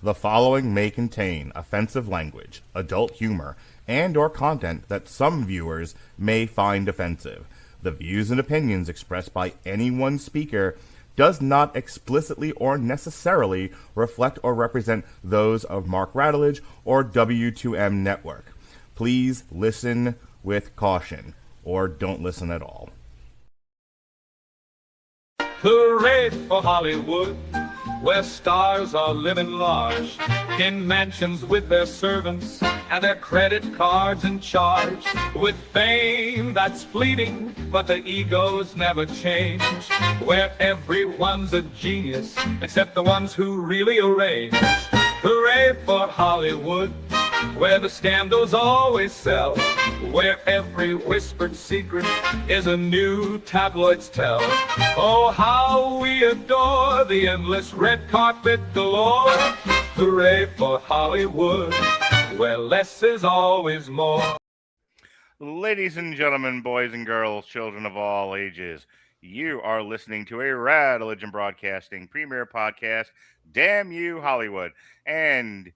The following may contain offensive language, adult humor, and or content that some viewers may find offensive. The views and opinions expressed by any one speaker does not explicitly or necessarily reflect or represent those of Mark Radulich or W2M Network. Please listen with caution, or don't listen at all. Hooray for Hollywood, where stars are living large, in mansions with their servants and their credit cards in charge, with fame that's fleeting, but the egos never change, where everyone's a genius, except the ones who really arrange. Hooray for Hollywood, where the scandals always sell, where every whispered secret is a new tabloid's tell. Oh, how we adore the endless red carpet galore. Hooray for Hollywood, where less is always more. Ladies and gentlemen, boys and girls, children of all ages, you are listening to a Rad Religion Broadcasting premiere podcast, Damn You Hollywood. And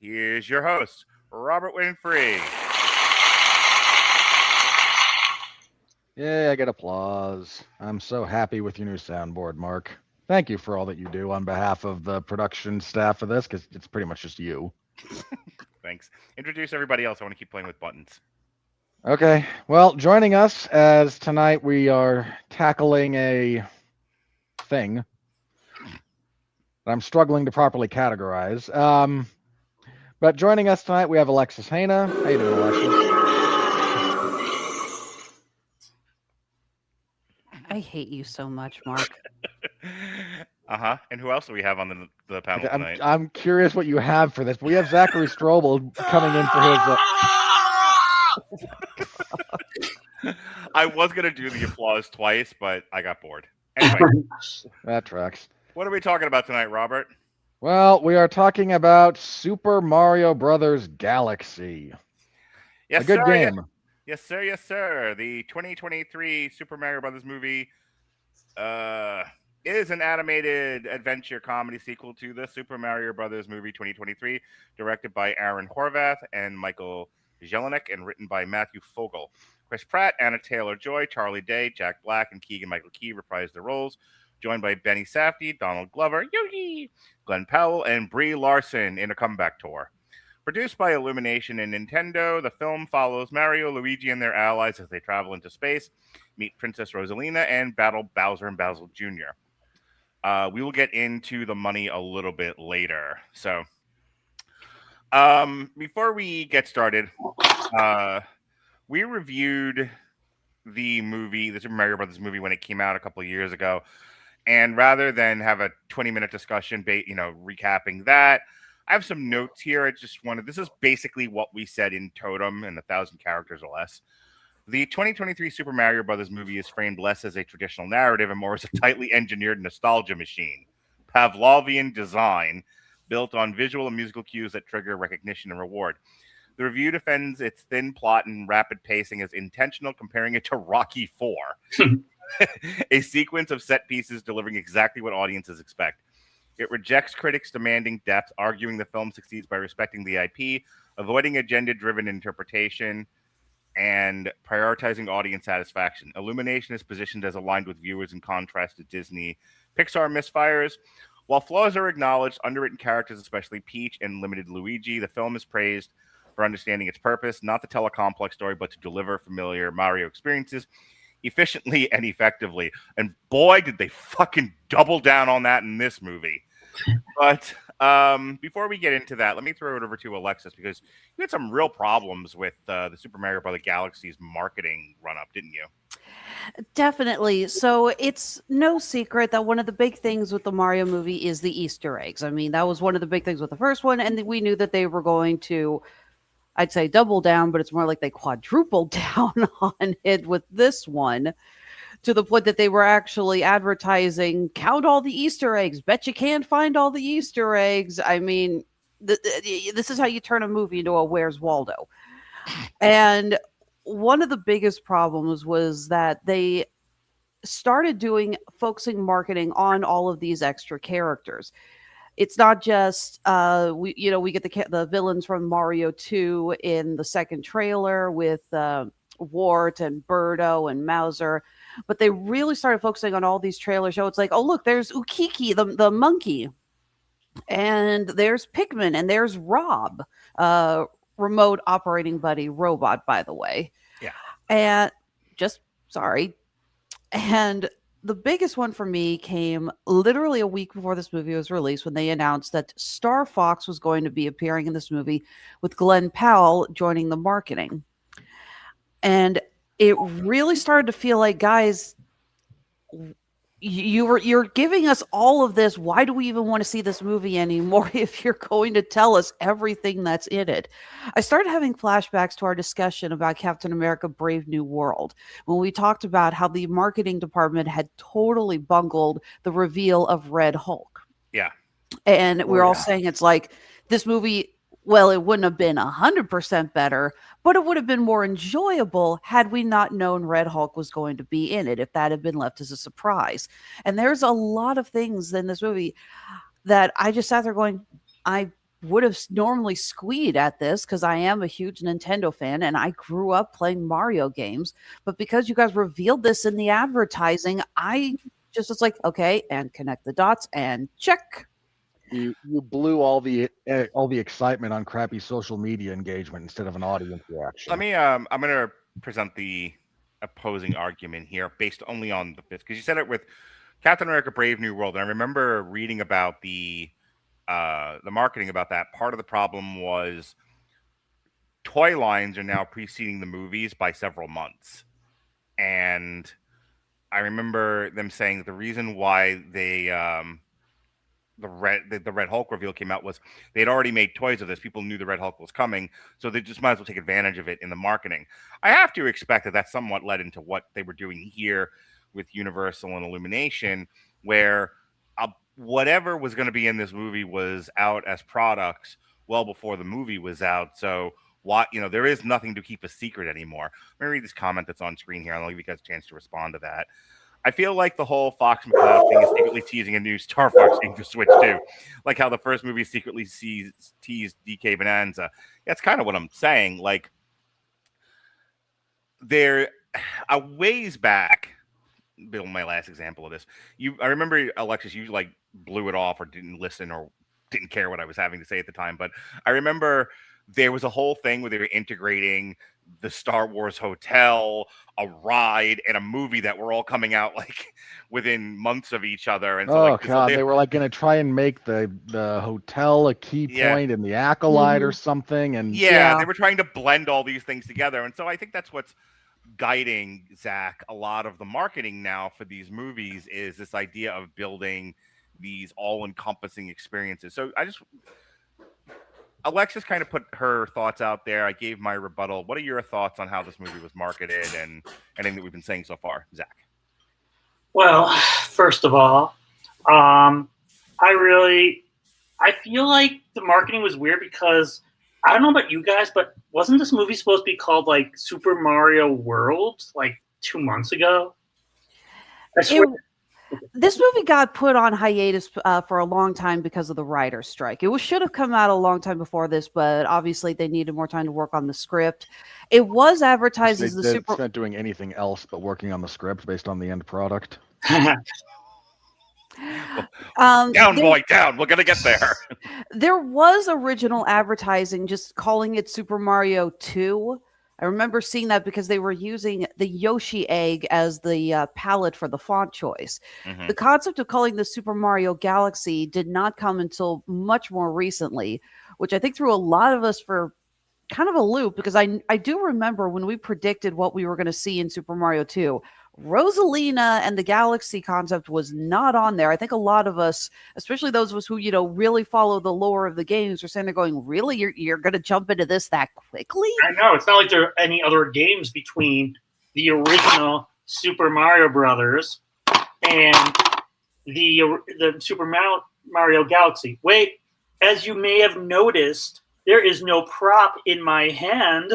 here's your host, Robert Winfrey. Yay, I get applause. I'm so happy with your new soundboard, Mark. Thank you for all that you do on behalf of the production staff of this, because it's pretty much just you. Thanks. Introduce everybody else. I want to keep playing with buttons. Okay. Well, joining us as tonight we are tackling a thing that I'm struggling to properly categorize. But joining us tonight, we have Alexis Hana. How you doing, Alexis? I hate you so much, Mark. And who else do we have on the panel tonight? I'm curious what you have for this. We have Zachary Strobel coming in for his... I was going to do the applause twice, but I got bored. Anyway. That tracks. What are we talking about tonight, Robert? Well, we are talking about Super Mario Brothers Galaxy. Yes, a good sir, game. Yes, sir. Yes, sir. The 2023 Super Mario Brothers movie is an animated adventure comedy sequel to the Super Mario Brothers movie 2023, directed by Aaron Horvath and Michael Jelenic, and written by Matthew Fogel. Chris Pratt, Anya Taylor-Joy, Charlie Day, Jack Black, and Keegan-Michael Key reprised their roles, joined by Benny Safdie, Donald Glover, Yogi, Glen Powell, and Brie Larson in a comeback tour. Produced by Illumination and Nintendo, the film follows Mario, Luigi, and their allies as they travel into space, meet Princess Rosalina, and battle Bowser and Bowser Jr. We will get into the money a little bit later. So, before we get started, we reviewed the movie, the Super Mario Brothers movie, when it came out a couple of years ago. And rather than have a 20-minute discussion, recapping that, I have some notes here. This is basically what we said in Totem in 1,000 characters or less. The 2023 Super Mario Brothers movie is framed less as a traditional narrative and more as a tightly engineered nostalgia machine. Pavlovian design built on visual and musical cues that trigger recognition and reward. The review defends its thin plot and rapid pacing as intentional, comparing it to Rocky IV, a sequence of set pieces delivering exactly what audiences expect. It rejects critics demanding depth, arguing the film succeeds by respecting the IP, avoiding agenda-driven interpretation, and prioritizing audience satisfaction. Illumination is positioned as aligned with viewers in contrast to Disney Pixar misfires. While flaws are acknowledged, underwritten characters, especially Peach and limited Luigi, the film is praised for understanding its purpose, not to tell a complex story, but to deliver familiar Mario experiences efficiently and effectively. And boy, did they fucking double down on that in this movie. But before we get into that, let me throw it over to Alexis, because you had some real problems with the Super Mario Bros. Galaxy's marketing run-up, didn't you? Definitely. So it's no secret that one of the big things with the Mario movie is the Easter eggs. I mean, that was one of the big things with the first one, and we knew that they were going to, I'd say double down, but it's more like they quadrupled down on it with this one, to the point that they were actually advertising, count all the Easter eggs. Bet you can't find all the Easter eggs. I mean, this is how you turn a movie into a Where's Waldo. And one of the biggest problems was that they started focusing marketing on all of these extra characters. it's not just we get the villains from Mario 2 in the second trailer with Wart and Birdo and Mauser, but they really started focusing on all these trailers. So it's like, oh look, there's Ukiki, the monkey, and there's Pikmin, and there's Rob, remote operating buddy robot, by the way. Yeah. And and the biggest one for me came literally a week before this movie was released, when they announced that Star Fox was going to be appearing in this movie with Glen Powell joining the marketing. And it really started to feel like, guys, you're giving us all of this. Why do we even want to see this movie anymore if you're going to tell us everything that's in it? I started having flashbacks to our discussion about Captain America Brave New World, when we talked about how the marketing department had totally bungled the reveal of Red Hulk. Yeah. And we're all saying it's like, this movie, well, it wouldn't have been 100% better, but it would have been more enjoyable had we not known Red Hulk was going to be in it, if that had been left as a surprise. And there's a lot of things in this movie that I just sat there going, I would have normally squeed at this because I am a huge Nintendo fan and I grew up playing Mario games. But because you guys revealed this in the advertising, I just was like, okay, and connect the dots and check. You blew all the excitement on crappy social media engagement instead of an audience reaction. Let me I'm going to present the opposing argument here based only on the fifth, because you said it with Captain America Brave New World, and I remember reading about the marketing about that. Part of the problem was toy lines are now preceding the movies by several months, and I remember them saying that the reason why they the Red Hulk reveal came out was they had already made toys of this. People knew the Red Hulk was coming, so they just might as well take advantage of it in the marketing. I have to expect that that somewhat led into what they were doing here with Universal and Illumination, where whatever was going to be in this movie was out as products well before the movie was out. So there is nothing to keep a secret anymore. Let me read this comment that's on screen here, and I'll give you guys a chance to respond to that. I feel like the whole Fox McCloud thing is secretly teasing a new Star Fox game for Switch too. Like how the first movie secretly teased DK Bonanza. That's kind of what I'm saying. Like, there, a ways back, Bill, my last example of this, I remember, Alexis, you like blew it off or didn't listen or didn't care what I was having to say at the time. But I remember there was a whole thing where they were integrating the Star Wars hotel, a ride, and a movie that were all coming out like within months of each other. And so, they were like going to try and make the hotel a key point in the Acolyte or something. And they were trying to blend all these things together. And so I think that's what's guiding, Zach, a lot of the marketing now for these movies is this idea of building these all-encompassing experiences. So Alexis kind of put her thoughts out there. I gave my rebuttal. What are your thoughts on how this movie was marketed and anything that we've been saying so far, Zach? Well, first of all, I feel like the marketing was weird because I don't know about you guys, but wasn't this movie supposed to be called like Super Mario World like 2 months ago? This movie got put on hiatus for a long time because of the writer's strike. It should have come out a long time before this, but obviously they needed more time to work on the script. It was advertised as the Super. They spent doing anything else but working on the script based on the end product. Down, boy, down. We're gonna get there. There was original advertising just calling it Super Mario 2. I remember seeing that because they were using the Yoshi egg as the palette for the font choice. Mm-hmm. The concept of calling this Super Mario Galaxy did not come until much more recently, which I think threw a lot of us for kind of a loop, because I do remember when we predicted what we were going to see in Super Mario 2, Rosalina and the Galaxy concept was not on there. I think a lot of us, especially those of us who, really follow the lore of the games, are saying they're going, really? You're going to jump into this that quickly? I know. It's not like there are any other games between the original Super Mario Brothers and the Super Mario Galaxy. Wait, as you may have noticed, there is no prop in my hand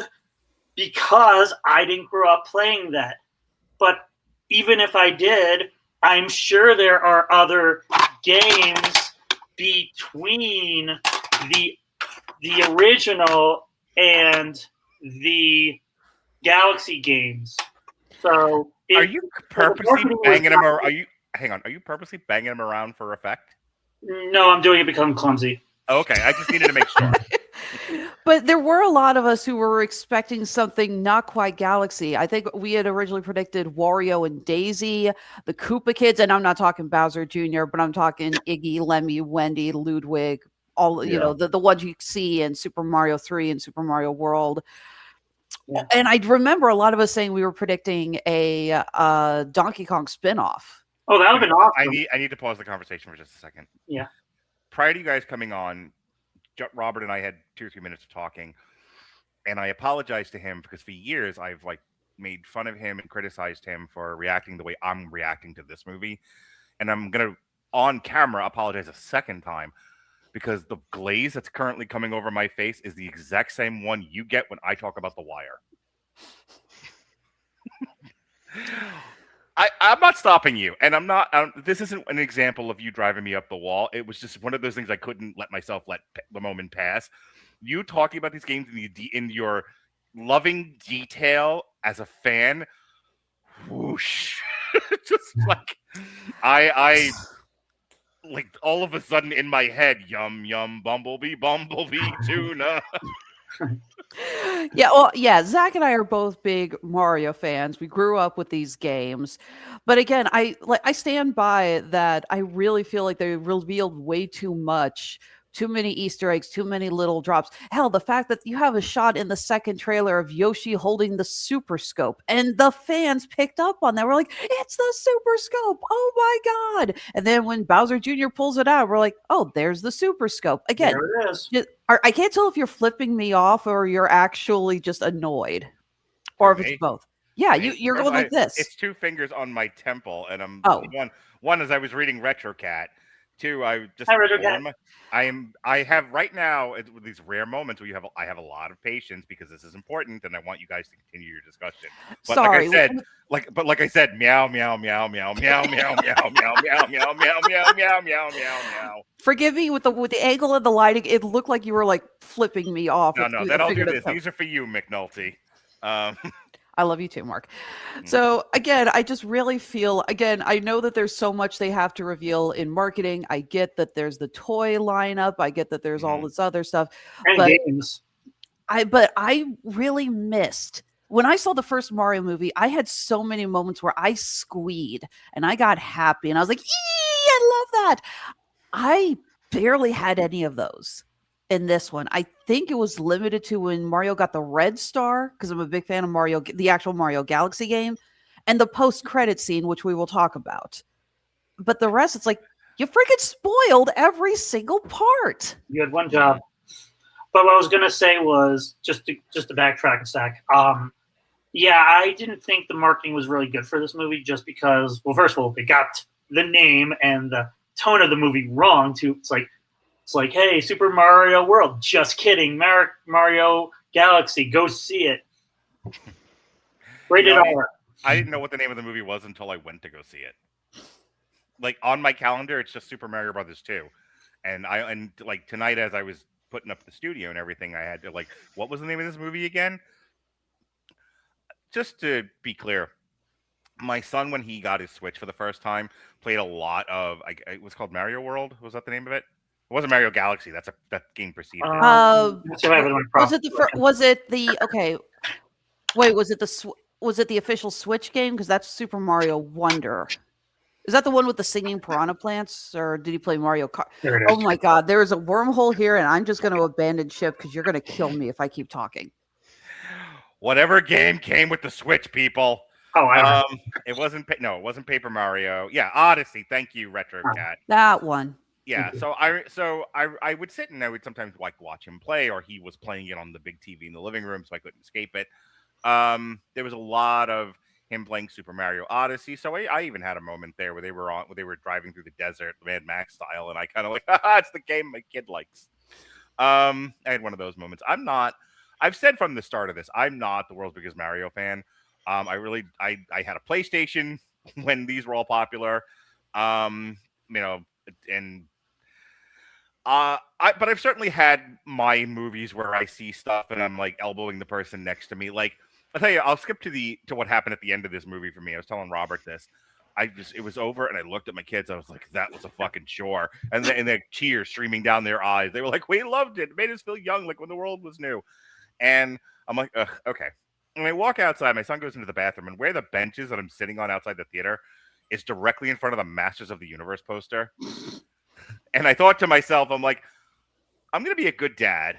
because I didn't grow up playing that. But even if I did, I'm sure there are other games between the original and the Galaxy games. So are you purposely banging him? Are you? Hang on. Are you purposely banging him around for effect? No, I'm doing it because I'm clumsy. Okay, I just needed to make sure. But there were a lot of us who were expecting something not quite Galaxy. I think we had originally predicted Wario and Daisy, the Koopa Kids, and I'm not talking Bowser Jr., but I'm talking Iggy, Lemmy, Wendy, Ludwig, all the ones you see in Super Mario 3 and Super Mario World. Yeah. And I remember a lot of us saying we were predicting a Donkey Kong spinoff. Oh, that would have been awesome. I need to pause the conversation for just a second. Yeah. Prior to you guys coming on, Robert and I had 2 or 3 minutes of talking, and I apologized to him because for years I've made fun of him and criticized him for reacting the way I'm reacting to this movie, and I'm gonna on camera apologize a second time because the glaze that's currently coming over my face is the exact same one you get when I talk about The Wire. I'm not stopping you, and I'm not. This isn't an example of you driving me up the wall. It was just one of those things I couldn't let myself let the moment pass. You talking about these games in your loving detail as a fan, whoosh, just I all of a sudden in my head, yum yum bumblebee tuna. Yeah, Zach and I are both big Mario fans. We grew up with these games. But again, I stand by that. I really feel like they revealed way too much, too many Easter eggs, too many little drops. Hell, the fact that you have a shot in the second trailer of Yoshi holding the Super Scope, and the fans picked up on that. We're like, it's the Super Scope. Oh my God. And then when Bowser Jr. pulls it out, we're like, oh, there's the Super Scope. Again, there it is. I can't tell if you're flipping me off or you're actually just annoyed, or if it's both. Yeah, you're going like this. It's 2 fingers on my temple, and I'm one as I was reading RetroCat. 2, I just I have right now these rare moments where I have a lot of patience because this is important, and I want you guys to continue your discussion. But Sorry, like I said, meow meow meow meow meow meow meow meow meow meow meow meow meow meow meow. Forgive me with the angle of the lighting. It looked like you were flipping me off. No, then I'll do this. These are for you, McNulty. I love you too, Mark. So again, I just really feel, I know that there's so much they have to reveal in marketing. I get that there's the toy lineup. I get that there's all this other stuff. And games. But I really missed, when I saw the first Mario movie, I had so many moments where I squeed and I got happy and I was like, I love that. I barely had any of those in this one. I think it was limited to when Mario got the red star, because I'm a big fan of Mario, the actual Mario Galaxy game, and the post-credit scene, which we will talk about. But the rest, it's like, you freaking spoiled every single part. You had one job. But what I was going to say was, just to backtrack a sec, yeah, I didn't think the marketing was really good for this movie just because, well, first of all, they got the name and the tone of the movie wrong. It's like, hey, Super Mario World. Just kidding. Mario Galaxy. Go see it. Rated R. I didn't know what the name of the movie was until I went to go see it. On my calendar, it's just Super Mario Brothers 2. And tonight as I was putting up the studio and everything, I had to what was the name of this movie again? Just to be clear, my son, when he got his Switch for the first time, played a lot of, it was called Mario World. Was that the name of it? It wasn't Mario Galaxy. That game preceded it. Was it the official Switch game? Because that's Super Mario Wonder. Is that the one with the singing piranha plants, or did he play Mario Kart? Oh my God, there is a wormhole here, and I'm just going to abandon ship because you're going to kill me if I keep talking. Whatever game came with the Switch, people. Oh, it wasn't Paper Mario. Yeah, Odyssey. Thank you, RetroCat. That one. Yeah, so I would sit and I would sometimes watch him play, or he was playing it on the big TV in the living room, so I couldn't escape it. There was a lot of him playing Super Mario Odyssey, so I even had a moment there where they were driving through the desert, Mad Max style, and I kind of it's the game my kid likes. I had one of those moments. I've said from the start of this, I'm not the world's biggest Mario fan. I had a PlayStation when these were all popular. And But I've certainly had my movies where I see stuff and I'm like elbowing the person next to me. Like, I'll tell you, I'll skip to what happened at the end of this movie for me. I was telling Robert this. It was over, and I looked at my kids. I was like, that was a fucking chore. And the tears streaming down their eyes. They were like, we loved it. It made us feel young, like when the world was new. And I'm like, ugh, okay. And I walk outside. My son goes into the bathroom, and where the benches that I'm sitting on outside the theater is directly in front of the Masters of the Universe poster. And I thought to myself, I'm like, I'm going to be a good dad.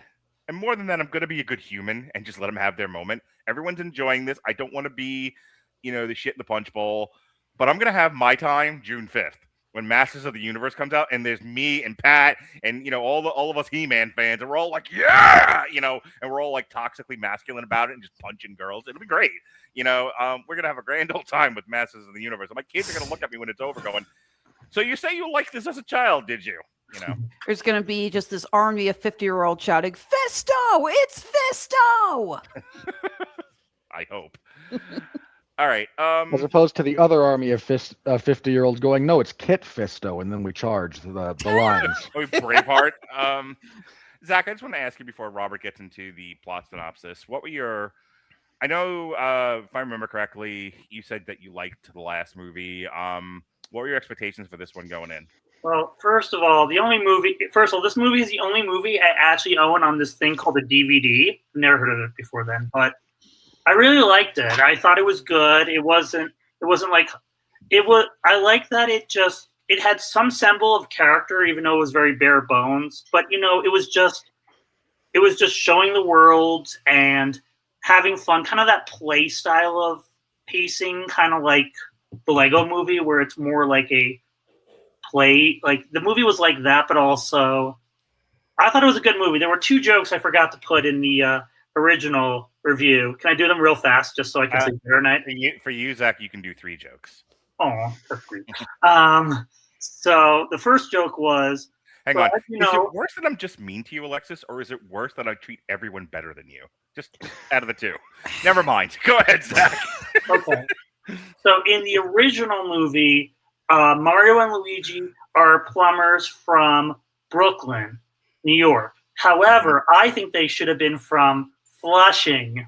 And more than that, I'm going to be a good human and just let them have their moment. Everyone's enjoying this. I don't want to be, the shit in the punch bowl. But I'm going to have my time June 5th when Masters of the Universe comes out. And there's me and Pat and, all of us He-Man fans. And we're all like, yeah, and we're all like toxically masculine about it and just punching girls. It'll be great. We're going to have a grand old time with Masters of the Universe. And my kids are going to look at me when it's over going, so you say you liked this as a child, did you? There's going to be just this army of 50-year-olds shouting, Fisto! It's Fisto! I hope. All right. As opposed to the other army of 50-year-olds going, no, it's Kit Fisto, and then we charge the lines. Braveheart. Zach, I just want to ask you before Robert gets into the plot synopsis. What were your... I know, if I remember correctly, you said that you liked the last movie. What were your expectations for this one going in? Well, first of all, this movie is the only movie I actually own on this thing called a DVD. Never heard of it before then, but I really liked it. I thought it was good. It wasn't like it was. I like that it had some symbol of character, even though it was very bare bones. But it was just showing the world and having fun, kind of that play style of pacing, kind of like the Lego movie, where it's more like a play. Like the movie was like that, but also I thought it was a good movie. There were 2 jokes I forgot to put in the original review. Can I do them real fast just so I can say better night? For you, Zach, you can do 3 jokes. Oh, that's great. So the first joke was, hang on. Is it worse that I'm just mean to you, Alexis, or is it worse that I treat everyone better than you? Just out of the 2. Never mind. Go ahead, Zach. Okay. So in the original movie, Mario and Luigi are plumbers from Brooklyn, New York. However, I think they should have been from Flushing.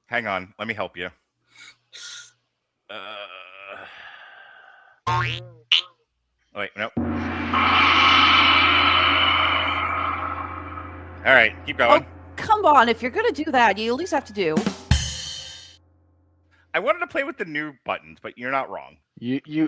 Hang on. Let me help you. Wait, no. All right, keep going. Oh, come on. If you're going to do that, you at least have to do. I wanted to play with the new buttons, but you're not wrong.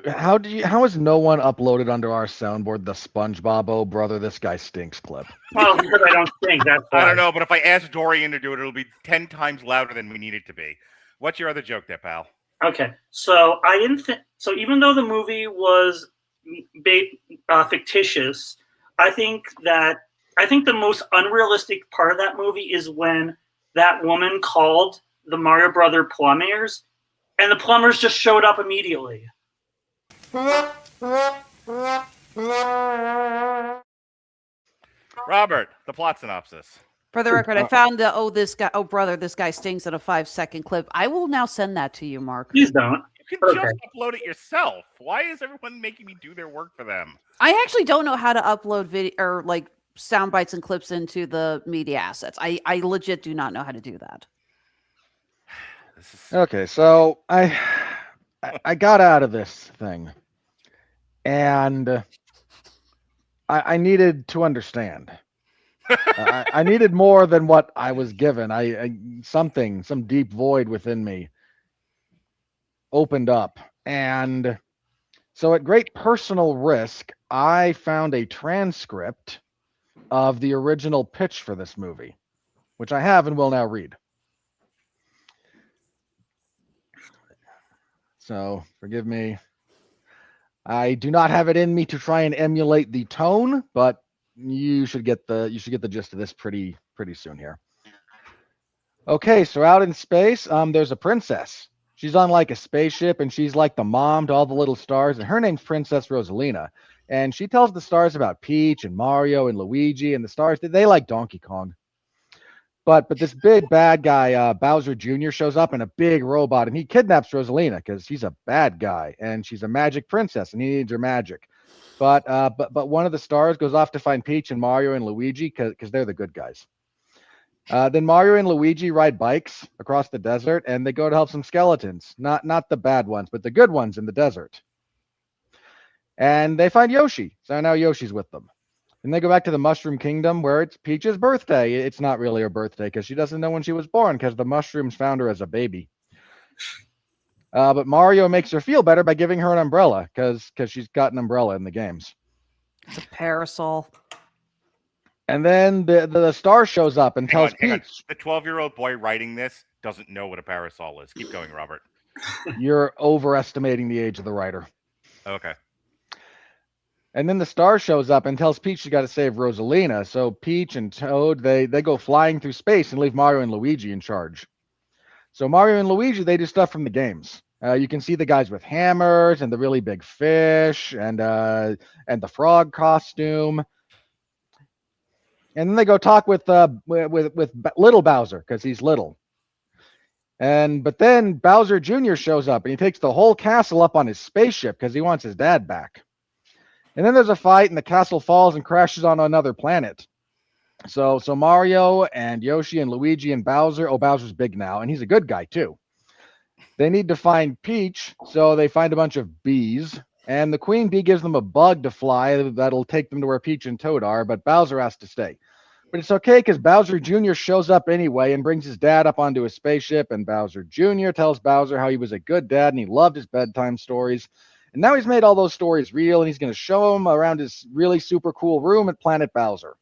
How has no one uploaded onto our soundboard the SpongeBob "Oh brother, this guy stinks" clip? Well, because I don't think that's why. I don't know, but if I ask Dorian to do it, it'll be 10 times louder than we need it to be. What's your other joke there, pal? Okay, so I didn't think so. Even though the movie was fictitious, I think the most unrealistic part of that movie is when that woman called the Mario Brother plumbers, and the plumbers just showed up immediately. Robert, the plot synopsis. For the record, I found the brother, this guy stinks in a 5-second clip. I will now send that to you, Mark. Please don't. You can just upload it yourself. Why is everyone making me do their work for them? I actually don't know how to upload video or like sound bites and clips into the media assets. I legit do not know how to do that. Okay, so I got out of this thing, and I needed to understand. I needed more than what I was given. Some deep void within me opened up, and so at great personal risk, I found a transcript of the original pitch for this movie, which I have and will now read. So forgive me. I do not have it in me to try and emulate the tone, but you should get the gist of this pretty soon here. Okay, so out in space, there's a princess. She's on like a spaceship, and she's like the mom to all the little stars, and her name's Princess Rosalina. And she tells the stars about Peach and Mario and Luigi, and the stars they like Donkey Kong. But this big bad guy, Bowser Jr., shows up in a big robot, and he kidnaps Rosalina because he's a bad guy, and she's a magic princess, and he needs her magic. But one of the stars goes off to find Peach and Mario and Luigi because they're the good guys. Then Mario and Luigi ride bikes across the desert, and they go to help some skeletons. Not the bad ones, but the good ones in the desert. And they find Yoshi. So now Yoshi's with them. And they go back to the Mushroom Kingdom where it's Peach's birthday. It's not really her birthday because she doesn't know when she was born because the mushrooms found her as a baby. But Mario makes her feel better by giving her an umbrella because she's got an umbrella in the games. It's a parasol. And then the star shows up and tells Peach. The 12-year-old boy writing this doesn't know what a parasol is. Keep going, Robert. You're overestimating the age of the writer. Okay. And then the star shows up and tells Peach she got to save Rosalina. So Peach and Toad, they go flying through space and leave Mario and Luigi in charge. So Mario and Luigi, they do stuff from the games. You can see the guys with hammers and the really big fish and the frog costume. And then they go talk with little Bowser because he's little. But then Bowser Jr. shows up and he takes the whole castle up on his spaceship because he wants his dad back. And then there's a fight and the castle falls and crashes on another planet. So Mario and Yoshi and Luigi and Bowser. Oh, Bowser's big now, and he's a good guy too. They need to find Peach, so they find a bunch of bees, and the queen bee gives them a bug to fly that'll take them to where Peach and Toad are, but Bowser has to stay. But it's okay because Bowser Jr. shows up anyway and brings his dad up onto his spaceship, and Bowser Jr. tells Bowser how he was a good dad and he loved his bedtime stories. And now he's made all those stories real, and he's going to show them around his really super cool room at Planet Bowser.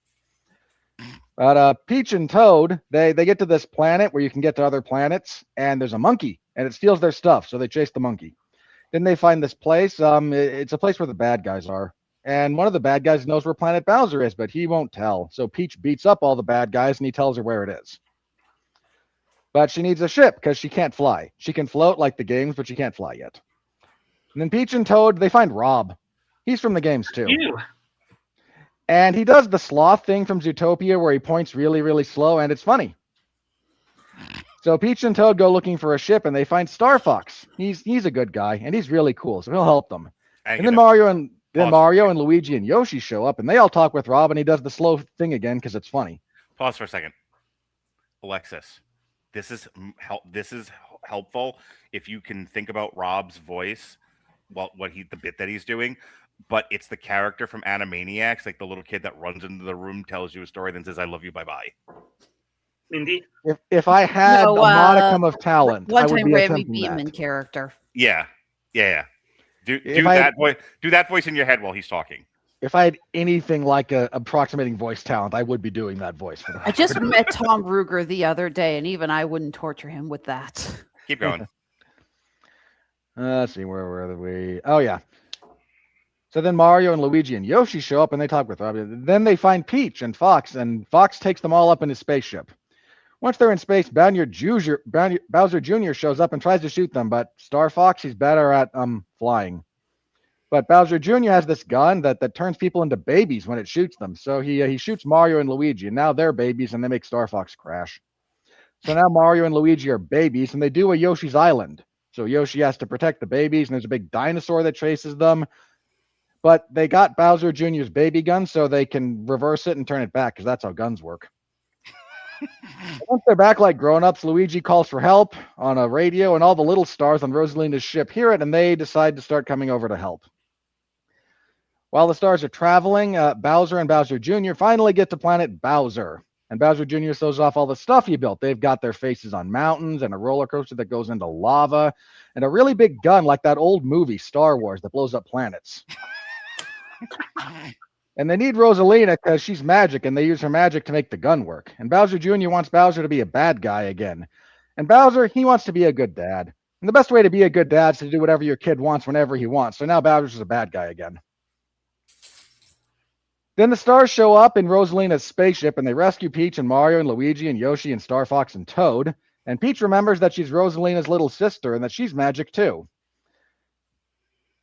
But Peach and Toad, they get to this planet where you can get to other planets, and there's a monkey, and it steals their stuff, so they chase the monkey. Then they find this place. It's a place where the bad guys are. And one of the bad guys knows where Planet Bowser is, but he won't tell. So Peach beats up all the bad guys, and he tells her where it is. But she needs a ship because she can't fly. She can float like the games, but she can't fly yet. And then Peach and Toad, they find Rob. He's from the games, too. Ew. And he does the sloth thing from Zootopia where he points really, really slow, and it's funny. So Peach and Toad go looking for a ship, and they find Star Fox. He's a good guy, and he's really cool, so he'll help them. And then Mario and Luigi and Yoshi show up, and they all talk with Rob, and he does the slow thing again because it's funny. Pause for a second. Alexis, this is helpful if you can think about Rob's voice, the bit that he's doing. But it's the character from Animaniacs, like the little kid that runs into the room, tells you a story, then says, "I love you, bye-bye." Indeed. If I had a modicum of talent, I would be Rami attempting Beeman that. character. Yeah. Do that voice in your head while he's talking. If I had anything like a approximating voice talent, I would be doing that voice. For I just met Tom Ruger the other day, and even I wouldn't torture him with that. Keep going. Let's see, where were we? Oh, yeah. So then Mario and Luigi and Yoshi show up, and they talk with Rob. Then they find Peach and Fox takes them all up in his spaceship. Once they're in space, Bowser Jr. shows up and tries to shoot them, but Star Fox, he's better at flying. But Bowser Jr. has this gun that turns people into babies when it shoots them. So he shoots Mario and Luigi, and now they're babies, and they make Star Fox crash. So now Mario and Luigi are babies, and they do a Yoshi's Island. So Yoshi has to protect the babies, and there's a big dinosaur that chases them. But they got Bowser Jr.'s baby gun, so they can reverse it and turn it back, because that's how guns work. Once they're back like grown-ups, Luigi calls for help on a radio, and all the little stars on Rosalina's ship hear it, and they decide to start coming over to help. While the stars are traveling, Bowser and Bowser Jr. finally get to planet Bowser. And Bowser Jr. shows off all the stuff he built. They've got their faces on mountains and a roller coaster that goes into lava and a really big gun like that old movie, Star Wars, that blows up planets. And they need Rosalina because she's magic, and they use her magic to make the gun work. And Bowser Jr. wants Bowser to be a bad guy again. And Bowser, he wants to be a good dad. And the best way to be a good dad is to do whatever your kid wants whenever he wants. So now Bowser's a bad guy again. Then the stars show up in Rosalina's spaceship, and they rescue Peach and Mario and Luigi and Yoshi and Star Fox and Toad. And Peach remembers that she's Rosalina's little sister and that she's magic too.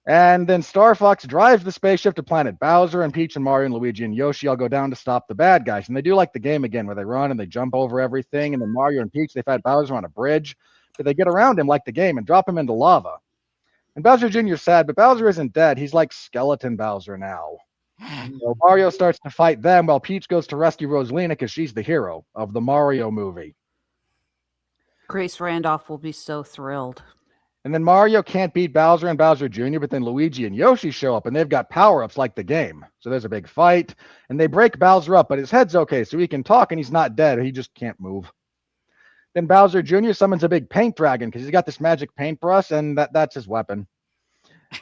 And then Star Fox drives the spaceship to planet Bowser, and Peach and Mario and Luigi and Yoshi all go down to stop the bad guys. And they do like the game again, where they run and they jump over everything. And then Mario and Peach, they fight Bowser on a bridge, but they get around him like the game and drop him into lava. And Bowser Jr. is sad, but Bowser isn't dead. He's like skeleton Bowser now. So Mario starts to fight them while Peach goes to rescue Rosalina because she's the hero of the Mario movie. Grace Randolph will be so thrilled. And then Mario can't beat Bowser and Bowser Jr., but then Luigi and Yoshi show up, and they've got power-ups like the game. So there's a big fight, and they break Bowser up, but his head's okay, so he can talk, and he's not dead. He just can't move. Then Bowser Jr. summons a big paint dragon because he's got this magic paintbrush, and that's his weapon.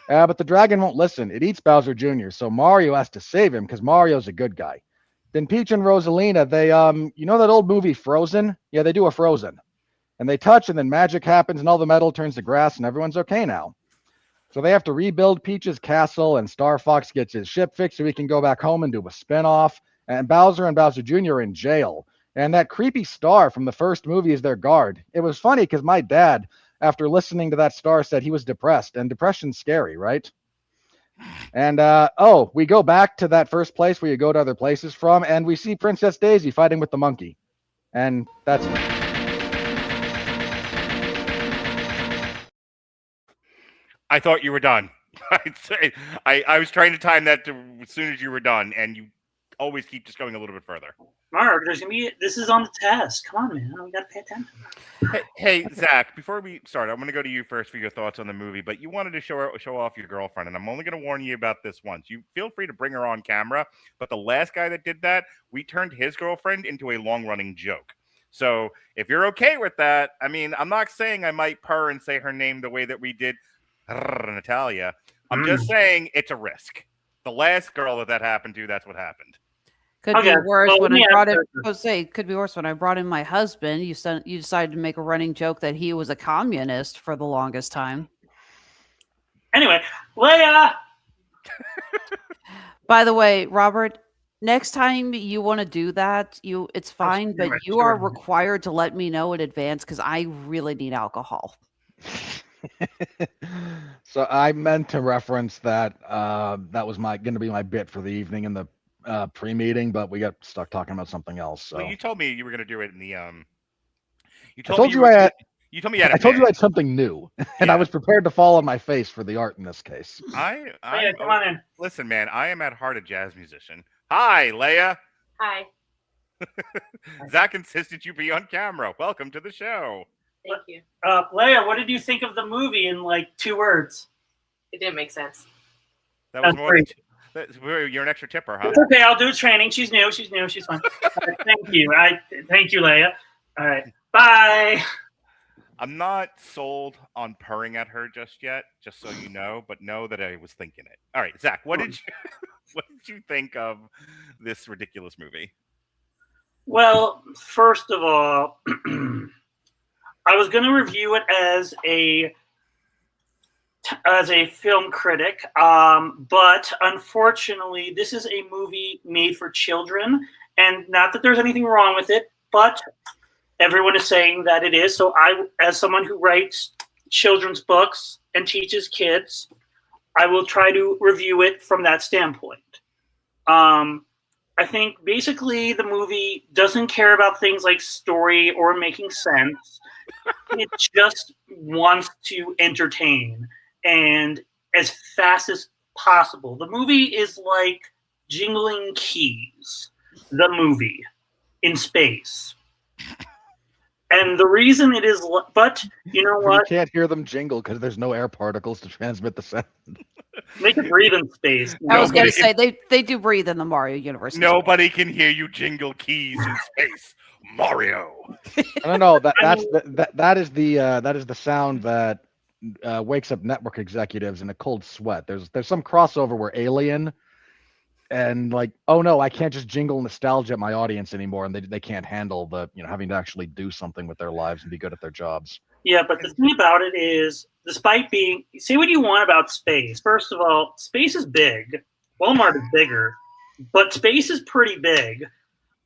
But the dragon won't listen. It eats Bowser Jr., so Mario has to save him because Mario's a good guy. Then Peach and Rosalina, they, you know that old movie Frozen? Yeah, they do a Frozen. And they touch, and then magic happens, and all the metal turns to grass, and everyone's okay now. So they have to rebuild Peach's castle, and Star Fox gets his ship fixed so he can go back home and do a spinoff. And Bowser Jr. are in jail. And that creepy star from the first movie is their guard. It was funny because my dad, after listening to that star, said he was depressed, and depression's scary, right? And, we go back to that first place where you go to other places from, and we see Princess Daisy fighting with the monkey. And that's it. I thought you were done. I was trying to time that to as soon as you were done, and you always keep just going a little bit further. Mark, this is on the test. Come on, man. We got to pay attention. Hey, Zach, before we start, I'm going to go to you first for your thoughts on the movie, but you wanted to show off your girlfriend, and I'm only going to warn you about this once. You feel free to bring her on camera, but the last guy that did that, we turned his girlfriend into a long-running joke. So if you're okay with that, I mean, I'm not saying I might purr and say her name the way that we did Natalia. I'm just saying it's a risk. The last girl that happened to, that's what happened. Could be worse when I brought in. Could be worse when I brought in my husband. You decided to make a running joke that he was a communist for the longest time. Anyway, Leia. By the way, Robert, next time you want to do that, it's fine, but you are required to let me know in advance because I really need alcohol. So I meant to reference that that was going to be my bit for the evening in the pre-meeting, but we got stuck talking about something else. So well, you told me you were going to do it in the I told you I had something new, and yeah. I was prepared to fall on my face for the art in this case. Leia, come on in. Listen, man, I am at heart a jazz musician. Hi, Leia. Hi. Zach insisted you be on camera. Welcome to the show. Thank you. Leia, what did you think of the movie in like 2 words? It didn't make sense. That was more. You're an extra tipper, huh? It's okay. I'll do training. She's new. She's fine. Right, thank you. Thank you, Leia. All right. Bye. I'm not sold on purring at her just yet, just so you know, but know that I was thinking it. All right, Zach, what did you think of this ridiculous movie? Well, first of all, I was going to review it as a film critic, but unfortunately, this is a movie made for children, and not that there's anything wrong with it, but everyone is saying that it is. So I, as someone who writes children's books and teaches kids, I will try to review it from that standpoint. I think basically the movie doesn't care about things like story or making sense. It just wants to entertain, and as fast as possible. The movie is like Jingling Keys, the movie in space. And the reason it is, but you know what? You can't hear them jingle because there's no air particles to transmit the sound. They can breathe in space. I was going to say they do breathe in the Mario universe. Nobody can hear you jingle keys in space, Mario. I don't know. That is the sound that wakes up network executives in a cold sweat. There's some crossover where Alien and like, oh no, I can't just jingle nostalgia at my audience anymore, and they can't handle the having to actually do something with their lives and be good at their jobs. Yeah, but the thing about it is, despite being, say what you want about space. First of all, space is big. Walmart is bigger, but space is pretty big.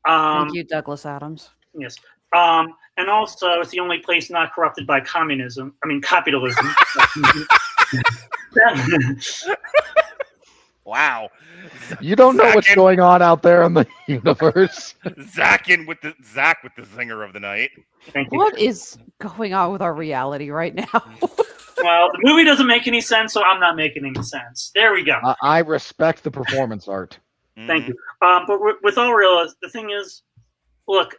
Thank you, Douglas Adams. Yes. And also, it's the only place not corrupted by capitalism. Wow. You don't know what's going on out there in the universe. Zach with the zinger of the night. Thank you. What is going on with our reality right now? Well, the movie doesn't make any sense, so I'm not making any sense. There we go. I respect the performance art. Thank you. But with all real, the thing is, look,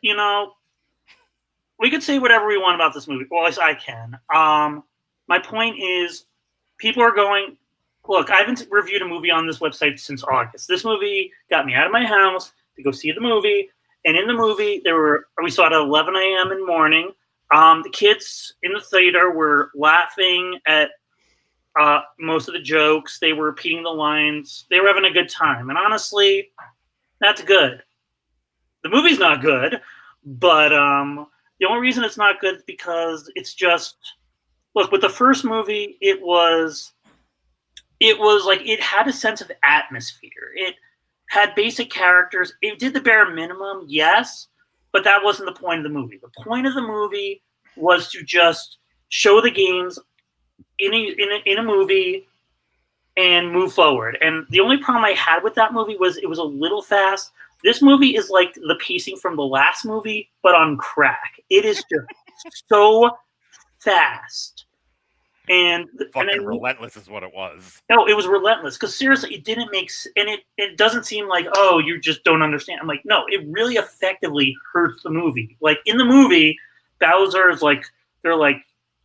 we could say whatever we want about this movie. Well, at least I can. My point is, people are going, look, I haven't reviewed a movie on this website since August. This movie got me out of my house to go see the movie. And in the movie, we saw it at 11 a.m. in the morning. The kids in the theater were laughing at most of the jokes. They were repeating the lines. They were having a good time. And honestly, that's good. The movie's not good, but the only reason it's not good is because it's just, look, with the first movie, it was like it had a sense of atmosphere. It had basic characters. It did the bare minimum, yes, but that wasn't the point of the movie. The point of the movie was to just show the games in a movie and move forward. And the only problem I had with that movie was it was a little fast. This movie is like the pacing from the last movie, but on crack. It is just so fast. And relentless is what it was. No, it was relentless. Because seriously, it didn't make and it doesn't seem like, oh, you just don't understand. I'm like, no, it really effectively hurts the movie. Like in the movie, Bowser is like, they're like,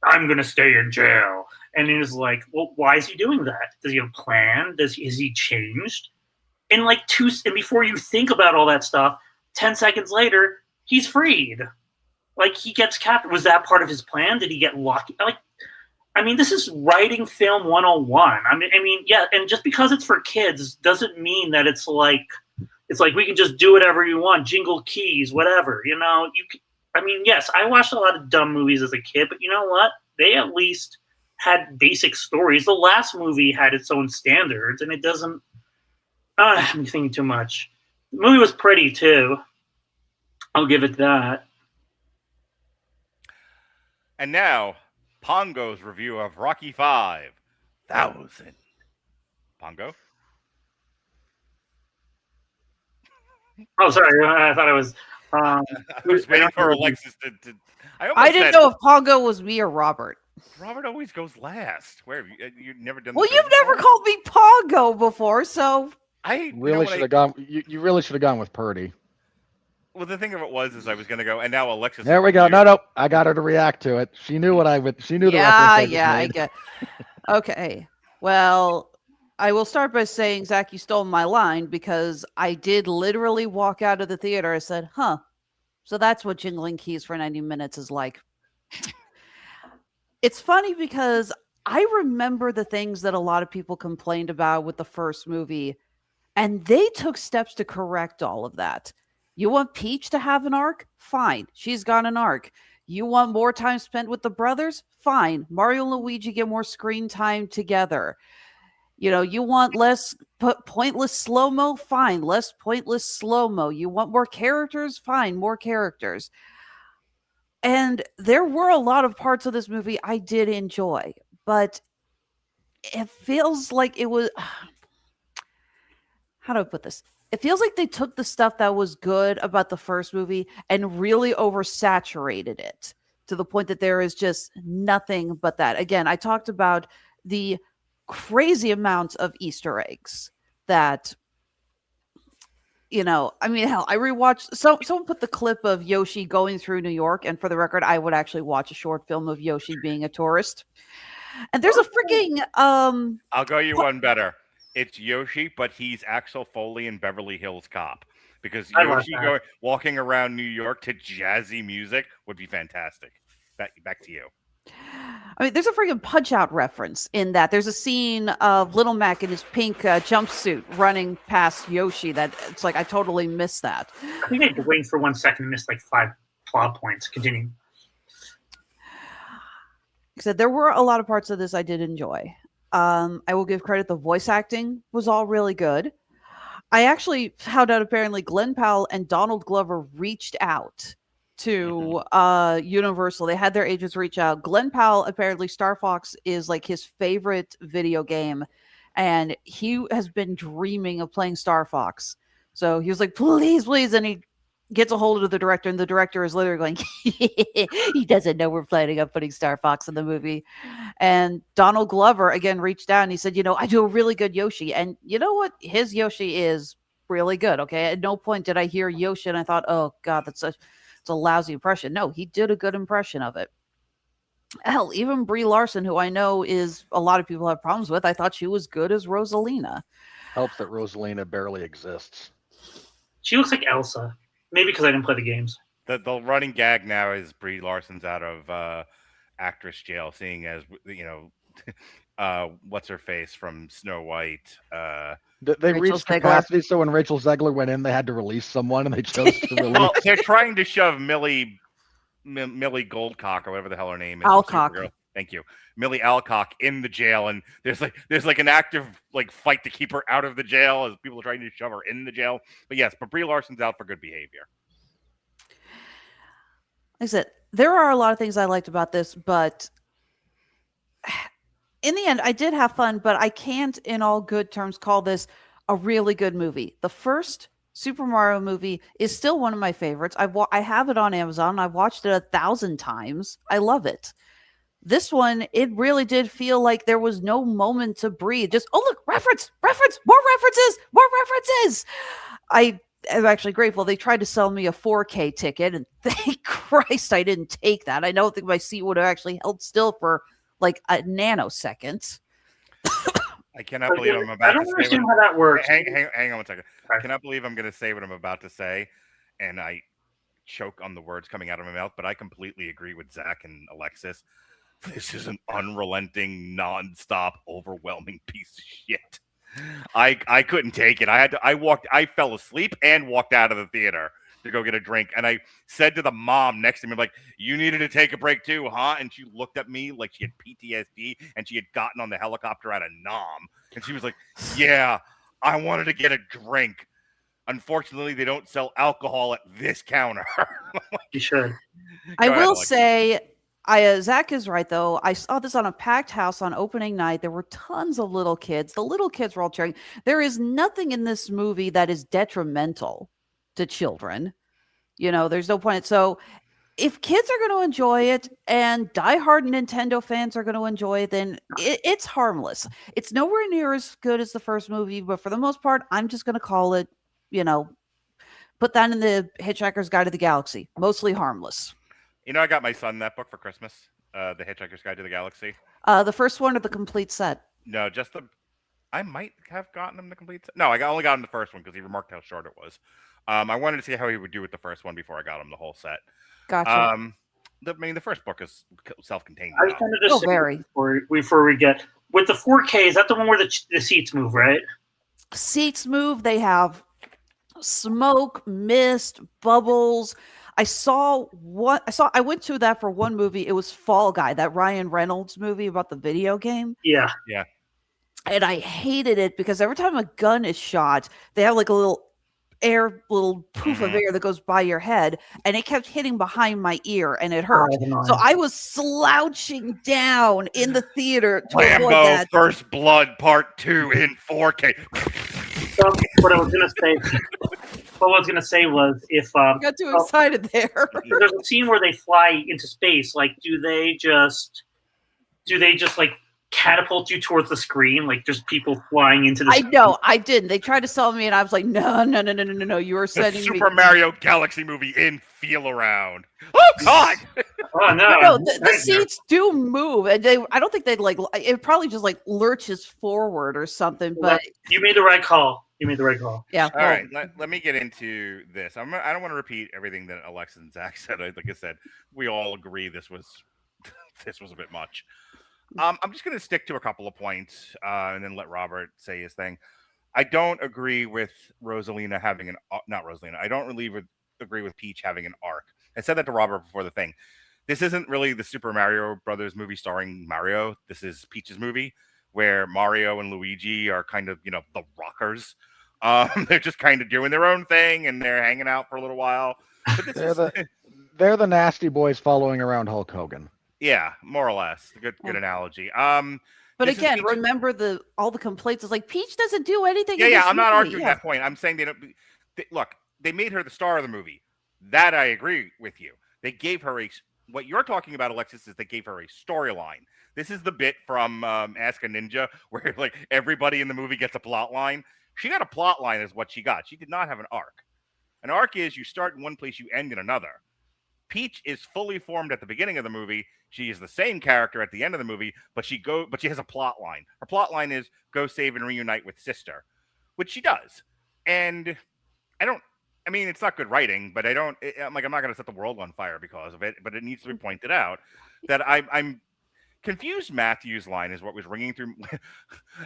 I'm gonna stay in jail. And it is like, well, why is he doing that? Does he have a plan? Is he changed? And like and before you think about all that stuff, 10 seconds later, he's freed. Like he gets captured. Was that part of his plan? Did he get lucky? Like, I mean, this is writing film 101. I mean, yeah, and just because it's for kids doesn't mean that it's like we can just do whatever you want, jingle keys, whatever. Yes, I watched a lot of dumb movies as a kid, but you know what? They at least had basic stories. The last movie had its own standards, and it doesn't. I'm thinking too much. The movie was pretty too. I'll give it that. And now, Pongo's review of Rocky 5000. Pongo? Oh, sorry. I thought it was. I was waiting for Alexis to. I didn't know if Pongo was me or Robert. Robert always goes last. Where you've never done? Well, you've never called me Pongo before, so I really should have gone. You really should have gone with Purdy. Well, the thing of it was I was going to go, and now Alexis. There we go. No, I got her to react to it. She knew what I would. She knew the reference. I get. Okay, well, I will start by saying, Zach, you stole my line because I did literally walk out of the theater. I said, "Huh, so that's what jingling keys for 90 minutes is like." It's funny because I remember the things that a lot of people complained about with the first movie, and they took steps to correct all of that. You want Peach to have an arc? Fine. She's got an arc. You want more time spent with the brothers? Fine. Mario and Luigi get more screen time together. You want less pointless slow-mo? Fine. Less pointless slow-mo. You want more characters? Fine. More characters. And there were a lot of parts of this movie I did enjoy, but it feels like it was... How do I put this? It feels like they took the stuff that was good about the first movie and really oversaturated it to the point that there is just nothing but that. Again, I talked about the crazy amounts of Easter eggs that, hell, I rewatched. Someone put the clip of Yoshi going through New York, and for the record, I would actually watch a short film of Yoshi being a tourist. And there's a freaking I'll go you one better. It's Yoshi, but he's Axel Foley in Beverly Hills Cop. Because Yoshi walking around New York to jazzy music would be fantastic. Back to you. There's a freaking Punch-Out reference in that. There's a scene of Little Mac in his pink jumpsuit running past Yoshi that it's like I totally missed that. I think I had to wait for 1 second and missed like 5 plot points. Continue. So there were a lot of parts of this I did enjoy. I will give credit. The voice acting was all really good. I actually found out apparently Glen Powell and Donald Glover reached out to Universal. They had their agents reach out. Glen Powell, apparently Star Fox is like his favorite video game, and he has been dreaming of playing Star Fox. So he was like, please, please. And he gets a hold of the director, and the director is literally going, he doesn't know we're planning on putting Star Fox in the movie. And Donald Glover again reached out and he said, I do a really good Yoshi. And you know what? His Yoshi is really good. Okay. At no point did I hear Yoshi and I thought, oh God, it's a lousy impression. No, he did a good impression of it. Hell, even Brie Larson, who I know is a lot of people have problems with, I thought she was good as Rosalina. Helps that Rosalina barely exists. She looks like Elsa. Maybe because I didn't play the games. The running gag now is Brie Larson's out of actress jail, seeing as what's her face from Snow White. They reached capacity, so when Rachel Zegler went in, they had to release someone, and they chose to release. Well, they're trying to shove Millie Goldcock or whatever the hell her name is. Alcock. Thank you, Millie Alcock, in the jail, and there's like an active fight to keep her out of the jail as people are trying to shove her in the jail. But yes, Brie Larson's out for good behavior. Like I said, there are a lot of things I liked about this, but in the end, I did have fun. But I can't, in all good terms, call this a really good movie. The first Super Mario movie is still one of my favorites. I have it on Amazon. I've watched it 1,000 times. I love it. This one, it really did feel like there was no moment to breathe. Just, oh, look, reference, more references. I am actually grateful. They tried to sell me a 4K ticket, and thank Christ I didn't take that. I don't think my seat would have actually held still for like a nanosecond. I cannot believe I'm about to say. I don't understand how that works. Hang on 1 second. I cannot believe I'm going to say what I'm about to say, and I choke on the words coming out of my mouth, but I completely agree with Zach and Alexis. This is an unrelenting, nonstop, overwhelming piece of shit. I couldn't take it. I fell asleep and walked out of the theater to go get a drink. And I said to the mom next to me, like, you needed to take a break too, huh? And she looked at me like she had PTSD and she had gotten on the helicopter out of Nam. And she was like, yeah, I wanted to get a drink. Unfortunately, they don't sell alcohol at this counter. You should. I will say, Zach is right, though. I saw this on a packed house on opening night. There were tons of little kids. The little kids were all cheering. There is nothing in this movie that is detrimental to children. There's no point. So if kids are going to enjoy it and diehard Nintendo fans are going to enjoy it, then it's harmless. It's nowhere near as good as the first movie, but for the most part, I'm just going to call it, put that in the Hitchhiker's Guide to the Galaxy. Mostly harmless. I got my son that book for Christmas, The Hitchhiker's Guide to the Galaxy. The first one or the complete set? No, just I might have gotten him the complete set. No, I only got him the first one because he remarked how short it was. I wanted to see how he would do with the first one before I got him the whole set. Gotcha. The first book is self-contained. I just wanted to say before we get with the 4K, is that the one where the seats move, right? Seats move. They have smoke, mist, bubbles. I went to that for one movie. It was Fall Guy, that Ryan Reynolds movie about the video game. Yeah. And I hated it because every time a gun is shot, they have like a little poof of air that goes by your head, and it kept hitting behind my ear, and it hurt. So I was slouching down in the theater to avoid that. First Blood Part 2 in 4K. What I was gonna say was if I got too excited there. There's a scene where they fly into space. Like, do they just like catapult you towards the screen? Like, there's people flying into the screen? know, I didn't. They tried to sell me, and I was like, no. You were sending me Super Mario Galaxy movie in feel around. Oh God! Oh no! No, the seats do move, and I don't think they'd like. It probably just like lurches forward or something. But you made the right call. Yeah. All right. Let me get into this. I don't want to repeat everything that Alexis and Zach said. Like I said, we all agree this was a bit much. I'm just going to stick to a couple of points and then let Robert say his thing. I don't agree with Rosalina having not Rosalina. I don't really agree with Peach having an arc. I said that to Robert before the thing. This isn't really the Super Mario Brothers movie starring Mario. This is Peach's movie where Mario and Luigi are kind of, the rockers. They're just kind of doing their own thing and they're hanging out for a little while. But they're the nasty boys following around Hulk Hogan. Yeah, more or less. Good analogy. But again, remember all the complaints. It's like Peach doesn't do anything. Yeah. I'm not arguing that point. I'm saying look, they made her the star of the movie. That I agree with you. They gave her what you're talking about, Alexis, is they gave her a storyline. This is the bit from Ask a Ninja where like everybody in the movie gets a plot line. She got a plot line is what she got. She did not have an arc. An arc is you start in one place, you end in another. Peach is fully formed at the beginning of the movie. She is the same character at the end of the movie, but she has a plot line. Her plot line is go save and reunite with sister, which she does. And I mean, it's not good writing, but I'm not going to set the world on fire because of it. But it needs to be pointed out that I'm confused. Matthew's line is what was ringing through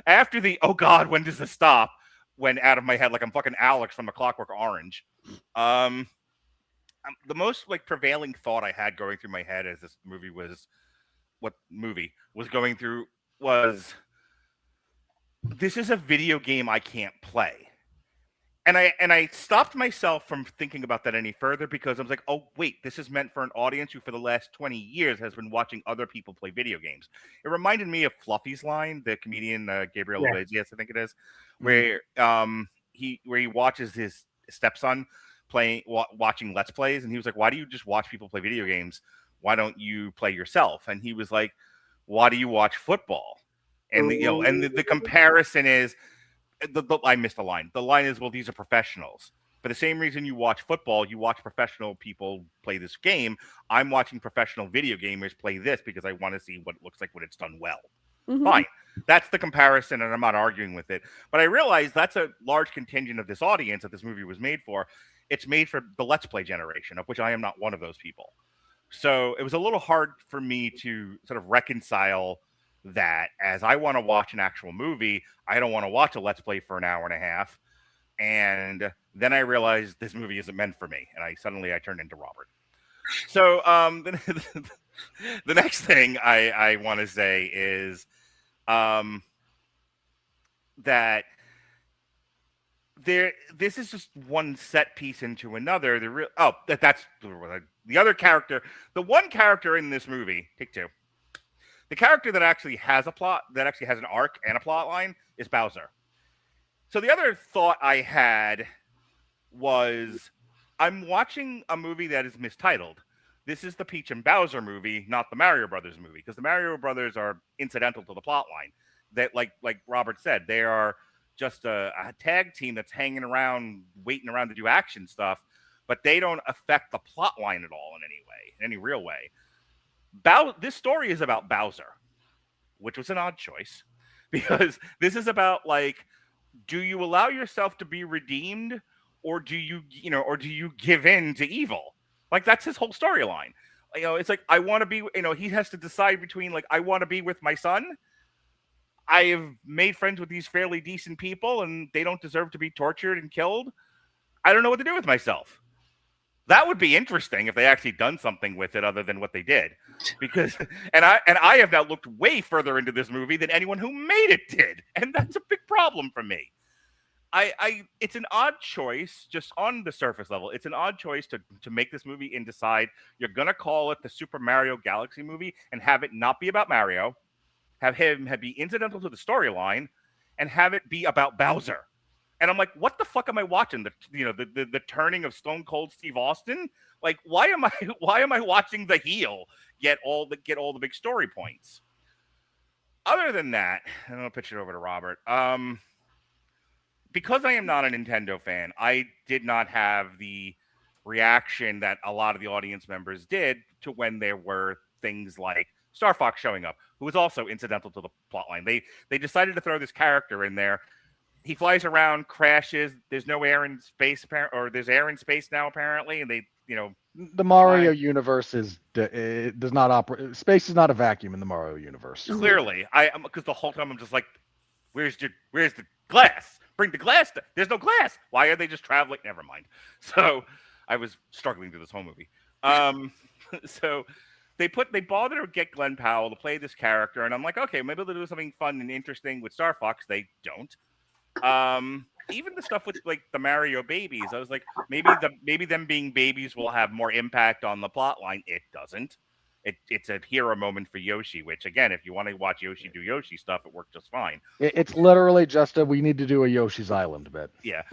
after the "Oh God, when does this stop?" went out of my head like I'm fucking Alex from A Clockwork Orange. The most like prevailing thought I had going through my head as this movie was going through was, this is a video game I can't play. And I stopped myself from thinking about that any further because I was like, oh, wait, this is meant for an audience who for the last 20 years has been watching other people play video games. It reminded me of Fluffy's line, the comedian Gabriel Iglesias, I think it is, where he watches his stepson watching Let's Plays, and he was like, why do you just watch people play video games? Why don't you play yourself? And he was like, why do you watch football? And the comparison is, I missed the line. The line is, well, these are professionals. For the same reason you watch football, you watch professional people play this game. I'm watching professional video gamers play this because I want to see what it looks like when it's done well. Mm-hmm. Fine. That's the comparison, and I'm not arguing with it. But I realize that's a large contingent of this audience that this movie was made for. It's made for the Let's Play generation, of which I am not one of those people. So it was a little hard for me to sort of reconcile that, as I want to watch an actual movie. I don't want to watch a Let's Play for an hour and a half. And then I realized this movie isn't meant for me. And I turned into Robert. So the next thing I want to say is that this is just one set piece into another. That's the other character. The one character in this movie, take two. The character that actually has a plot, that actually has an arc and a plot line, is Bowser. So the other thought I had was, I'm watching a movie that is mistitled. This is the Peach and Bowser movie, not the Mario Brothers movie, because the Mario Brothers are incidental to the plot line. That, like Robert said, they are just a tag team that's hanging around, waiting around to do action stuff, but they don't affect the plot line at all in any way, in any real way. This story is about Bowser, which was an odd choice, because this is about, like, do you allow yourself to be redeemed, or do you give in to evil? Like, that's his whole storyline. It's like, I want to be, he has to decide between, like, I want to be with my son. I have made friends with these fairly decent people, and they don't deserve to be tortured and killed. I don't know what to do with myself. That would be interesting if they actually done something with it other than what they did, because and I have now looked way further into this movie than anyone who made it did, and that's a big problem for me. It's an odd choice, just on the surface level. It's an odd choice to make this movie and decide you're gonna call it the Super Mario Galaxy movie and have it not be about Mario, have him be incidental to the storyline, and have it be about Bowser. And I'm like, what the fuck am I watching? The turning of Stone Cold Steve Austin? Like, why am I watching the heel get all the big story points? Other than that, and I'll pitch it over to Robert. Because I am not a Nintendo fan, I did not have the reaction that a lot of the audience members did to when there were things like Star Fox showing up, who was also incidental to the plotline. They decided to throw this character in there. He flies around, crashes. There's no air in space, or there's air in space now apparently, and they, the Mario universe it does not operate. Space is not a vacuum in the Mario universe. Clearly, because the whole time I'm just like, where's the glass? Bring the glass. There's no glass. Why are they just traveling? Never mind. So I was struggling through this whole movie. So they bother to get Glen Powell to play this character, and I'm like, okay, maybe they'll do something fun and interesting with Star Fox. They don't. Even the stuff with, like, the Mario babies, I was like, maybe them being babies will have more impact on the plot line. It doesn't. It's a hero moment for Yoshi, which, again, if you want to watch Yoshi do Yoshi stuff, it worked just fine. It's literally just we need to do a Yoshi's Island bit. Yeah.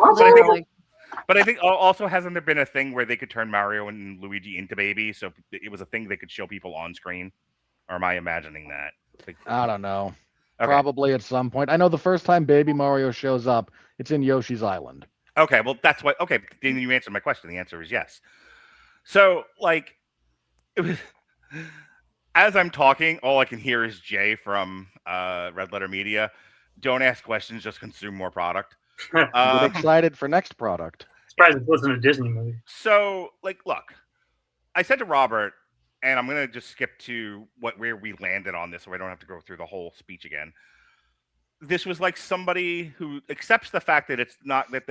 But I think also hasn't there been a thing where they could turn Mario and Luigi into babies? So it was a thing they could show people on screen, or am I imagining that? Like, I don't know. okay. Probably at some point. I know the first time Baby Mario shows up, it's in Yoshi's Island. Okay, well that's what. Okay, then you answered my question. The answer is yes. So like, it was, as I'm talking, all I can hear is Jay from Red Letter Media. Don't ask questions, just consume more product. Get excited for next product. Surprised it wasn't a Disney movie. So, like, look, I said to Robert, and I'm gonna just skip to where we landed on this, so I don't have to go through the whole speech again. This was like somebody who accepts the fact that it's not that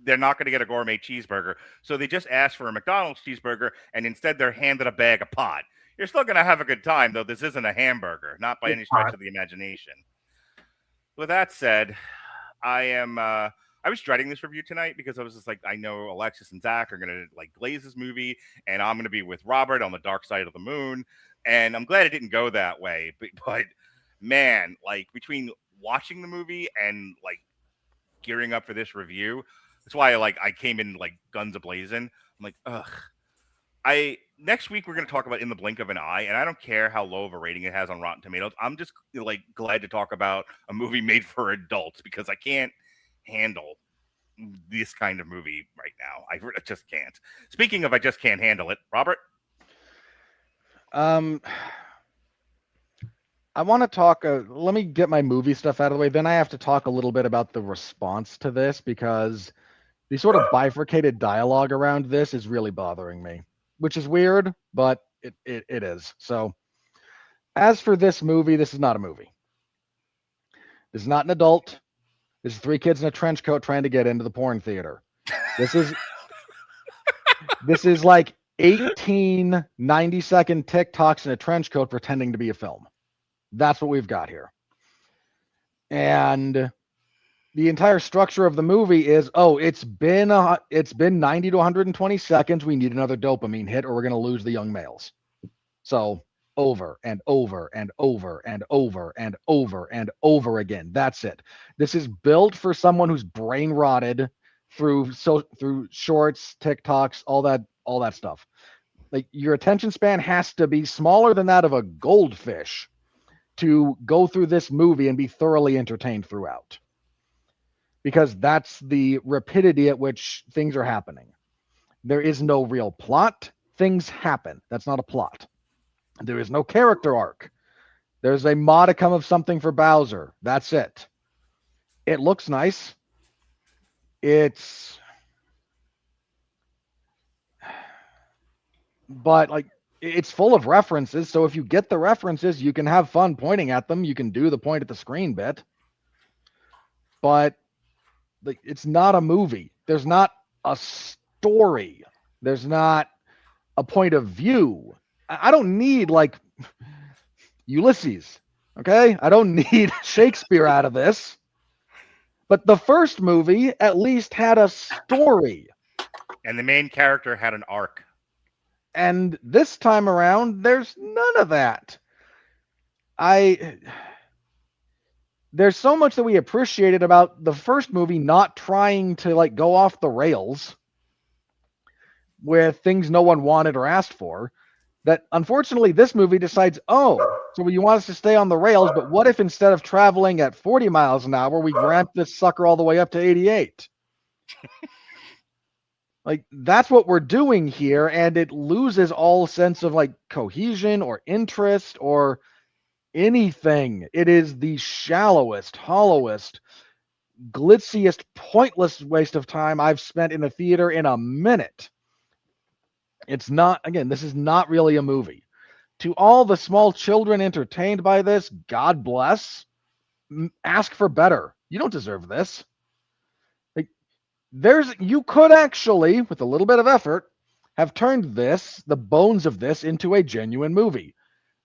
they're not going to get a gourmet cheeseburger, so they just ask for a McDonald's cheeseburger, and instead they're handed a bag of pot. You're still going to have a good time, though. This isn't a hamburger, not by any stretch of the imagination. With that said, I was dreading this review tonight because I was just like, I know Alexis and Zach are gonna like glaze this movie, and I'm gonna be with Robert on the dark side of the moon. And I'm glad it didn't go that way. But man, like between watching the movie and like gearing up for this review, that's why I came in like guns a-blazing. I'm like, ugh. Next week we're gonna talk about In the Blink of an Eye, and I don't care how low of a rating it has on Rotten Tomatoes. I'm just like glad to talk about a movie made for adults because I can't handle this kind of movie right now. I just can't. Speaking of, I just can't handle it. Robert? I want to talk. Let me get my movie stuff out of the way. Then I have to talk a little bit about the response to this because the sort of bifurcated dialogue around this is really bothering me, which is weird, but it is. So, as for this movie, this is not a movie. This is not an adult. This is three kids in a trench coat trying to get into the porn theater. This is like 18 90-second TikToks in a trench coat pretending to be a film. That's what we've got here. And the entire structure of the movie is, it's been 90 to 120 seconds. We need another dopamine hit or we're going to lose the young males. So over and over and over and over and over and over again. That's it. This is built for someone who's brain rotted through shorts, TikToks, all that stuff. Like your attention span has to be smaller than that of a goldfish to go through this movie and be thoroughly entertained throughout. Because that's the rapidity at which things are happening. There is no real plot. Things happen. That's not a plot. There is no character arc. There's a modicum of something for Bowser. That's it. It looks nice. But like it's full of references. So if you get the references, you can have fun pointing at them. You can do the point at the screen bit. But like it's not a movie. There's not a story. There's not a point of view. I don't need like Ulysses, okay? I don't need Shakespeare out of this. But the first movie at least had a story. And the main character had an arc. And this time around, there's none of that. There's so much that we appreciated about the first movie not trying to like go off the rails with things no one wanted or asked for. That unfortunately this movie decides, so you want us to stay on the rails, but what if instead of traveling at 40 miles an hour, we ramp this sucker all the way up to 88? Like, that's what we're doing here, and it loses all sense of, like, cohesion or interest or anything. It is the shallowest, hollowest, glitziest, pointless waste of time I've spent in a theater in a minute. It's not, again, this is not really a movie. To all the small children entertained by this, God bless. Ask for better. You don't deserve this. Like, you could actually, with a little bit of effort, have turned the bones of this, into a genuine movie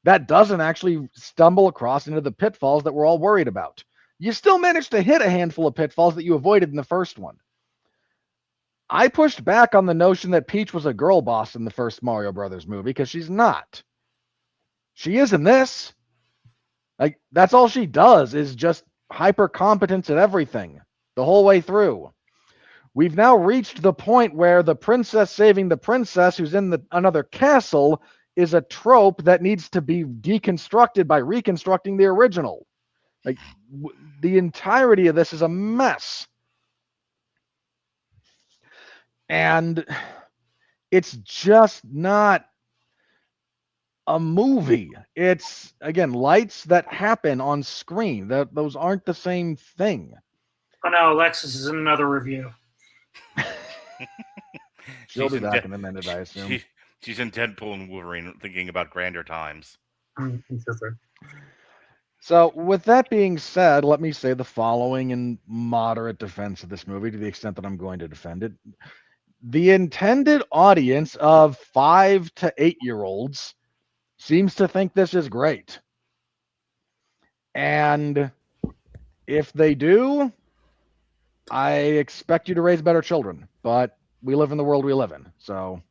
that doesn't actually stumble across into the pitfalls that we're all worried about. You still managed to hit a handful of pitfalls that you avoided in the first one. I pushed back on the notion that Peach was a girl boss in the first Mario Brothers movie because she's not. She is in this. Like, that's all she does is just hyper competence at everything the whole way through. We've now reached the point where the princess saving the princess who's in another castle is a trope that needs to be deconstructed by reconstructing the original. Like, the entirety of this is a mess. And it's just not a movie. It's, again, lights that happen on screen. Those aren't the same thing. Oh no, Alexis is in another review. She'll be back in a minute, I assume. She's in Deadpool and Wolverine thinking about grander times. So, with that being said, let me say the following in moderate defense of this movie, to the extent that I'm going to defend it. The intended audience of 5 to 8-year-olds seems to think this is great. And if they do, I expect you to raise better children. But we live in the world we live in, so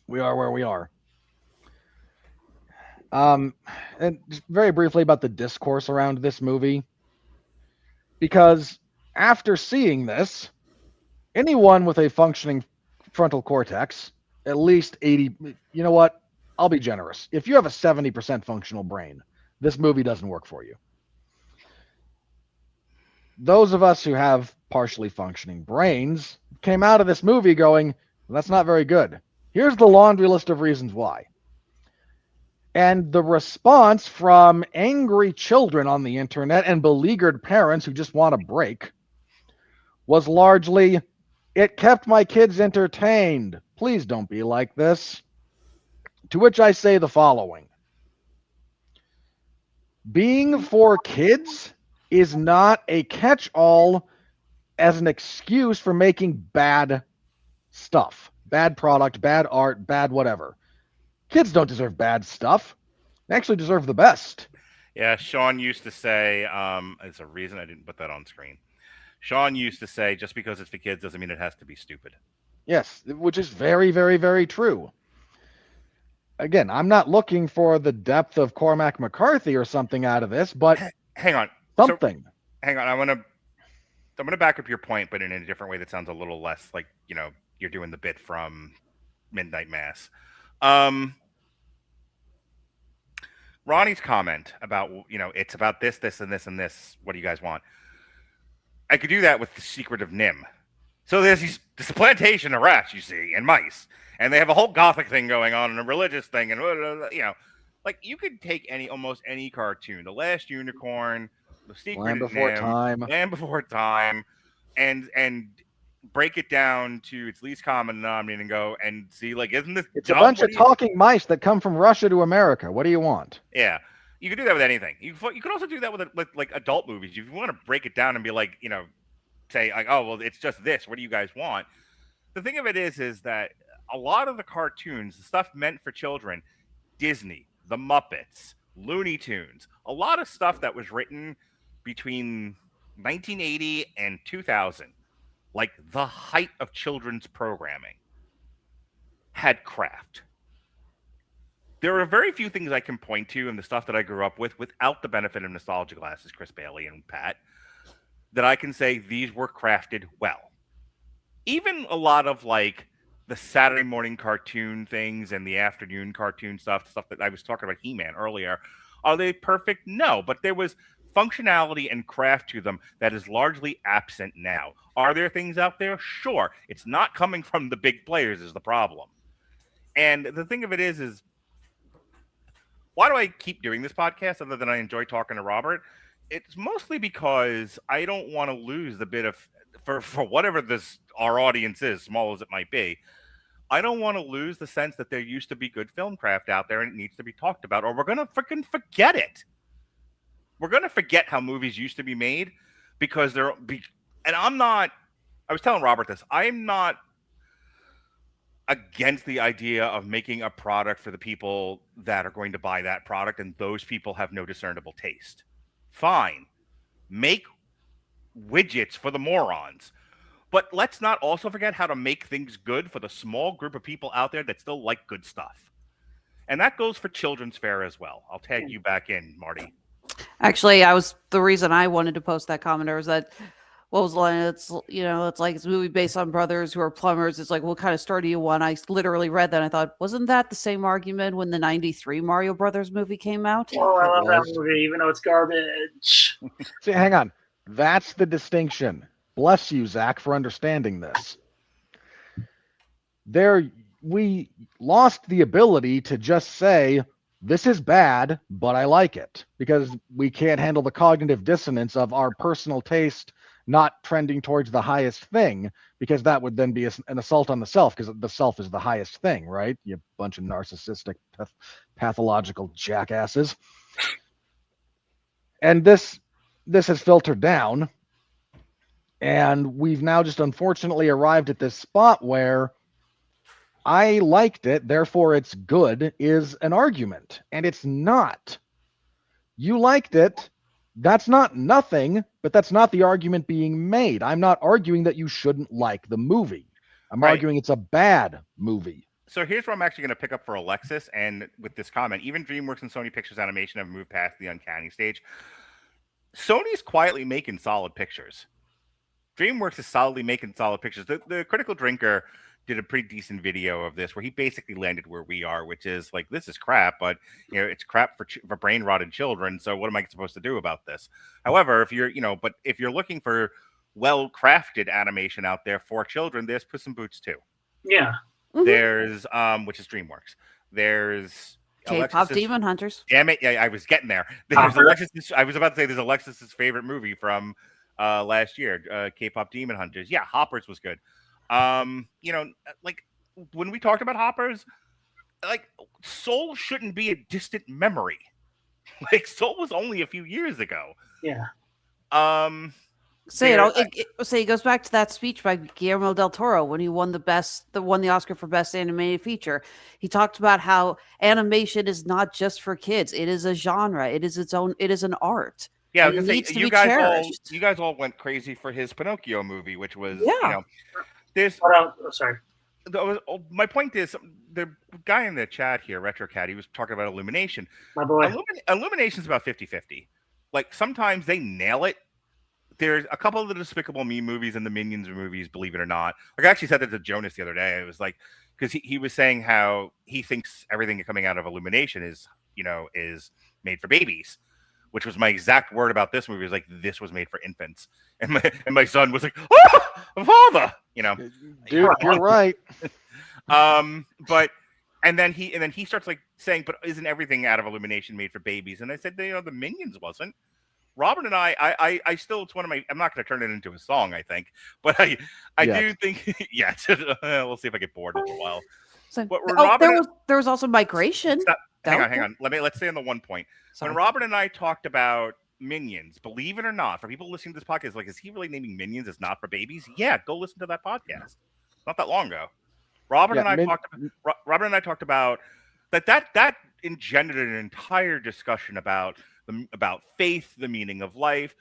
we are where we are. And just very briefly about the discourse around this movie, because after seeing this, anyone with a functioning frontal cortex, at least 80, you know what? I'll be generous. If you have a 70% functional brain, this movie doesn't work for you. Those of us who have partially functioning brains came out of this movie going, well, that's not very good. Here's the laundry list of reasons why. And the response from angry children on the internet and beleaguered parents who just want a break was largely, it kept my kids entertained. Please don't be like this. To which I say the following. Being for kids is not a catch-all as an excuse for making bad stuff. Bad product, bad art, bad whatever. Kids don't deserve bad stuff. They actually deserve the best. Yeah, Sean used to say, it's a reason I didn't put that on screen. Sean used to say, just because it's for kids doesn't mean it has to be stupid. Yes, which is very, very, very true. Again, I'm not looking for the depth of Cormac McCarthy or something out of this, but hang on. Something. So, hang on. I'm gonna back up your point, but in a different way that sounds a little less like, you're doing the bit from Midnight Mass. Ronnie's comment about, it's about this, this, and this, and this. What do you guys want? I could do that with The Secret of Nim. So there's this plantation of rats, you see, and mice. And they have a whole gothic thing going on and a religious thing. And, like you could take almost any cartoon. The Last Unicorn, The Secret of Nim, Land Before Time, and break it down to its least common denominator and go and see, like, isn't this It's dumb? A bunch of talking mice that come from Russia to America. What do you want? Yeah. You could do that with anything. You could also do that with like adult movies. If you want to break it down and be like, say like, oh, well, it's just this. What do you guys want? The thing of it is that a lot of the cartoons, the stuff meant for children, Disney, the Muppets, Looney Tunes, a lot of stuff that was written between 1980 and 2000, like the height of children's programming, had craft. There are very few things I can point to in the stuff that I grew up with without the benefit of nostalgia glasses, Chris Bailey and Pat, that I can say these were crafted well. Even a lot of like the Saturday morning cartoon things and the afternoon cartoon stuff that I was talking about He-Man earlier, are they perfect? No, but there was functionality and craft to them that is largely absent now. Are there things out there? Sure. It's not coming from the big players is the problem. And the thing of it is why do I keep doing this podcast other than I enjoy talking to Robert? It's mostly because I don't want to lose the bit of, for whatever our audience is, small as it might be, I don't want to lose the sense that there used to be good film craft out there and it needs to be talked about, or we're going to freaking forget it. We're going to forget how movies used to be made because and I was telling Robert this, I'm not against the idea of making a product for the people that are going to buy that product and those people have no discernible taste. Fine. Make widgets for the morons. But let's not also forget how to make things good for the small group of people out there that still like good stuff. And that goes for children's fare as well. I'll tag you back in, Marty. Actually, the reason I wanted to post that comment was that what was the line? It's it's like it's a movie based on brothers who are plumbers. It's like, what kind of story do you want? I literally read that and I thought, wasn't that the same argument when the '93 Mario Brothers movie came out? Oh, I love that movie, even though it's garbage. See, hang on. That's the distinction. Bless you, Zach, for understanding this. We lost the ability to just say, this is bad, but I like it, because we can't handle the cognitive dissonance of our personal taste not trending towards the highest thing, because that would then be an assault on the self, because the self is the highest thing, right? You bunch of narcissistic, pathological jackasses. And this has filtered down, and we've now just unfortunately arrived at this spot where I liked it, therefore it's good, is an argument. And it's not. You liked it. That's not nothing, but that's not the argument being made. I'm not arguing that you shouldn't like the movie. I'm arguing it's a bad movie. So here's where I'm actually going to pick up for Alexis, and with this comment, even DreamWorks and Sony Pictures Animation have moved past the uncanny stage. Sony's quietly making solid pictures. DreamWorks is solidly making solid pictures. The Critical Drinker did a pretty decent video of this where he basically landed where we are, which is like, this is crap, but it's crap for brain rotted children. So what am I supposed to do about this? However, if you're looking for well-crafted animation out there for children, there's Puss in Boots too. Yeah. Mm-hmm. There's which is DreamWorks. There's K-pop Demon Hunters. Damn it! Yeah, I was getting there. There's Alexis. I was about to say there's Alexis's favorite movie from last year, K-pop Demon Hunters. Yeah, Hoppers was good. Like when we talked about Hoppers, like Soul shouldn't be a distant memory. Like Soul was only a few years ago. Yeah. It goes back to that speech by Guillermo del Toro when he won the Oscar for Best Animated Feature. He talked about how animation is not just for kids; it is a genre. It is an art. Yeah, it needs to you be guys cherished. you guys all went crazy for his Pinocchio movie, which was There's sorry. My point is, the guy in the chat here, RetroCat, he was talking about Illumination. My boy. Illumination's about 50-50. Like, sometimes they nail it. There's a couple of the Despicable Me movies and the Minions movies, believe it or not. Like, I actually said that to Jonas the other day. It was like, because he was saying how he thinks everything coming out of Illumination is made for babies. Which was my exact word about this movie. It was like, this was made for infants. And my son was like, oh, father! Dude, you're right. But then he starts like saying, but isn't everything out of Illumination made for babies? And I said, the Minions wasn't. Robert and I still, it's one of my, I'm not going to turn it into a song, I think. But I do think, yes, we'll see if I get bored in a while. But there was also Migration. Hang on. Let's stay on the one point. Sorry. When Robert and I talked about Minions, believe it or not, for people listening to this podcast, like, is he really naming Minions as not for babies? Yeah, go listen to that podcast. Not that long ago. Robert and I talked about that engendered an entire discussion about faith, the meaning of life,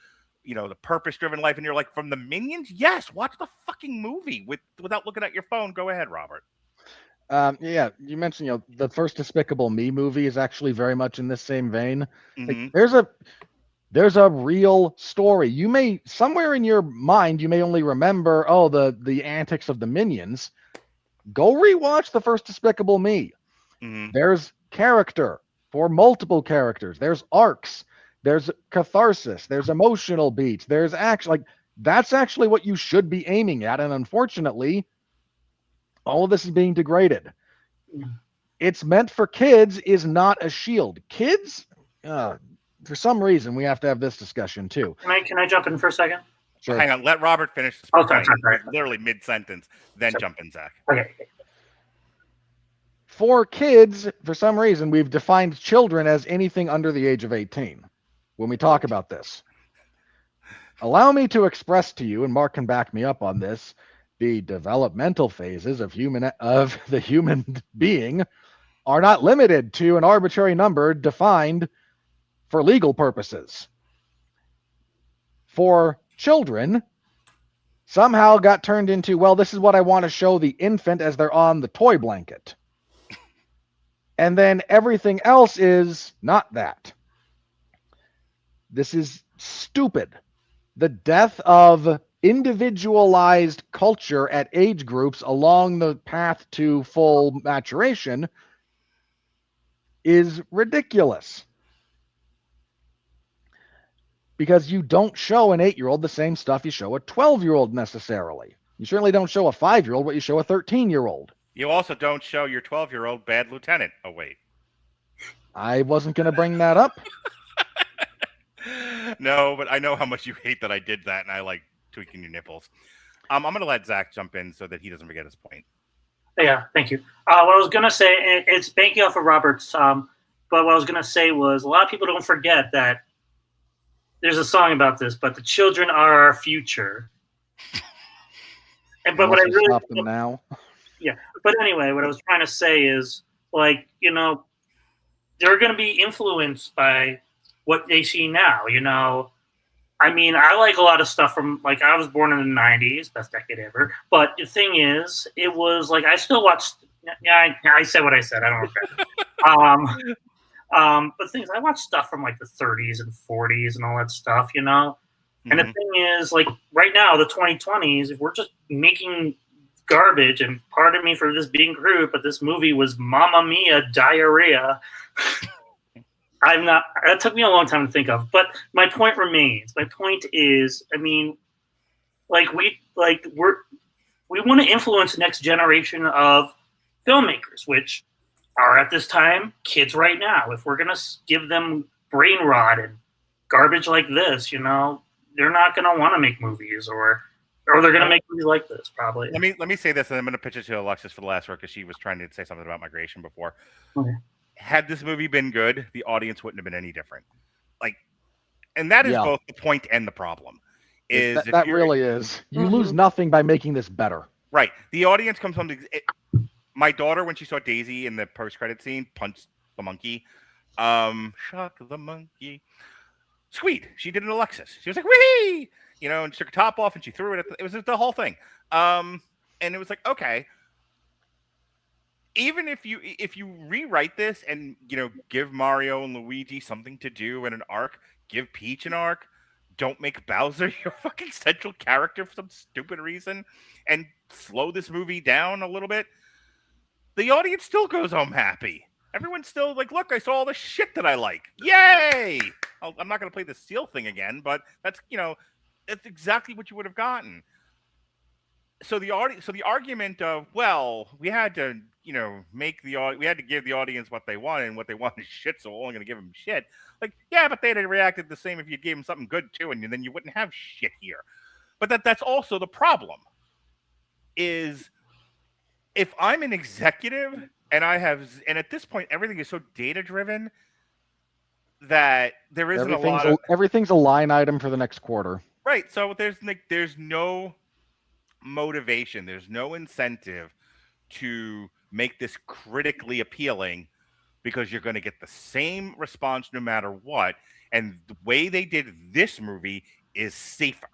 the purpose-driven life. And you're like, from the Minions? Yes, watch the fucking movie without looking at your phone. Go ahead, Robert. Yeah, you mentioned, the first Despicable Me movie is actually very much in this same vein. Mm-hmm. Like, there's a real story. You may, somewhere in your mind, you may only remember, the antics of the Minions. Go rewatch the first Despicable Me. Mm-hmm. There's character for multiple characters. There's arcs. There's catharsis. There's emotional beats. There's that's actually what you should be aiming at. And unfortunately, all of this is being degraded. It's meant for kids is not a shield. Kids, for some reason, we have to have this discussion too. Can I jump in for a second? Sure. Hang on, let Robert finish. Sorry. Literally mid-sentence, then jump in, Zach. Okay. For kids, for some reason, we've defined children as anything under the age of 18 when we talk about this. Allow me to express to you, and Mark can back me up on this, the developmental phases of the human being are not limited to an arbitrary number defined for legal purposes. For children, somehow got turned into, well, this is what I want to show the infant as they're on the toy blanket. And then everything else is not that. This is stupid. The death of individualized culture at age groups along the path to full maturation is ridiculous. Because you don't show an 8-year-old the same stuff you show a 12-year-old necessarily. You certainly don't show a 5-year-old what you show a 13-year-old. You also don't show your 12-year-old Bad Lieutenant. Oh, wait. I wasn't going to bring that up. No, but I know how much you hate that I did that, and I like tweaking your nipples. I'm going to let Zach jump in so that he doesn't forget his point. Yeah, thank you. What I was going to say, it's banking off of Robert's, but what I was going to say was a lot of people don't forget that there's a song about this, but the children are our future. But what I really stop them now. Yeah, but anyway, what I was trying to say is, like, you know, they're going to be influenced by what they see now. You know, I mean, I like a lot of stuff from, like, I was born in the 90s, best decade ever. But the thing is, it was like I still watched. Yeah, I said what I said. I don't regret. But things I watched stuff from like the 30s and 40s and all that stuff, you know. And the thing is, like, right now, the 2020s, if we're just making garbage, and pardon me for this being crude, but this movie was Mamma Mia diarrhea. That took me a long time to think of, but my point remains. My point is, I mean, we want to influence the next generation of filmmakers, which are at this time kids right now. If we're gonna give them brain rot and garbage like this, you know, they're not gonna want to make movies, or they're gonna make movies like this probably. Let me say this, and I'm gonna pitch it to Alexis for the last word because she was trying to say something about migration before. Okay. Had this movie been good, the audience wouldn't have been any different. Like, and that is both the point and the problem. Is that really is. You lose nothing by making this better. Right. The audience comes home to my daughter, when she saw Daisy in the post-credit scene, punched the monkey. Shock the monkey. Sweet. She did an Alexis. She was like, wee! You know, and she took her top off and she threw it. It was the whole thing. And it was like, okay. Even if you rewrite this and, you know, give Mario and Luigi something to do in an arc, give Peach an arc, don't make Bowser your fucking central character for some stupid reason, and slow this movie down a little bit, the audience still goes home happy. Everyone's still like, look, I saw all the shit that I like. Yay! I'm not going to play the Seal thing again, but that's, you know, that's exactly what you would have gotten. So the argument of, well, we had to, you know, we had to give the audience what they wanted, and what they want is shit, so we're only going to give them shit. Like, yeah, but they'd have reacted the same if you gave them something good too, and then you wouldn't have shit here. But that's also the problem. Is if I'm an executive and at this point everything is so data driven that there isn't a lot of everything's a line item for the next quarter. Right. So there's no motivation, there's no incentive to make this critically appealing, because you're going to get the same response no matter what. And the way they did this movie is safer.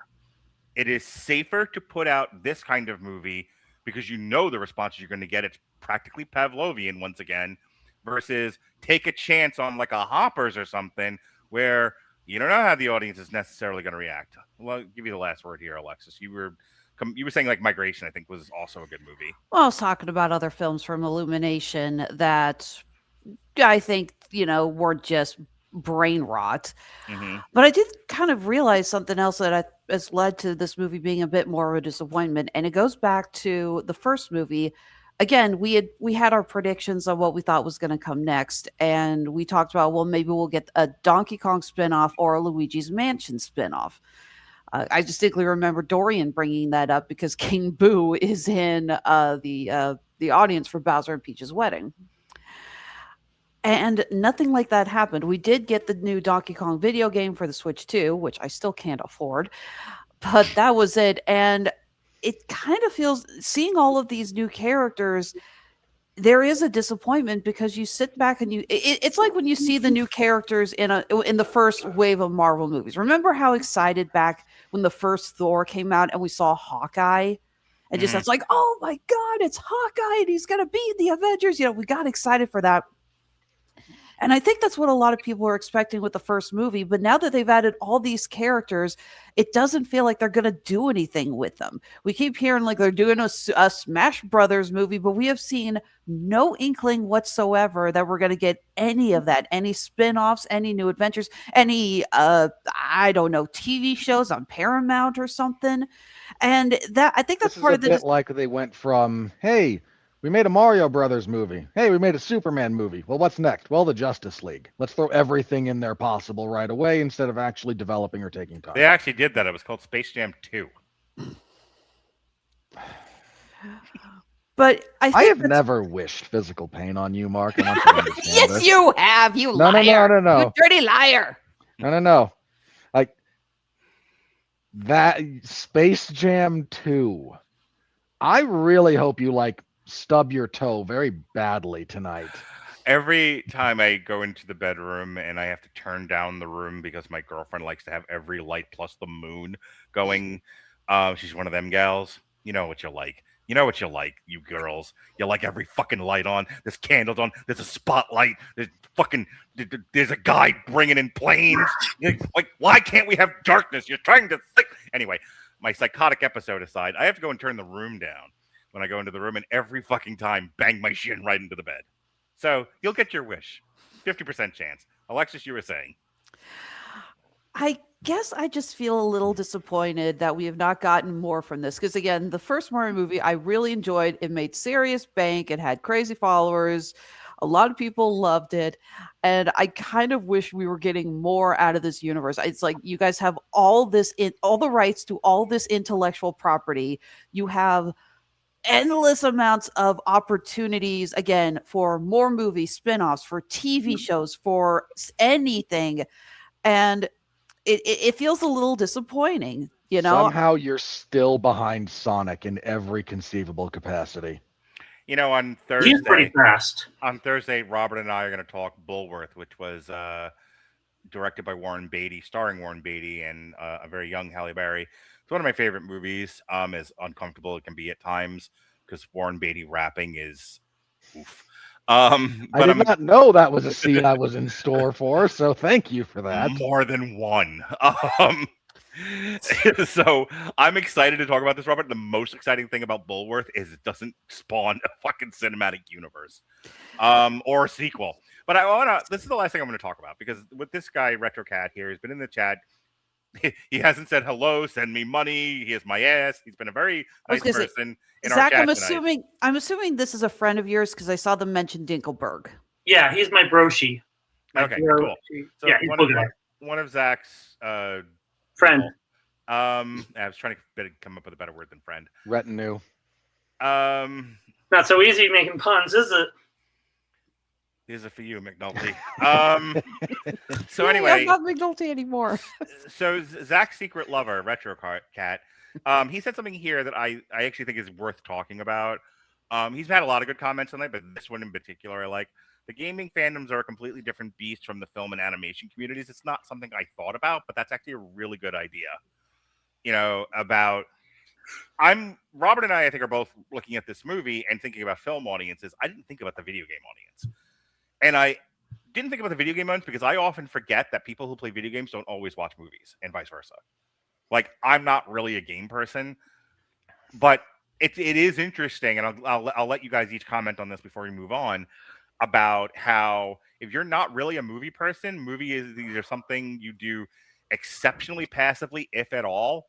It is safer to put out this kind of movie because you know the responses you're going to get. It's practically Pavlovian once again, versus take a chance on like a Hoppers or something where you don't know how the audience is necessarily going to react. Well, I'll give you the last word here, Alexis. You were saying like Migration, I think, was also a good movie. Well, I was talking about other films from Illumination that I think, you know, were just brain rot. Mm-hmm. But I did kind of realize something else that has led to this movie being a bit more of a disappointment. And it goes back to the first movie. Again, we had our predictions on what we thought was going to come next. And we talked about, well, maybe we'll get a Donkey Kong spinoff or a Luigi's Mansion spinoff. I distinctly remember Dorian bringing that up because King Boo is in the audience for Bowser and Peach's wedding. And nothing like that happened. We did get the new Donkey Kong video game for the Switch 2, which I still can't afford. But that was it. And it kind of feels, seeing all of these new characters, there is a disappointment because you sit back and it's like when you see the new characters in the first wave of Marvel movies. Remember how excited back when the first Thor came out and we saw Hawkeye? And just, it's like, oh my God, it's Hawkeye and he's going to be in the Avengers. You know, we got excited for that. And I think that's what a lot of people are expecting with the first movie. But now that they've added all these characters, it doesn't feel like they're going to do anything with them. We keep hearing like they're doing a Smash Brothers movie, but we have seen no inkling whatsoever that we're going to get any of that, any spin-offs, any new adventures, any, I don't know, TV shows on Paramount or something. And that, I think that's This part is of a bit like they went from, hey, we made a Mario Brothers movie. Hey, we made a Superman movie. Well, what's next? Well, the Justice League. Let's throw everything in there possible right away instead of actually developing or taking time. They actually did that. It was called Space Jam 2. But I have never wished physical pain on you, Mark. I want you to understand yes, this. you have. You liar. No. You dirty liar. No. Like that Space Jam 2. I really hope you like stub your toe very badly tonight. Every time I go into the bedroom and I have to turn down the room because my girlfriend likes to have every light plus the moon going. She's one of them gals. You know what you like. You know what you like, you girls. You like every fucking light on. There's candles on. There's a spotlight. There's a guy bringing in planes. Like, why can't we have darkness? You're trying to think. Anyway, my psychotic episode aside, I have to go and turn the room down when I go into the room, and every fucking time bang my shin right into the bed. So you'll get your wish. 50% chance. Alexis, you were saying. I guess I just feel a little disappointed that we have not gotten more from this. Because again, the first Mario movie I really enjoyed. It made serious bank. It had crazy followers. A lot of people loved it. And I kind of wish we were getting more out of this universe. It's like you guys have all the rights to all this intellectual property. You have endless amounts of opportunities again for more movies, spin-offs, for TV shows, for anything. And it feels a little disappointing, you know. Somehow you're still behind Sonic in every conceivable capacity. You know, on Thursday, he's pretty fast. On Thursday, Robert and I are going to talk Bulworth, which was directed by Warren Beatty, starring Warren Beatty and a very young Halle Berry. It's one of my favorite movies. As uncomfortable it can be at times because Warren Beatty rapping is oof. I did not know that was a scene I was in store for, so thank you for that. More than one. So I'm excited to talk about this, Robert. The most exciting thing about Bulworth is it doesn't spawn a fucking cinematic universe or a sequel. But this is the last thing I'm going to talk about because with this guy, RetroCat here, he's been in the chat. He hasn't said hello, send me money. He is my ass. He's been a very nice person in Zach, our chat I'm assuming this is a friend of yours because I saw them mention Dinkelberg. Yeah, he's my broshi. Okay, cool. So yeah, he's one of Zach's friend. I was trying to come up with a better word than friend. Retinue. Not so easy making puns, is it? Is it for you, McNulty? So anyway, I'm not McNulty anymore. So Zach's secret lover, RetroCat, he said something here that I actually think is worth talking about. He's had a lot of good comments on it, but this one in particular I like. The gaming fandoms are a completely different beast from the film and animation communities. It's not something I thought about, but that's actually a really good idea. You know, Robert and I think, are both looking at this movie and thinking about film audiences. I didn't think about the video game audience. And I didn't think about the video game audience because I often forget that people who play video games don't always watch movies and vice versa. Like, I'm not really a game person, but it is interesting. And I'll let you guys each comment on this before we move on about how if you're not really a movie person, movie is either something you do exceptionally passively, if at all,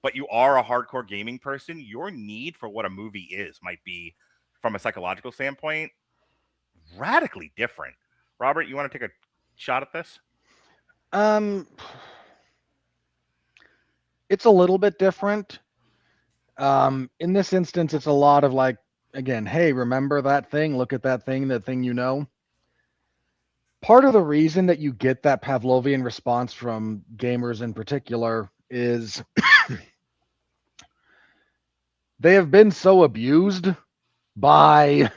but you are a hardcore gaming person, your need for what a movie is might be, from a psychological standpoint, radically different. Robert, you want to take a shot at this? It's a little bit different. In this instance, it's a lot of like, again, hey, remember that thing? Look at that thing you know. Part of the reason that you get that Pavlovian response from gamers in particular is they have been so abused by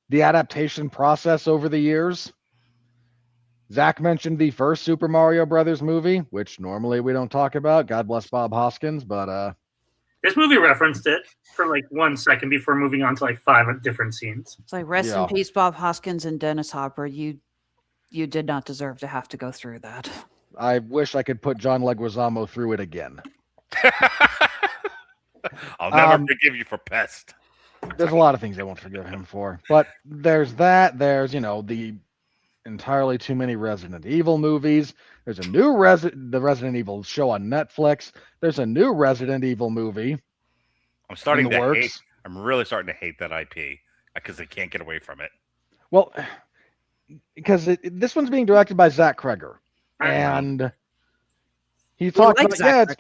the adaptation process over the years. Zach mentioned the first Super Mario Brothers movie, which normally we don't talk about. God bless Bob Hoskins, but this movie referenced it for like 1 second before moving on to like 5 different scenes. It's like rest in peace, Bob Hoskins and Dennis Hopper. You You did not deserve to have to go through that. I wish I could put John Leguizamo through it again. I'll never forgive you for Pest. There's a lot of things I won't forgive him for, but there's that. There's the entirely too many Resident Evil movies. There's a new the Resident Evil show on Netflix. There's a new Resident Evil movie. I'm really starting to hate that IP because they can't get away from it. Well, because this one's being directed by Zach Kreger, and he talked about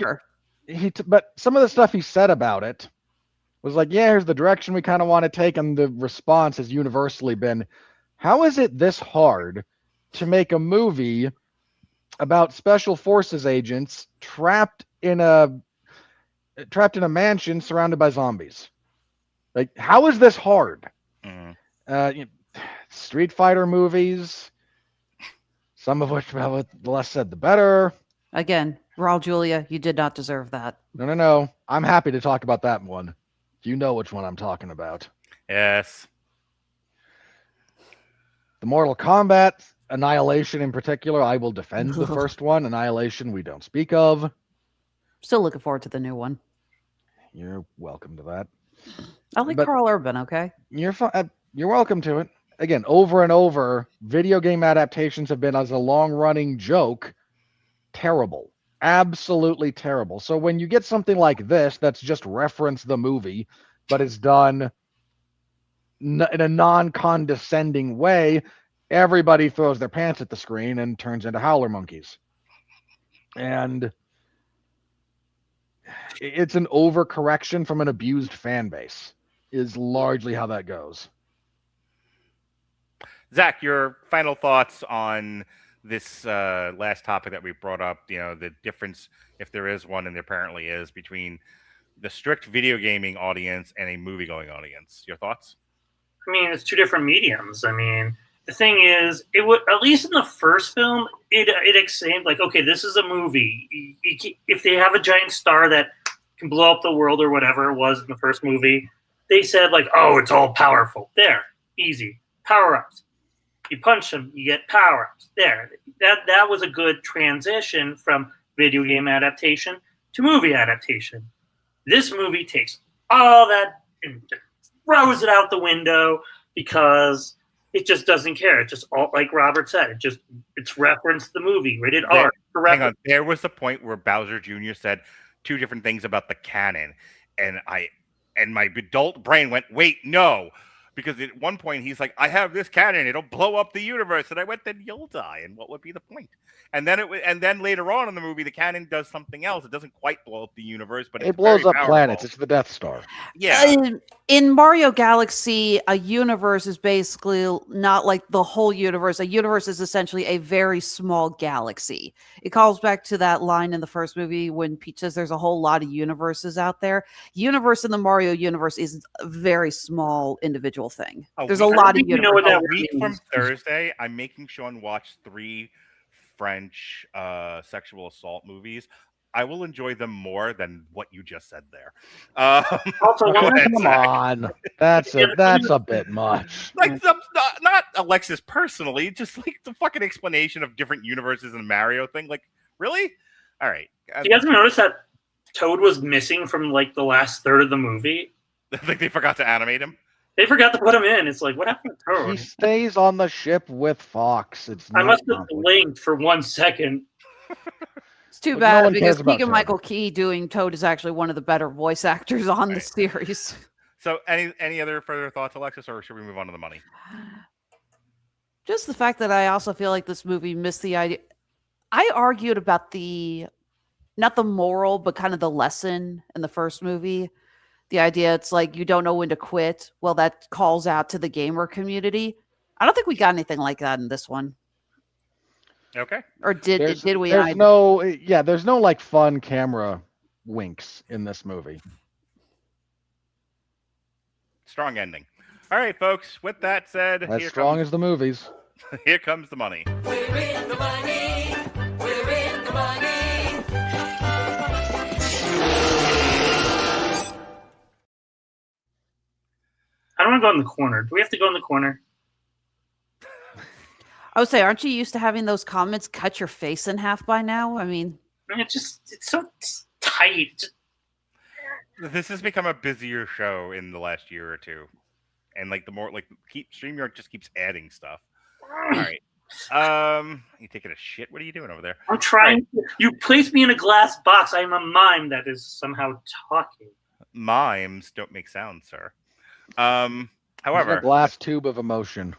but some of the stuff he said about it was like, yeah, here's the direction we kind of want to take, and the response has universally been, how is it this hard to make a movie about special forces agents trapped in a mansion surrounded by zombies? Like, how is this hard? Street Fighter movies, some of which, the less said, the better. Again, Raul Julia, you did not deserve that. No. I'm happy to talk about that one. You know which one I'm talking about. Yes. The Mortal Kombat, Annihilation in particular, I will defend the first one. Annihilation, we don't speak of. Still looking forward to the new one. You're welcome to that. I like Carl Urban, okay? You're welcome to it. Again, over and over, video game adaptations have been, as a long-running joke, terrible. Absolutely terrible. So when you get something like this that's just reference the movie, but is done in a non-condescending way, everybody throws their pants at the screen and turns into howler monkeys. And it's an overcorrection from an abused fan base, is largely how that goes. Zach, your final thoughts on this last topic that we brought up, the difference, if there is one, and there apparently is, between the strict video gaming audience and a movie-going audience. Your thoughts? I mean, it's two different mediums. I mean, the thing is, it would, at least in the first film, it seemed like, okay, this is a movie. If they have a giant star that can blow up the world or whatever it was in the first movie, they said, like, oh, it's all powerful. There, easy. Power-ups. You punch them, you get power-ups. There. That was a good transition from video game adaptation to movie adaptation. This movie takes all that and throws it out the window because it just doesn't care. It just, all, like Robert said, it's referenced the movie, rated R. Hang on. There was a point where Bowser Jr. said two different things about the canon, and my adult brain went, wait, no. Because at one point he's like, I have this cannon, it'll blow up the universe. And I went, then you'll die. And what would be the point? And then later on in the movie, the cannon does something else. It doesn't quite blow up the universe, but it blows up planets. It's the Death Star. Yeah. In Mario Galaxy, a universe is basically not like the whole universe. A universe is essentially a very small galaxy. It calls back to that line in the first movie when Peach says there's a whole lot of universes out there. Universe in the Mario universe is a very small individual thing. There's a lot of universes. You know what that week from Thursday, I'm making Sean watch 3 French sexual assault movies. I will enjoy them more than what you just said there. Also, come on, that's a bit much. Like not Alexis personally, just like the fucking explanation of different universes in the Mario thing. Like, really? All right. You guys notice that Toad was missing from like the last third of the movie? Like they forgot to animate him. They forgot to put him in. It's like, what happened to Toad? He stays on the ship with Fox. I must have blinked for 1 second. It's too bad because Keegan-Michael Key doing Toad is actually one of the better voice actors on the series. So any other further thoughts, Alexis, or should we move on to the money? Just the fact that I also feel like this movie missed the idea. I argued about not the moral, but kind of the lesson in the first movie. The idea, it's like, you don't know when to quit. Well, that calls out to the gamer community. I don't think we got anything like that in this one. Okay. Or did we? There's no like fun camera winks in this movie. Strong ending. All right, folks. With that said, as strong as the movies. Here comes the money. We're in the money. We're in the money. I don't want to go in the corner. Do we have to go in the corner? I would say, aren't you used to having those comments cut your face in half by now? I mean, It's so tight. This has become a busier show in the last year or two, and like the more like StreamYard just keeps adding stuff. All right. You taking a shit? What are you doing over there? I'm trying. You placed me in a glass box. I'm a mime that is somehow talking. Mimes don't make sound, sir. He's However, a glass tube of emotion.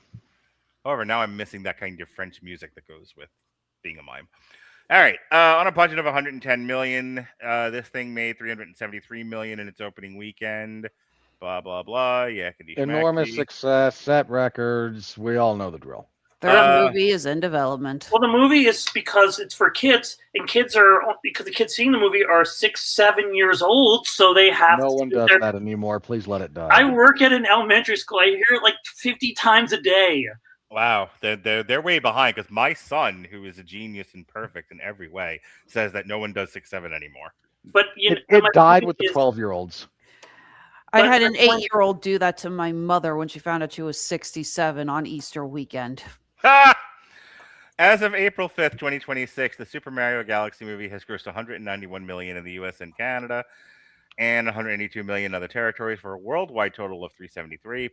However, now I'm missing that kind of French music that goes with being a mime. All right, on a budget of 110 million, this thing made 373 million in its opening weekend. Blah blah blah. Yeah, Enormous success, set records. We all know the drill. third movie is in development. Well, the movie is because it's for kids, and kids are because the kids seeing the movie are 6-7 years old, so they have. No one does that anymore. Please let it die. I work at an elementary school. I hear it like 50 times a day. Wow, they're way behind because my son, who is a genius and perfect in every way, says that no one does 6-7 anymore. But it died with the 12-year-olds. I had an 8-year-old do that to my mother when she found out she was 67 on Easter weekend. As of April 5th, 2026, the Super Mario Galaxy movie has grossed 191 million in the US and Canada and 182 million in other territories for a worldwide total of 373.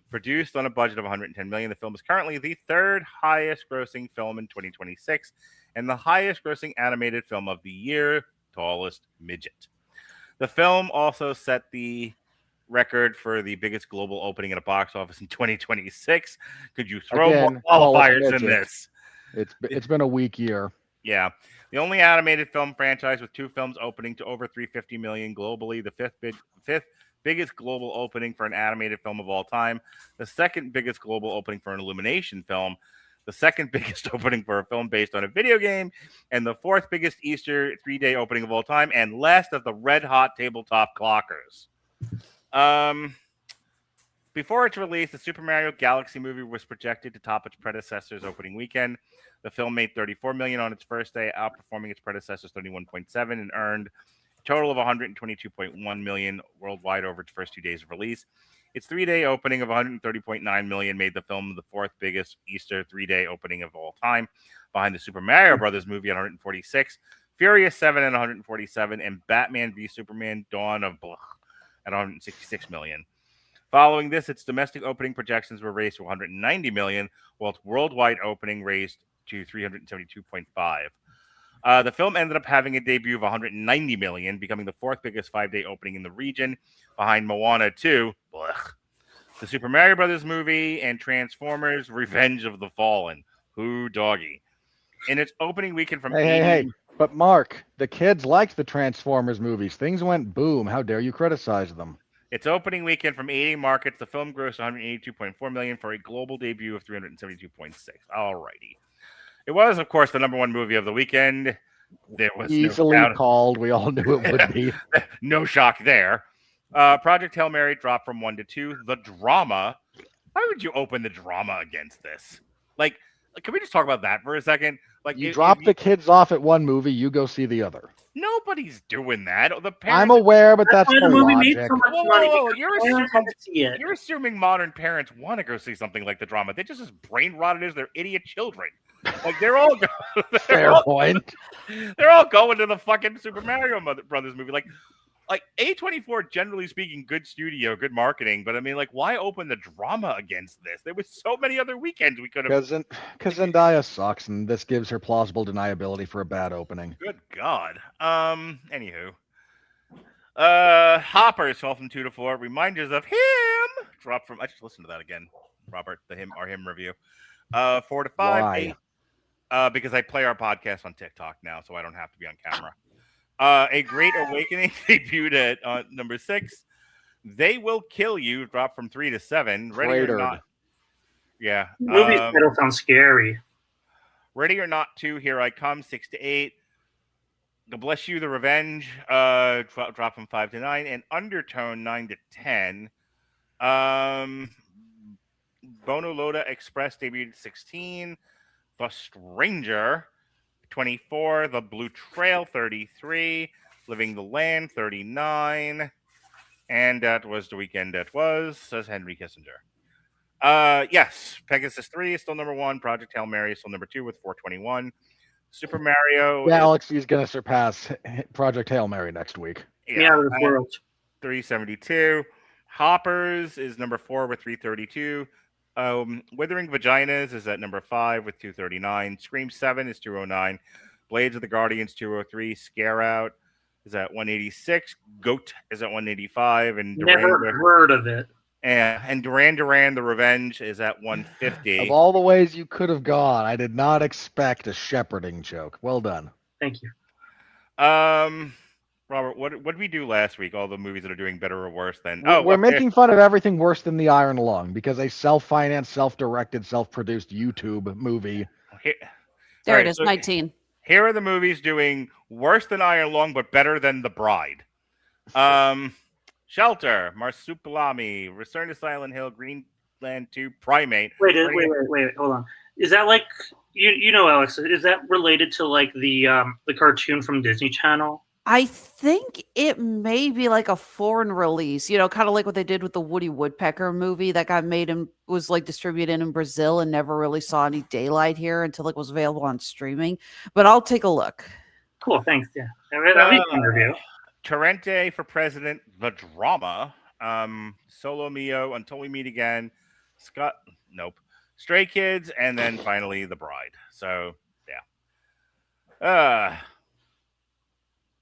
Produced on a budget of 110 million, the film is currently the third highest grossing film in 2026 and the highest grossing animated film of the year, tallest midget. The film also set the record for the biggest global opening at a box office in 2026. Could you throw more qualifiers in this? It's been a weak year. Yeah. The only animated film franchise with 2 films opening to over 350 million globally, the fifth biggest global opening for an animated film of all time, the second biggest global opening for an Illumination film, the second biggest opening for a film based on a video game, and the fourth biggest Easter 3-day opening of all time, and last of the red hot tabletop clockers. Before its release, the Super Mario Galaxy movie was projected to top its predecessor's opening weekend. The film made 34 million on its first day, outperforming its predecessor's 31.7, and earned a total of 122.1 million worldwide over its first 2 days of release. Its 3-day opening of 130.9 million made the film the fourth biggest Easter 3-day opening of all time, behind the Super Mario Brothers movie at 146, Furious 7 at 147, and Batman v Superman: Dawn of Blah at 166 million. Following this, its domestic opening projections were raised to 190 million, while its worldwide opening raised to 372.5. The film ended up having a debut of 190 million, becoming the fourth biggest 5-day opening in the region, behind Moana 2, the Super Mario Brothers movie, and Transformers: Revenge of the Fallen. Who doggy? In its opening weekend from Hey, but Mark, the kids liked the Transformers movies. Things went boom. How dare you criticize them? Its opening weekend from 80 markets, the film grossed 182.4 million for a global debut of 372.6. Alrighty. It was, of course, the number one movie of the weekend. There was easily called. We all knew it would be. No shock there. Project Hail Mary dropped from 1 to 2. The drama. Why would you open the drama against this? Like, can we just talk about that for a second? Like, you drop the kids off at one movie, you go see the other. Nobody's doing that. The parents, I'm aware, but that's why the movie logic. made so much money. You're assuming modern parents want to go see something like the drama. They just as brain rotted as their idiot children. Like they're all fair point. They're all going to the fucking Super Mario Brothers movie. Like A24, generally speaking, good studio, good marketing. But I mean, like, why open the drama against this? There was so many other weekends we could have. Because Zendaya sucks, and this gives her plausible deniability for a bad opening. Good God. Anywho, Hoppers fell from 2 to 4. Reminders of him dropped from. I just listened to that again, Robert. Our him review. 4 to 5. Why? 8, because I play our podcast on TikTok now, so I don't have to be on camera. A Great Awakening debuted at number 6. They Will Kill You dropped from 3 to 7. Ready or Not. Yeah. Movie title sounds scary. Ready or Not 2, Here I Come, 6 to 8. God Bless You, The Revenge dropped from 5 to 9. And Undertone, 9 to 10. Bono Loda Express debuted at 16. The Stranger, 24. The Blue Trail, 33. Living the Land, 39. And that was the weekend that was, says Henry Kissinger. Yes, Pegasus 3 is still number 1. Project Hail Mary is still number 2 with 421. Super Mario is Galaxy is going to surpass Project Hail Mary next week. Yeah, out of this world. 372. Hoppers is number 4 with 332. Withering Vaginas is at number 5 with 239. Scream 7 is 209. Blades of the Guardians 203. Scare Out is at 186. Goat is at 185. And Never heard of it. And Duran Duran The Revenge is at 150. Of all the ways you could have gone, I did not expect a shepherding joke. Well done. Thank you. Robert, what did we do last week? All the movies that are doing better or worse than We're making fun of everything worse than The Iron Lung because a self-financed, self-directed, self-produced YouTube movie. There it is, 19. Here are the movies doing worse than Iron Lung, but better than The Bride. Shelter, Marsupilami, Return to Silent Hill, Greenland 2, Primate. Wait, hold on. Is that like you know, Alex? Is that related to like the cartoon from Disney Channel? I think it may be like a foreign release, you know, kind of like what they did with the Woody Woodpecker movie that got made and was like distributed in Brazil and never really saw any daylight here until it was available on streaming. But I'll take a look. Cool, thanks. Yeah, that'll be a fun review. Torrente for President, The Drama, Solo Mio, Until We Meet Again, Stray Kids, and then finally The Bride. So, yeah.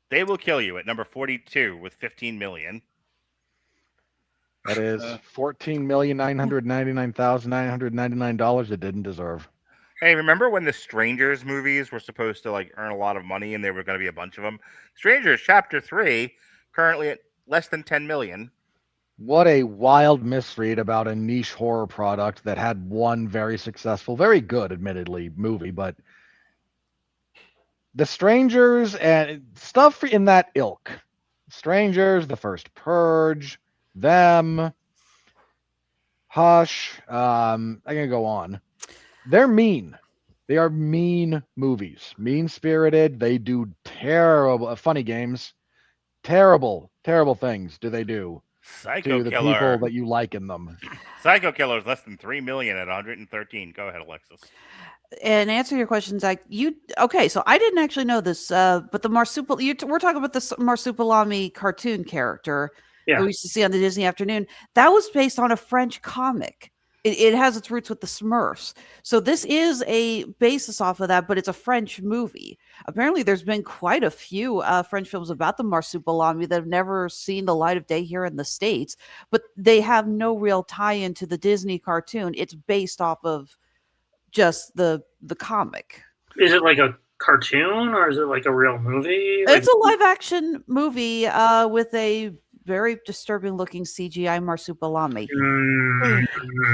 They Will Kill You at number 42 with 15 million. That is $14,999,999 it didn't deserve. Hey, remember when the Strangers movies were supposed to like earn a lot of money and there were going to be a bunch of them? Strangers Chapter 3 currently at less than 10 million. What a wild misread about a niche horror product that had one very successful, very good, admittedly, movie, but The Strangers and stuff in that ilk. Strangers, The First Purge, Them, Hush. I'm gonna go on. They're mean. They are mean movies. Mean-spirited. They do terrible, funny games. Terrible, terrible things do they do Psycho to the Killer. people that you like in them. Psycho Killer is less than 3 million at 113. Go ahead, Alexis. And answer your question, Zach. Okay? So I didn't actually know this, but the we're talking about the Marsupilami cartoon character that we used to see on the Disney Afternoon. That was based on a French comic. It has its roots with the Smurfs. So this is a basis off of that, but it's a French movie. Apparently, there's been quite a few French films about the Marsupilami that have never seen the light of day here in the States, but they have no real tie-in to the Disney cartoon. It's based off of just the comic. Is it like a cartoon or is it like a real movie? It's a live action movie with a very disturbing looking CGI Marsupilami.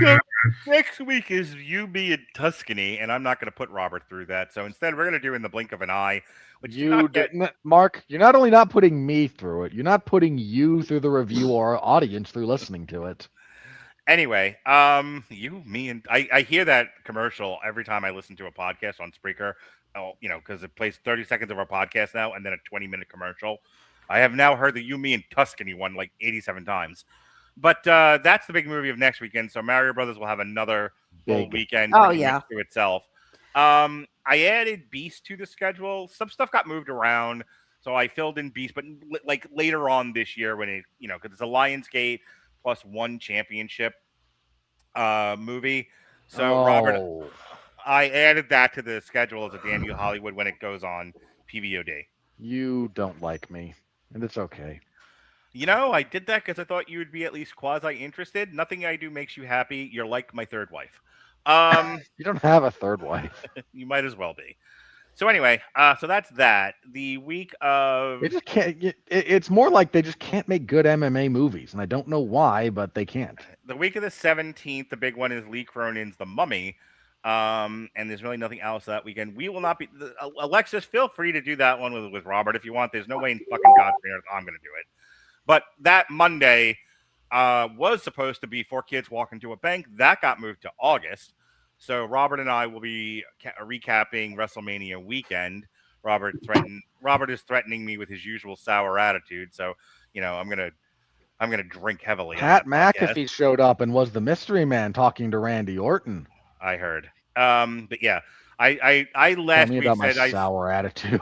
So next week is You, Me, and Tuscany, and I'm not going to put Robert through that. So instead, we're going to do In the Blink of an Eye. Which Mark, you're not only not putting me through it, you're not putting you through the review or our audience through listening to it. Anyway, You, Me, and I hear that commercial every time I listen to a podcast on Spreaker. Oh, you know, because it plays 30 seconds of our podcast now and then a 20-minute commercial. I have now heard the You, Me, and Tuscany one like 87 times. But that's the big movie of next weekend. So Mario Brothers will have another full weekend to itself. I added Beast to the schedule. Some stuff got moved around. So I filled in Beast, but like later on this year when it, you know, because it's a Lionsgate plus one championship movie. So Robert, I added that to the schedule as a Daniel Hollywood when it goes on PVOD. You don't like me, and it's okay. You know, I did that because I thought you would be at least quasi-interested. Nothing I do makes you happy. You're like my third wife. You don't have a third wife. You might as well be. So anyway, so that's that. The week of... They just can't... It's more like they just can't make good MMA movies, and I don't know why, but they can't. The week of the 17th, the big one is Lee Cronin's The Mummy. And there's really nothing else that weekend. We will not be... Alexis, feel free to do that one with Robert if you want. There's no way in fucking God's earth I'm going to do it. But that Monday was supposed to be 4 Kids Walk Into a Bank. That got moved to August. So Robert and I will be recapping WrestleMania weekend. Robert is threatening me with his usual sour attitude. So, you know, I'm I'm going to drink heavily. Pat on that podcast. McAfee showed up and was the mystery man talking to Randy Orton. I heard. But yeah, I Tell last me week about my said sour attitude.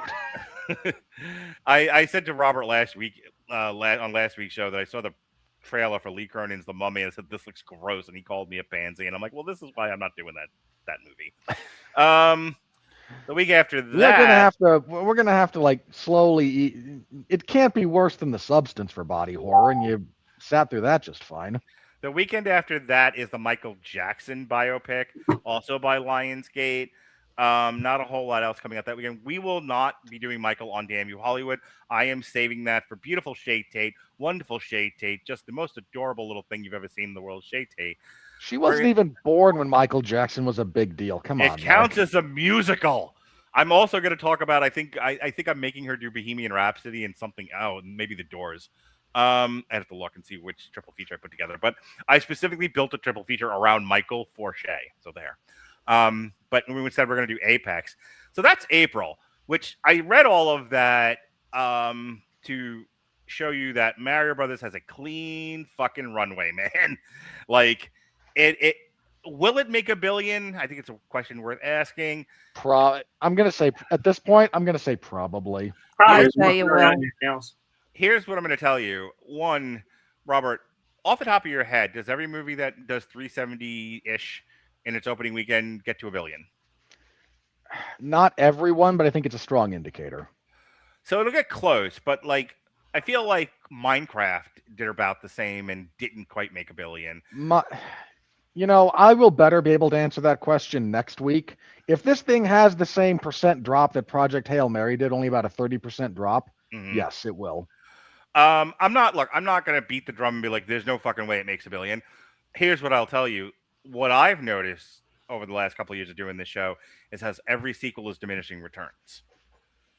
I said to Robert last week on last week's show that I saw the trailer for Lee Cronin's The Mummy and I said this looks gross, and he called me a pansy, and I'm like, well, this is why I'm not doing that movie. The week after that, we're gonna have to like slowly eat. It can't be worse than The Substance for body horror, and you sat through that just fine. the weekend after that is the Michael Jackson biopic, also by Lionsgate. Not a whole lot else coming out that weekend. We will not be doing Michael on Damn You Hollywood. I am saving that for beautiful Shay Tate, wonderful Shay Tate, just the most adorable little thing you've ever seen in the world, Shay Tate. She wasn't even born when Michael Jackson was a big deal. Come on, it counts as a musical. I'm also going to talk about. I think I'm making her do Bohemian Rhapsody and something. Oh, maybe The Doors. I have to look and see which triple feature I put together. But I specifically built a triple feature around Michael for Shay. So there. But we said we're going to do Apex. So that's April, which I read all of that to show you that Mario Brothers has a clean fucking runway, man. Like it will it make $1 billion? I think it's a question worth asking. I'm gonna say at this point, I'm gonna say probably. Probably say it will. Here's what I'm going to tell you. One, Robert, off the top of your head, does every movie that does 370-ish in its opening weekend get to $1 billion? Not everyone, but I think it's a strong indicator. So it'll get close, but like I feel like Minecraft did about the same and didn't quite make $1 billion. I will better be able to answer that question next week. If this thing has the same percent drop that Project Hail Mary did, only about a 30% drop, yes, it will. I'm not going to beat the drum and be like, there's no fucking way it makes $1 billion. Here's what I'll tell you. What I've noticed over the last couple of years of doing this show is as every sequel is diminishing returns.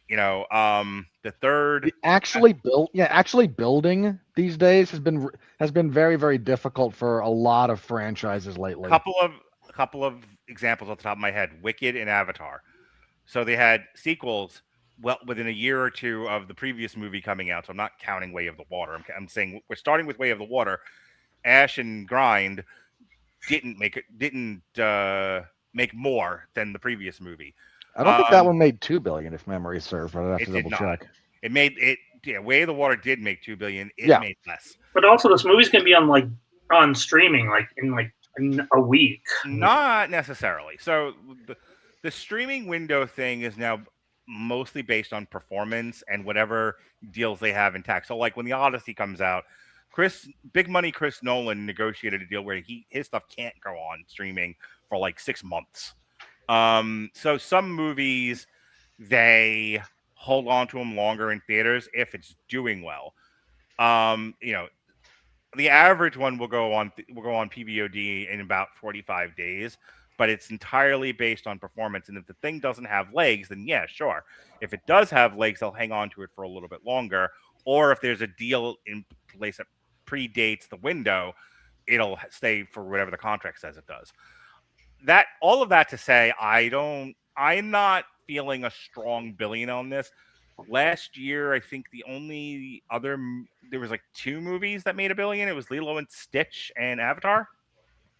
The third actually building these days has been very, very difficult for a lot of franchises lately. A couple of examples off the top of my head: Wicked and Avatar. So they had sequels within a year or two of the previous movie coming out. So I'm not counting Way of the Water. I'm saying we're starting with Way of the Water. Ash and Grind didn't make more than the previous movie. I don't think that one made $2 billion, if memory serves. But I'd have to double check. It made it. Yeah, Way of the Water did make $2 billion. It made less. But also, this movie's gonna be on streaming in a week. Not necessarily. So the streaming window thing is now mostly based on performance and whatever deals they have in tax. So like when the Odyssey comes out, Big Money Chris Nolan negotiated a deal where his stuff can't go on streaming for like 6 months. So some movies, they hold on to them longer in theaters if it's doing well. The average one will go on PVOD in about 45 days, but it's entirely based on performance. And if the thing doesn't have legs, then yeah, sure. If it does have legs, they'll hang on to it for a little bit longer. Or if there's a deal in place that predates the window, it'll stay for whatever the contract says it does. All of that to say, I'm not feeling a strong billion on this. Last year, I think the only there was like 2 movies that made $1 billion. It was Lilo and Stitch and Avatar.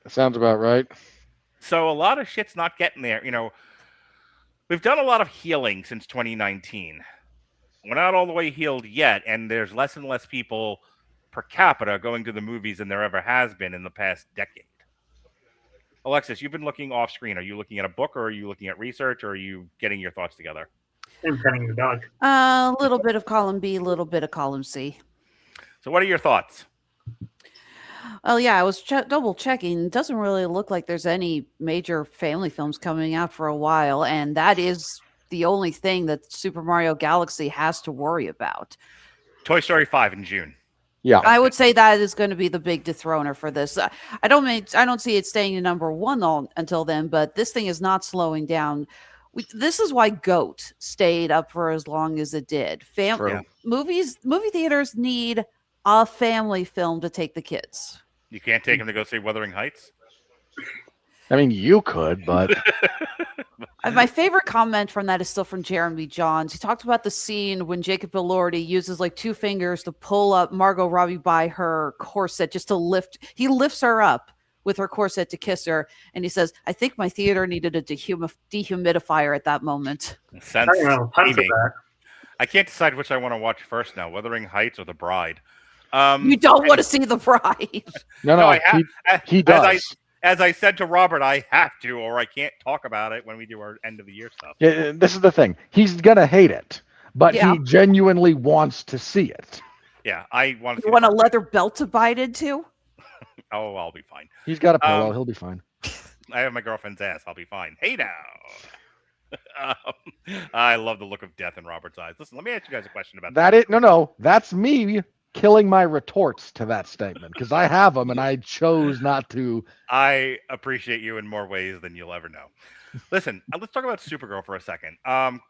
That sounds about right. So a lot of shit's not getting there. We've done a lot of healing since 2019. We're not all the way healed yet, and there's less and less people per capita going to the movies than there ever has been in the past decade. Alexis, you've been looking off screen. Are you looking at a book, or are you looking at research, or are you getting your thoughts together? I'm petting the dog. A little bit of column B, a little bit of column C. So what are your thoughts? Well, yeah, I was double checking. It doesn't really look like there's any major family films coming out for a while, and that is the only thing that Super Mario Galaxy has to worry about. Toy Story 5 in June. Yeah, I would say that is going to be the big dethroner for this. I don't see it staying in number 1 until then, but this thing is not slowing down. This is why GOAT stayed up for as long as it did. Movie theaters need a family film to take the kids. You can't take them to go see Wuthering Heights? I mean, you could, but My favorite comment from that is still from Jeremy Johns. He talked about the scene when Jacob Elordi uses like 2 fingers to pull up Margot Robbie by her corset just to lift. He lifts her up with her corset to kiss her, and he says, "I think my theater needed a dehumidifier at that moment." I don't know. Time for that. I can't decide which I want to watch first now: Wuthering Heights or The Bride. You don't want to see The Bride. no, he does. As I said to Robert, I have to, or I can't talk about it when we do our end of the year stuff. Yeah, this is the thing. He's gonna hate it, but Yeah. he genuinely wants to see it. Yeah, I want to. You want a leather belt to bite into? Oh, I'll be fine. He's got a pillow. He'll be fine. I have my girlfriend's ass. I'll be fine. Hey now. I love the look of death in Robert's eyes. Listen, let me ask you guys a question about that. No. That's me killing my retorts to that statement because I have them and I chose not to. I appreciate you in more ways than you'll ever know. Listen, let's talk about Supergirl for a second.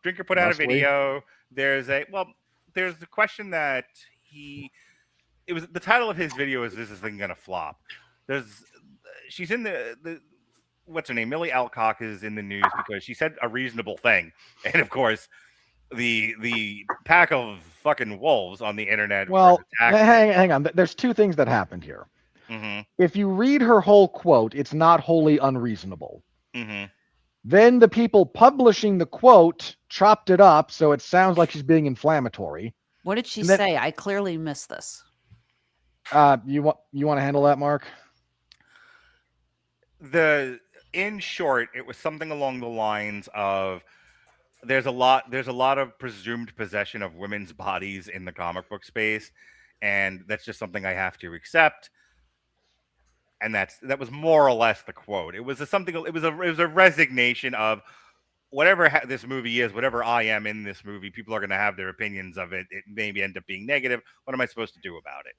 Drinker put out a video. There's the question that it was the title of his video is "Is this thing gonna flop?" She's in the what's her name? Millie Alcock is in the news because she said a reasonable thing, and of course, the pack of fucking wolves on the internet. Well, hang on. There's 2 things that happened here. Mm-hmm. If you read her whole quote, it's not wholly unreasonable. Mm-hmm. Then the people publishing the quote chopped it up so it sounds like she's being inflammatory. What did she say? I clearly missed this. You want to handle that, Mark? In short, it was something along the lines of there's a lot of presumed possession of women's bodies in the comic book space, and that's just something I have to accept. And that was more or less the quote. It was a resignation of whatever this movie is, whatever I am in this movie, people are going to have their opinions of it. It maybe end up being negative. What am I supposed to do about it?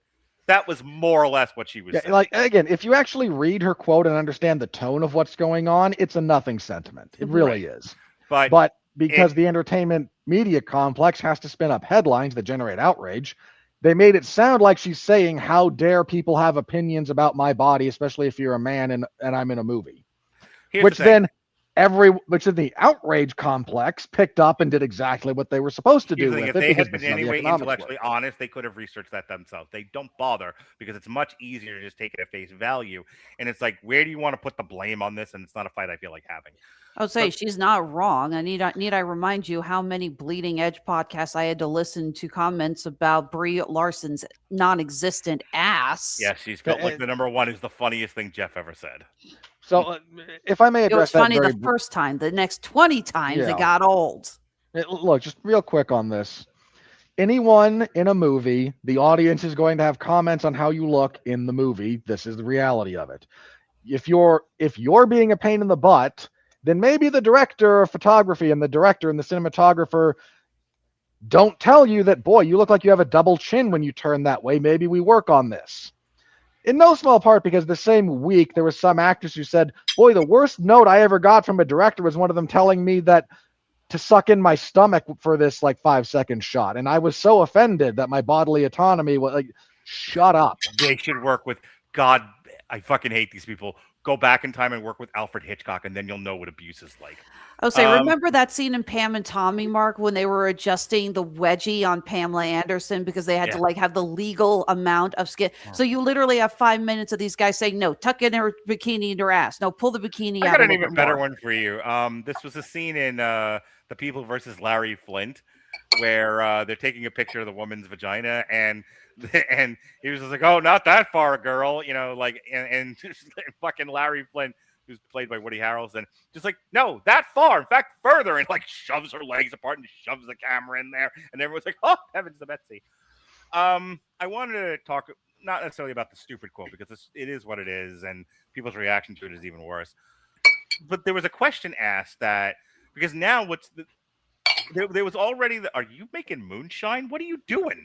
That was more or less what she was saying. Like, again, if you actually read her quote and understand the tone of what's going on, it's a nothing sentiment. It really is. But because the entertainment media complex has to spin up headlines that generate outrage, they made it sound like she's saying, "How dare people have opinions about my body, especially if you're a man and I'm in a movie." Which then the outrage complex picked up and did exactly what they were supposed to do. If they had been anyway intellectually honest, they could have researched that themselves. They don't bother because it's much easier to just take it at face value. And it's like, where do you want to put the blame on this? And it's not a fight I feel like having. I would say she's not wrong. Need I remind you how many Bleeding Edge podcasts I had to listen to comments about Brie Larson's non-existent ass? Yeah, she's felt like the number 1 is the funniest thing Jeff ever said. So, if I may address that, it was funny the first time. The next 20 times it got old. Look, just real quick on this. Anyone in a movie, the audience is going to have comments on how you look in the movie. This is the reality of it. If you're being a pain in the butt, then maybe the director of photography and the director and the cinematographer don't tell you that, boy, you look like you have a double chin when you turn that way. Maybe we work on this. In no small part because the same week there was some actress who said, boy, the worst note I ever got from a director was one of them telling me that to suck in my stomach for this 5-second shot. And I was so offended that my bodily autonomy was like, shut up. They should work with God. I fucking hate these people. Go back in time and work with Alfred Hitchcock, and then you'll know what abuse is like. I would say, remember that scene in Pam and Tommy, Mark, when they were adjusting the wedgie on Pamela Anderson because they had to have the legal amount of skin. So you literally have 5 minutes of these guys saying, no, tuck in her bikini in her ass. No, pull the bikini out. I got an even better one for you. This was a scene in The People versus Larry Flint where they're taking a picture of the woman's vagina and he was just like, oh, not that far, girl, and fucking Larry Flint, who's played by Woody Harrelson, just like, no, that far, in fact, further, and shoves her legs apart and shoves the camera in there, and everyone's like, oh, heavens to Betsy. I wanted to talk not necessarily about the stupid quote because it is what it is, and people's reaction to it is even worse. But there was a question asked that because now there was already are you making moonshine? What are you doing?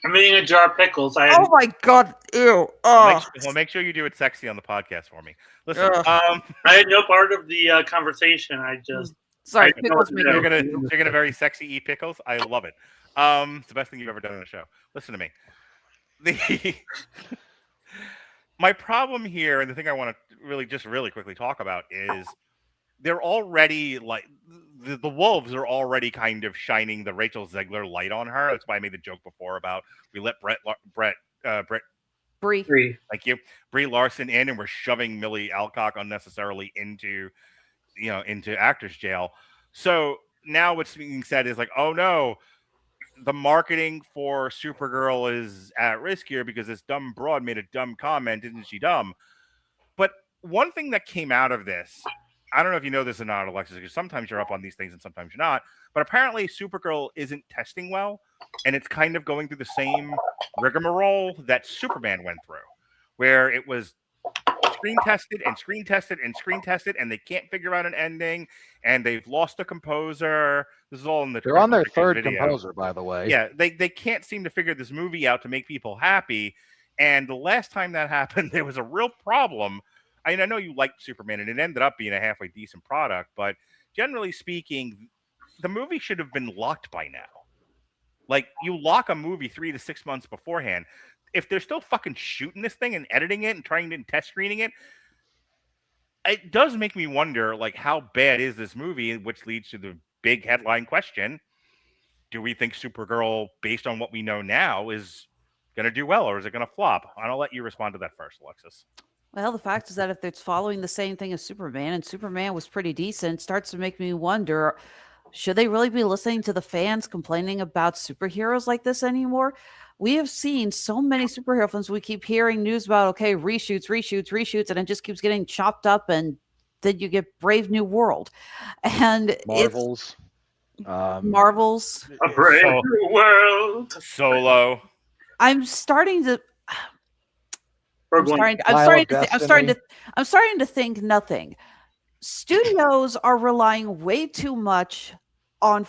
I'm eating a jar of pickles. Oh my god! Ew! Well, make sure you do it sexy on the podcast for me. Listen, I had no part of the conversation. I just sorry. You're gonna very sexy eat pickles. I love it. It's the best thing you've ever done on the show. Listen to me. My problem here, and the thing I want to really quickly talk about is they're already like the wolves are already kind of shining the Rachel Zegler light on her. That's why I made the joke before about we let Brett Brie. thank you, Brie Larson in, and we're shoving Millie Alcock unnecessarily into actors jail. So now what's being said is like, oh no, the marketing for Supergirl is at risk here because this dumb broad made a dumb comment. Isn't she dumb? But one thing that came out of this, I don't know if you know this or not, Alexis, because sometimes you're up on these things and sometimes you're not. But apparently Supergirl isn't testing well, and it's kind of going through the same rigmarole that Superman went through, where it was screen tested and screen tested and screen tested, and they can't figure out an ending, and they've lost a composer. This is all in the They're on their third video. composer, by the way. Yeah, they can't seem to figure this movie out to make people happy. And the last time that happened, there was a real problem. I mean, I know you liked Superman, and it ended up being a halfway decent product, but generally speaking, the movie should have been locked by now. Like, you lock a movie 3 to 6 months beforehand. If they're still fucking shooting this thing and editing it and trying to test screening it, it does make me wonder, like, how bad is this movie, which leads to the big headline question. Do we think Supergirl, based on what we know now, is going to do well, or is it going to flop? And I'll let you respond to that first, Alexis. Well, the fact is that if it's following the same thing as Superman, and Superman was pretty decent, starts to make me wonder, should they really be listening to the fans complaining about superheroes like this anymore? We have seen so many superhero films. We keep hearing news about, okay, reshoots, and it just keeps getting chopped up, and then you get Brave New World. And Marvels. Marvels. A brave new world. Solo. I'm starting to Rogue One. I'm starting to think nothing. Studios are relying way too much on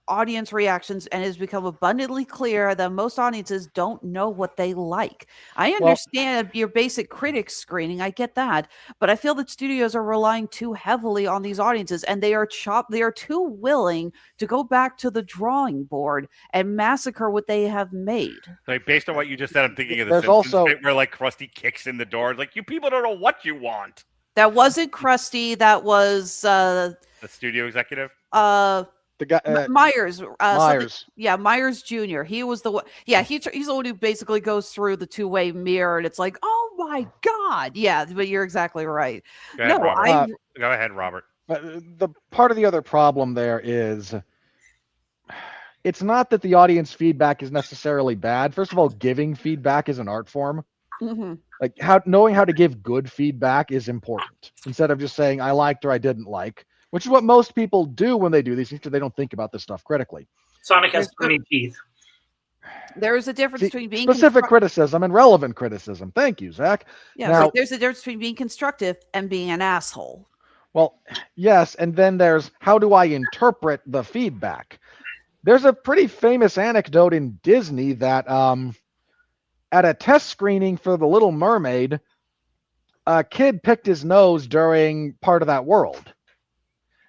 audience reactions, and it has become abundantly clear that most audiences don't know what they like. I understand your basic critic screening, I get that, but I feel that studios are relying too heavily on these audiences, and they are too willing to go back to the drawing board and massacre what they have made. Like, based on what you just said, I'm thinking of the There's Simpsons also- bit where like Krusty kicks in the door. Like, you people don't know what you want. That wasn't Krusty, that was The studio executive. The guy, Myers. Myers. Yeah, Myers Jr. He was the one. Yeah, he's the one who basically goes through the two-way mirror, and it's like, oh my god. Yeah, but you're exactly right. Go ahead, No, Robert. Go ahead, Robert. The part of the other problem there is it's not that the audience feedback is necessarily bad. First of all, giving feedback is an art form. Mhm. Like, knowing how to give good feedback is important instead of just saying I liked or I didn't like, which is what most people do when they do these things, because they don't think about this stuff critically. Sonic has too many teeth. There is a difference between being specific criticism and relevant criticism. Thank you, Zach. Yeah, Now- but there's a difference between being constructive and being an asshole. Well, yes, and then there's how do I interpret the feedback? There's a pretty famous anecdote in Disney that at a test screening for The Little Mermaid, a kid picked his nose during part of that world.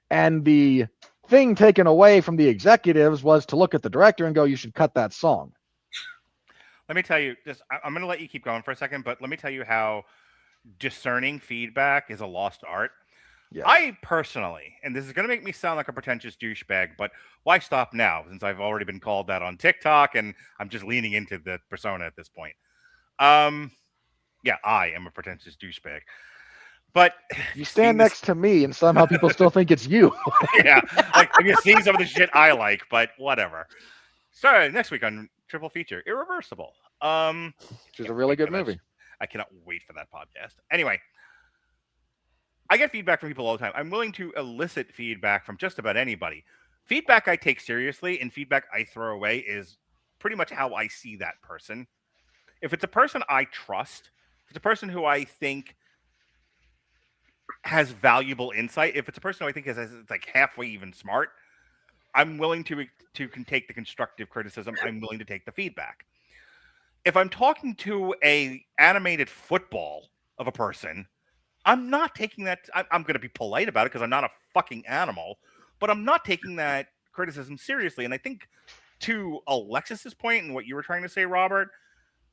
And the thing taken away from the executives was to look at the director and go, you should cut that song. Let me tell you, I'm going to let you keep going for a second, but let me tell you how discerning feedback is a lost art. Yes. I personally, and this is going to make me sound like a pretentious douchebag, but why stop now, since I've already been called that on TikTok, and I'm just leaning into the persona at this point. Yeah, I am a pretentious douchebag. But you stand next to me, and somehow people still think it's you. Yeah, like I'm just seeing some of the shit I like, but whatever. So next week on Triple Feature, Irreversible. Which is a really good movie. I cannot wait for that podcast. Anyway, I get feedback from people all the time. I'm willing to elicit feedback from just about anybody. Feedback I take seriously and feedback I throw away is pretty much how I see that person. If it's a person I trust, if it's a person who I think has valuable insight, if it's a person who I think is like halfway even smart, I'm willing to take the constructive criticism. I'm willing to take the feedback. If I'm talking to a animated football of a person, I'm not taking that. I'm going to be polite about it because I'm not a fucking animal, but I'm not taking that criticism seriously. And I think to Alexis's point and what you were trying to say, Robert,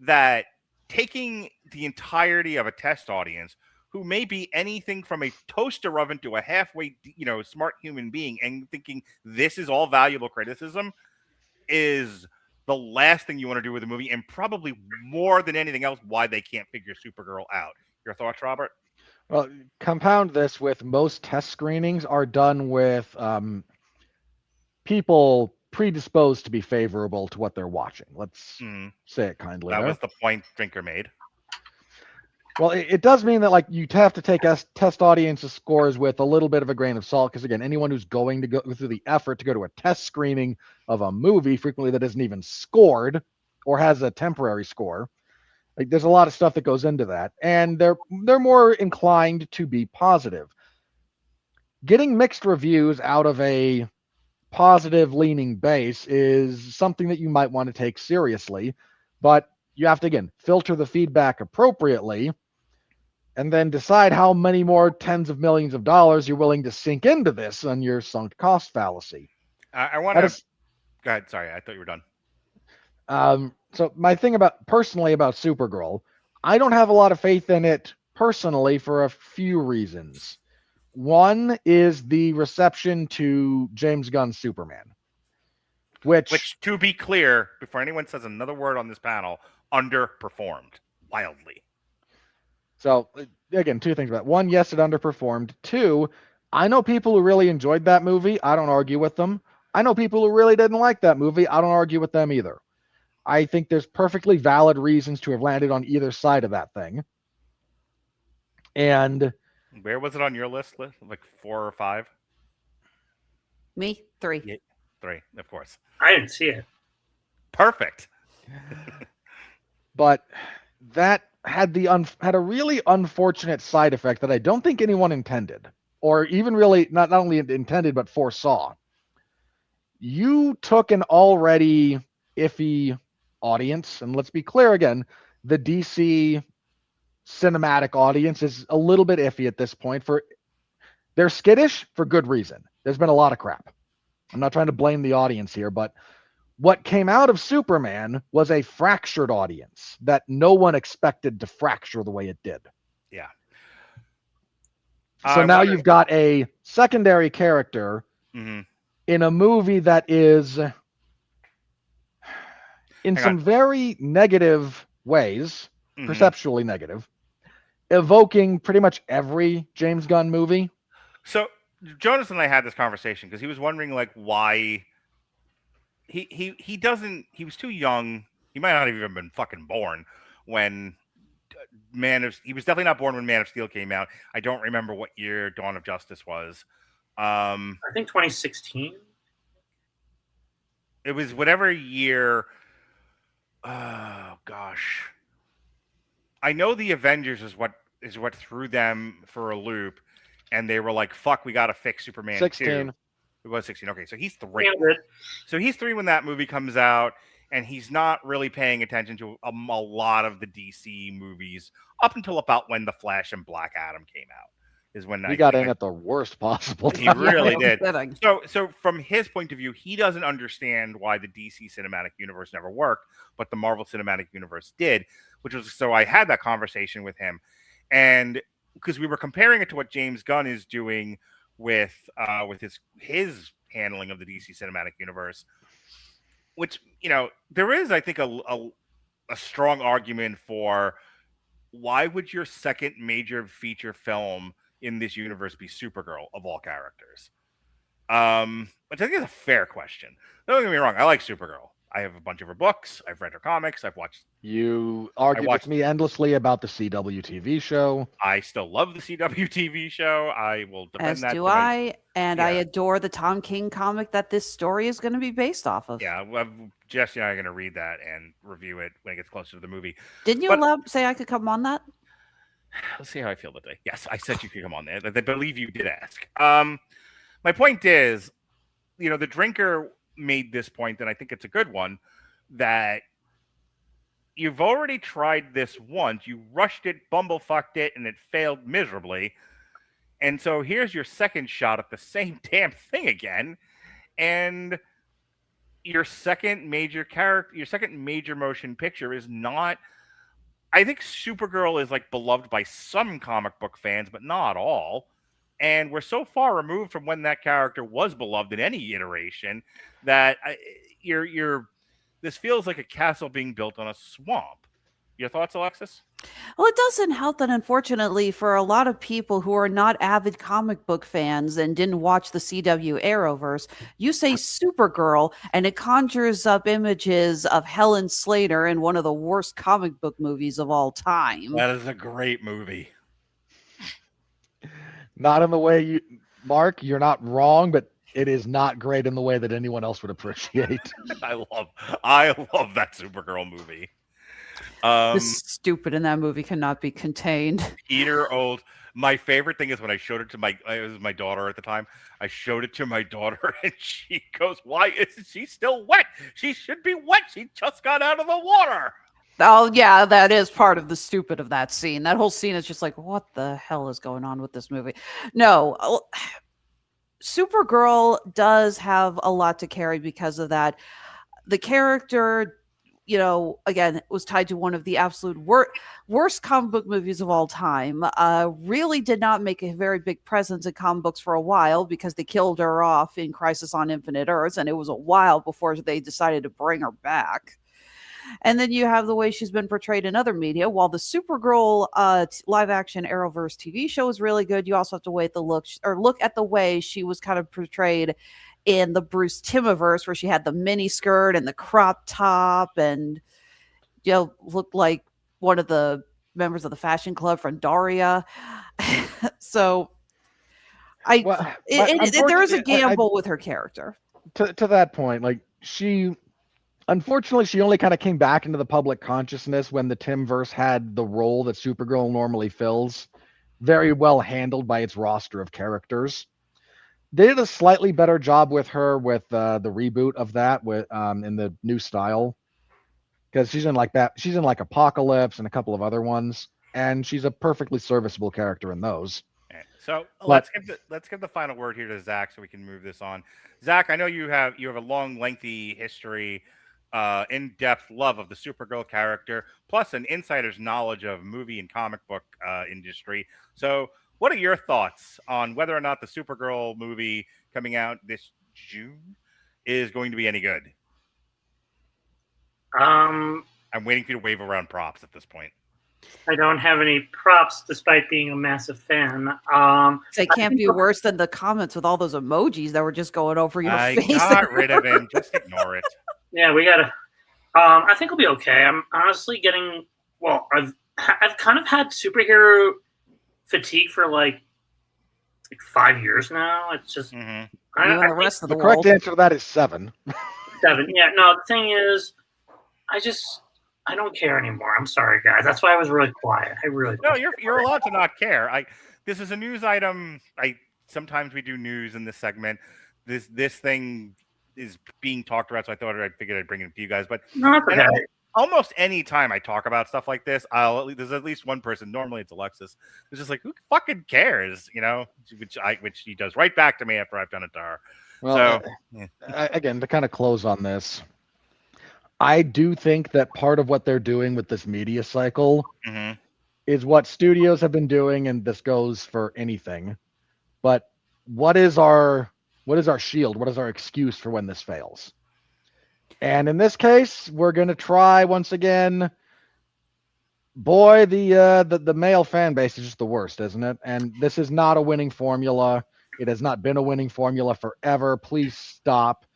that taking the entirety of a test audience who may be anything from a toaster oven to a halfway, smart human being, and thinking this is all valuable criticism is the last thing you want to do with a movie, and probably more than anything else, why they can't figure Supergirl out. Your thoughts, Robert? Well, compound this with most test screenings are done with people predisposed to be favorable to what they're watching. Let's say it kindly. That there. was the point Drinker made. Well, it does mean that like you have to take test audiences scores with a little bit of a grain of salt, because again, anyone who's going to go through the effort to go to a test screening of a movie frequently that isn't even scored or has a temporary score, like there's a lot of stuff that goes into that, and they're more inclined to be positive. Getting mixed reviews out of a positive leaning base is something that you might want to take seriously, but you have to again filter the feedback appropriately and then decide how many more tens of millions of dollars you're willing to sink into this on your sunk cost fallacy. I want to go ahead. Sorry, I thought you were done. So my thing personally about Supergirl, I don't have a lot of faith in it personally for a few reasons. One is the reception to James Gunn's Superman, which to be clear, before anyone says another word on this panel, underperformed wildly. So again, two things about it. One, yes, it underperformed. Two, I know people who really enjoyed that movie. I don't argue with them. I know people who really didn't like that movie. I don't argue with them either. I think there's perfectly valid reasons to have landed on either side of that thing. And where was it on your list? Like 4 or 5? Me? 3. Yeah, 3, of course. I didn't see it. Perfect. But that had a really unfortunate side effect that I don't think anyone intended, or even really not only intended but foresaw. You took an already iffy audience, and let's be clear again, the DC cinematic audience is a little bit iffy at this point. They're skittish for good reason. There's been a lot of crap. I'm not trying to blame the audience here, but what came out of Superman was a fractured audience that no one expected to fracture the way it did. Yeah. So now you've got a secondary character in a movie that is, in some very negative ways, perceptually negative, evoking pretty much every James Gunn movie. So Jonas and I had this conversation because he was wondering like why he was too young. He might not have even been fucking born when he was definitely not born when Man of Steel came out. I don't remember what year Dawn of Justice was. I think 2016. It was whatever year. Oh gosh. I know the Avengers is what threw them for a loop, and they were like, fuck, we gotta fix Superman 16. 2. It was 16. Okay, so he's 3. So he's 3 when that movie comes out, and he's not really paying attention to a lot of the DC movies up until about when The Flash and Black Adam came out. Is when he got in at the worst possible time. He really did. So from his point of view, he doesn't understand why the DC cinematic universe never worked, but the Marvel cinematic universe did, so I had that conversation with him, and because we were comparing it to what James Gunn is doing with his handling of the DC cinematic universe, which there is, I think, a strong argument for why would your second major feature film in this universe be Supergirl of all characters? Which I think is a fair question. Don't get me wrong, I like Supergirl. I have a bunch of her books. I've read her comics. I've watched. You argued with me endlessly about the CW TV show. I still love the CW TV show. I will defend As that. do I. And I adore the Tom King comic that this story is going to be based off of. Yeah, Jesse and I are going to read that and review it when it gets closer to the movie. Didn't you say I could come on that? Let's see how I feel today. Yes, I said you could come on there. I believe you did ask. My point is, the Drinker made this point, and I think it's a good one, that you've already tried this once. You rushed it, bumblefucked it, and it failed miserably. And so here's your second shot at the same damn thing again. And your second major motion picture is not I think Supergirl is like beloved by some comic book fans, but not all. And we're so far removed from when that character was beloved in any iteration that you're. This feels like a castle being built on a swamp. Your thoughts, Alexis? Well, it doesn't help that, unfortunately, for a lot of people who are not avid comic book fans and didn't watch the CW Arrowverse, you say Supergirl, and it conjures up images of Helen Slater in one of the worst comic book movies of all time. That is a great movie. Not in the way you, Mark, you're not wrong, but it is not great in the way that anyone else would appreciate. I love that Supergirl movie. The stupid in that movie cannot be contained. Peter Old. My favorite thing is when I showed it to it was my daughter at the time. I showed it to my daughter and she goes, "Why isn't she still wet? She should be wet. She just got out of the water." Oh, yeah, that is part of the stupid of that scene. That whole scene is just like, what the hell is going on with this movie? No, Supergirl does have a lot to carry because of that. The character, again, was tied to one of the absolute worst comic book movies of all time. Really did not make a very big presence in comic books for a while because they killed her off in Crisis on Infinite Earths, and it was a while before they decided to bring her back. And then you have the way she's been portrayed in other media. While the Supergirl live-action Arrowverse TV show is really good, you also have to look at the way she was kind of portrayed in the Bruce Timmiverse, where she had the mini skirt and the crop top, and looked like one of the members of the fashion club from Daria. So, there is a gamble with her character. To that point, like unfortunately, she only kind of came back into the public consciousness when the Timverse had the role that Supergirl normally fills, very well handled by its roster of characters. They did a slightly better job with her with the reboot of that in the new style, because she's in like Apocalypse and a couple of other ones, and she's a perfectly serviceable character in those. So let's give the final word here to Zach so we can move this on. Zach, I know you have a long, lengthy history, in-depth love of the Supergirl character, plus an insider's knowledge of movie and comic book industry. So what are your thoughts on whether or not the Supergirl movie coming out this June is going to be any good? I'm waiting for you to wave around props at this point. I don't have any props, despite being a massive fan. It can't be worse than the comments with all those emojis that were just going over your face. I got rid of him. Just ignore it. Yeah, we gotta. I think it'll be okay. I'm honestly getting. Well, I've kind of had superhero fatigue for like 5 years now. It's just. Mm-hmm. The rest of the correct world. answer to that is 7. 7. Yeah. No, the thing is, I don't care anymore. I'm sorry, guys. That's why I was really quiet. I really don't. No, you're allowed to not care. This is a news item. Sometimes we do news in this segment. This thing is being talked about, so I figured I'd bring it to you guys. But almost any time I talk about stuff like this, there's at least one person. Normally it's Alexis. It's just like, who fucking cares, which she does right back to me after I've done it to her. Well, again, to kind of close on this, I do think that part of what they're doing with this media cycle is what studios have been doing, and this goes for anything. But what is our shield? What is our excuse for when this fails? And in this case, we're going to try once again. Boy, the male fan base is just the worst, isn't it? And this is not a winning formula. It has not been a winning formula forever. Please stop.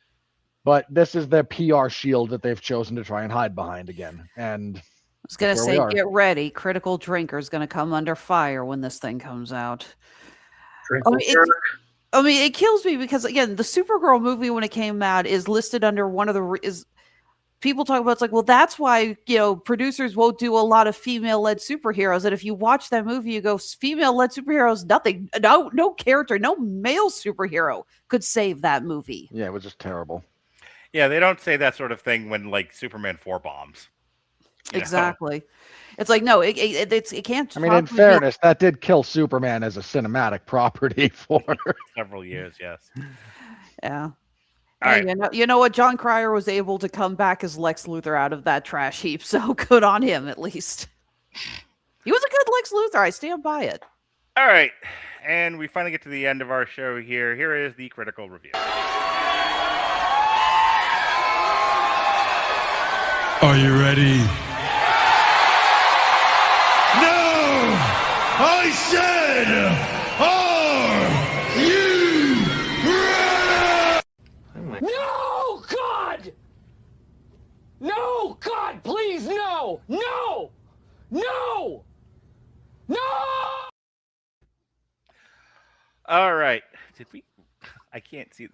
But this is their PR shield that they've chosen to try and hide behind again. And I was going to say, get ready. Critical Drinker is going to come under fire when this thing comes out. It kills me because, again, the Supergirl movie, when it came out, is listed under one of the people talk about. It's like, well, that's why producers won't do a lot of female-led superheroes. And if you watch that movie, you go, female-led superheroes, nothing, no character, no male superhero could save that movie. Yeah, it was just terrible. Yeah, they don't say that sort of thing when like Superman 4 bombs. Exactly. It's like, no, it can't. I mean, in fairness, that did kill Superman as a cinematic property for several years. Yes. Yeah. All right. You know what? John Cryer was able to come back as Lex Luthor out of that trash heap, so good on him at least. He was a good Lex Luthor. I stand by it. All right, and we finally get to the end of our show here. Here is the critical review. Are you ready? No! I said, are you ready? No, God! No, God, please, no! No! No! No! All right. Did we? I can't see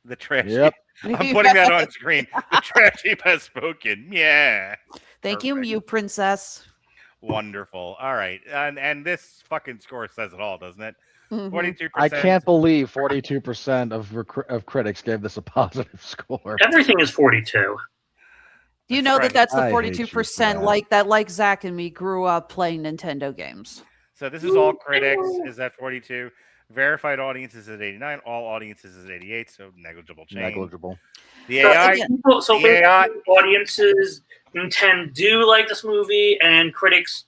the trash. Yep. I'm putting that on screen. The trash heap has spoken. Yeah. Thank you, Perfect. you princess. Wonderful. All right. And this fucking score says it all, doesn't it? Mhm. 42%. I can't believe 42% of critics gave this a positive score. Everything is 42. Do you know right. that that's the I hate you 42% for that. like Zach and me grew up playing Nintendo games? So this is all critics is at 42. Verified audiences is at 89. All audiences is at 88. So negligible change. Negligible. The AI. So the AI audiences Nintendo do like this movie, and critics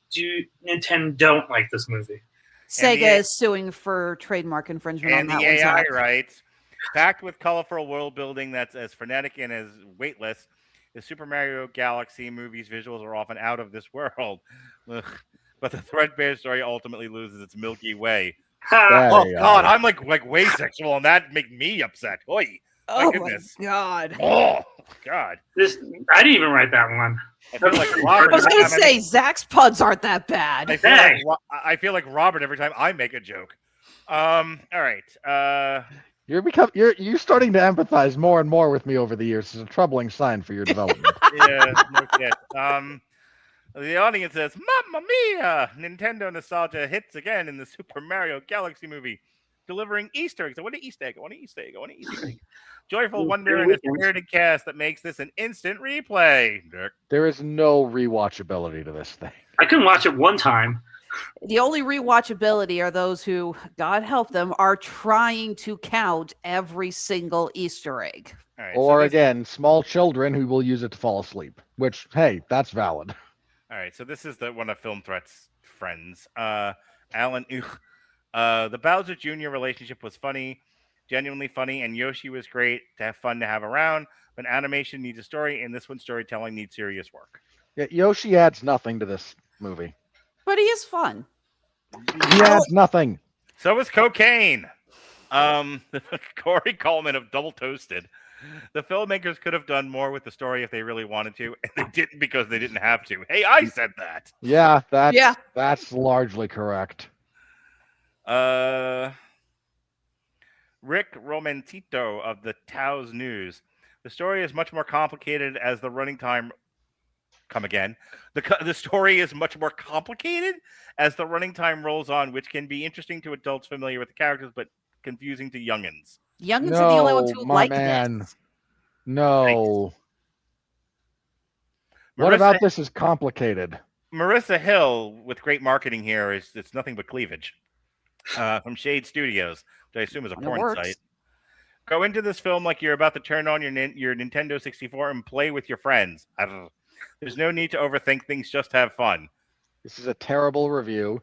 Nintendo don't like this movie. Sega the- is suing for trademark infringement and on the that one. AI Zach. writes, packed with colorful world building that's as frenetic and as weightless. The Super Mario Galaxy movie's visuals are often out of this world. Ugh. But the threadbare story ultimately loses its Milky Way. There Oh you God, go. I'm like way sexual, and that make me upset. Oy, Oh goodness. my god! oh God. I didn't even write that one. I feel like I Robert. was every gonna time say Zach's puns aren't that bad. I feel like Robert every time I make a joke. All right. You're starting to empathize more and more with me over the years. It's a troubling sign for your development. Yeah, no shit. The audience says, "Mamma mia!" Nintendo nostalgia hits again in the Super Mario Galaxy movie, delivering Easter eggs. I want an Easter egg. I want an Easter egg. I want an Easter egg. Joyful wonder and a spirited cast that makes this an instant replay. Dick. There is no rewatchability to this thing. I can watch it one time. The only rewatchability are those who, God help them, are trying to count every single Easter egg. All right, Or so this, again, small children who will use it to fall asleep. Which, hey, that's valid. all right, so this is one of Film Threat's friends, Alan. The Bowser Jr. relationship was funny, genuinely funny, and Yoshi was great to have fun to have around. But animation needs a story, and this one's storytelling needs serious work. Yeah, Yoshi adds nothing to this movie. But he is fun. He adds nothing. So is cocaine. Corey Coleman of Double Toasted. The filmmakers could have done more with the story if they really wanted to, and they didn't because they didn't have to. Hey, I said that. Yeah, that's largely correct. Rick Romantito of the Taos News. The story is much more complicated as the running time. Come again. The story is much more complicated as the running time rolls on, which can be interesting to adults familiar with the characters, but confusing to youngins. Youngins are the only ones who my like man. this. No. What about this is complicated? Marissa Hill, with great marketing here, it's nothing but cleavage. From Shade Studios, which I assume is a It porn works. site. Go into this film like you're about to turn on your Nintendo 64 and play with your friends. There's no need to overthink things, just have fun. This is a terrible review.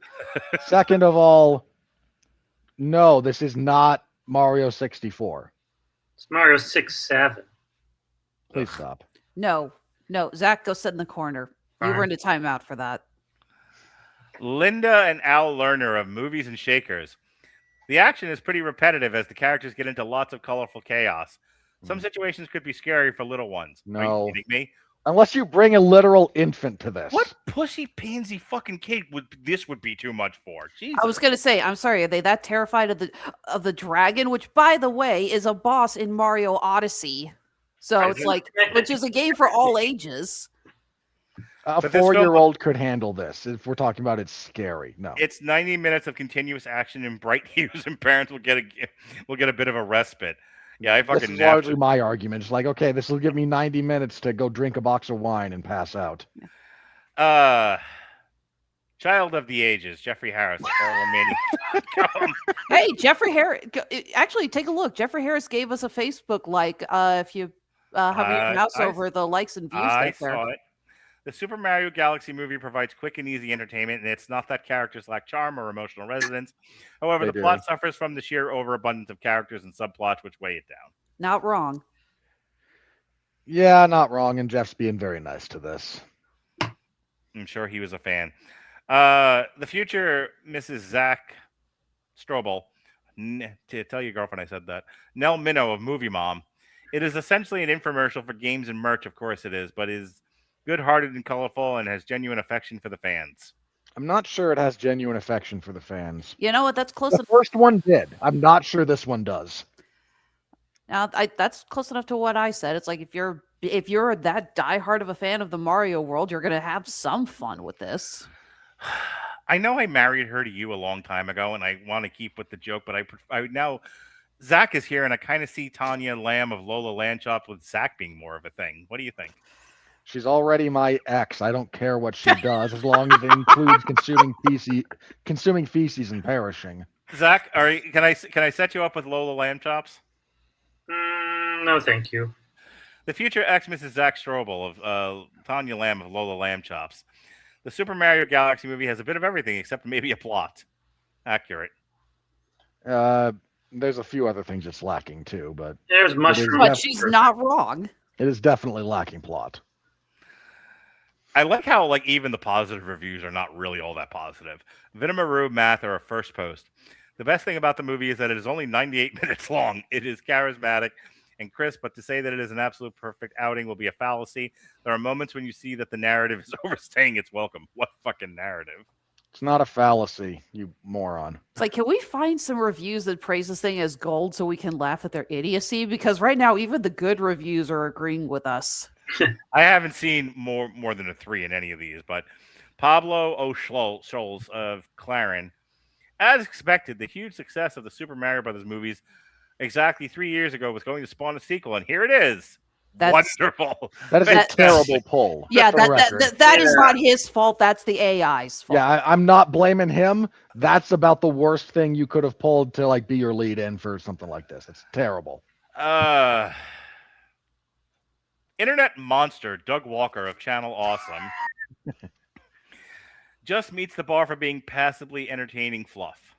Second of all, no, this is not Mario 64. It's Mario 6-7. Please stop. No, Zach, go sit in the corner. You were in a timeout for that. Linda and Al Lerner of Movies and Shakers. The action is pretty repetitive as the characters get into lots of colorful chaos. Some situations could be scary for little ones. Are No. you kidding me? Unless you bring a literal infant to this. What pussy pansy fucking kid would be too much for? Jesus. I was gonna say, I'm sorry, are they that terrified of the dragon? Which, by the way, is a boss in Mario Odyssey. So it's like, which is a game for all ages. A But this film- 4-year-old could handle this. If we're talking about it's scary. No. It's 90 minutes of continuous action in bright hues, and parents will get a bit of a respite. Yeah, I This fucking is napped largely it. my argument. It's like, okay, this will give me 90 minutes to go drink a box of wine and pass out. Child of the Ages, Jeffrey Harris. Hey, Jeffrey Harris. Actually, take a look. Jeffrey Harris gave us a Facebook like. If you hover your mouse I over the likes and views I that's there. saw it. The Super Mario Galaxy movie provides quick and easy entertainment, and it's not that characters lack charm or emotional resonance. However, They the plot do. suffers from the sheer overabundance of characters and subplots which weigh it down. Not wrong. Yeah, not wrong. And Jeff's being very nice to this. I'm sure he was a fan. The future Mrs. Zach Strobel, to tell your girlfriend I said that, Nell Minow of Movie Mom. It is essentially an infomercial for games and merch, of course it is, but is good-hearted and colorful and has genuine affection for the fans. I'm not sure it has genuine affection for the fans. You know what? That's close The enough. first one did. I'm not sure this one does. Now, that's close enough to what I said. It's like if you're that diehard of a fan of the Mario world, you're gonna have some fun with this. I know I married her to you a long time ago, and I want to keep with the joke, but I now Zach is here, and I kind of see Tanya Lamb of Lola Landshop with Zach being more of a thing. What do you think? She's already my ex. I don't care what she does as long as it includes consuming feces and perishing. Zach, can I set you up with Lola Lamb chops? No, thank you. The future ex Mrs. Zach Strobel of Tanya Lamb of Lola Lamb chops. The Super Mario Galaxy movie has a bit of everything except maybe a plot. Accurate. There's a few other things it's lacking too, but There's mushroom. But she's not wrong. it is definitely lacking plot. I like how even the positive reviews are not really all that positive. Vinamaru Math are a first post. The best thing about the movie is that it is only 98 minutes long. It is charismatic and crisp, but to say that it is an absolute perfect outing will be a fallacy. There are moments when you see that the narrative is overstaying its welcome. What fucking narrative? It's not a fallacy, you moron. It's like, can we find some reviews that praise this thing as gold so we can laugh at their idiocy? Because right now, even the good reviews are agreeing with us. I haven't seen more than a 3 in any of these, but Pablo O'Scholes of Clarin, as expected, the huge success of the Super Mario Brothers movies exactly 3 years ago was going to spawn a sequel, and here it is. That's Wonderful. That is a Fantastic. terrible pull. yeah, for the record. that is not his fault. That's the AI's fault. Yeah, I'm not blaming him. That's about the worst thing you could have pulled to be your lead in for something like this. It's terrible. Internet monster Doug Walker of Channel Awesome just meets the bar for being passively entertaining fluff.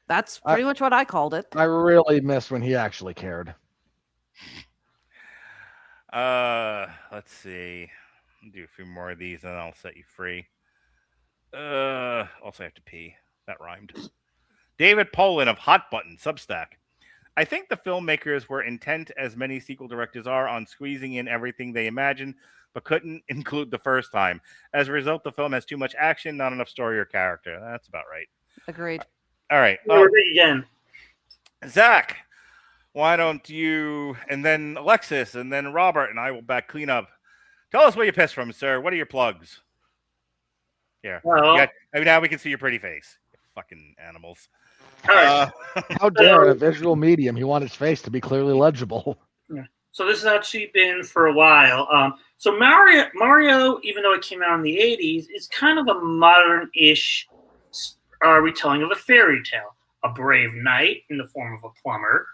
That's pretty much what I called it. I really miss when he actually cared. Let's see. I'll do a few more of these and I'll set you free. Also have to pee. That rhymed. David Polin of Hot Button, Substack. I think the filmmakers were intent, as many sequel directors are, on squeezing in everything they imagined, but couldn't include the first time. As a result, the film has too much action, not enough story or character. That's about right. Agreed. All right. Again. Zach, why don't you, and then Alexis, and then Robert, and I will back clean up. Tell us where you pissed from, sir. What are your plugs? Here. Well, Now we can see your pretty face. Fucking animals. all right. How dare, in a visual medium, he want his face to be clearly legible. So this has actually been for a while. So Mario, even though it came out in the 80s, is kind of a modern-ish retelling of a fairy tale. A brave knight in the form of a plumber,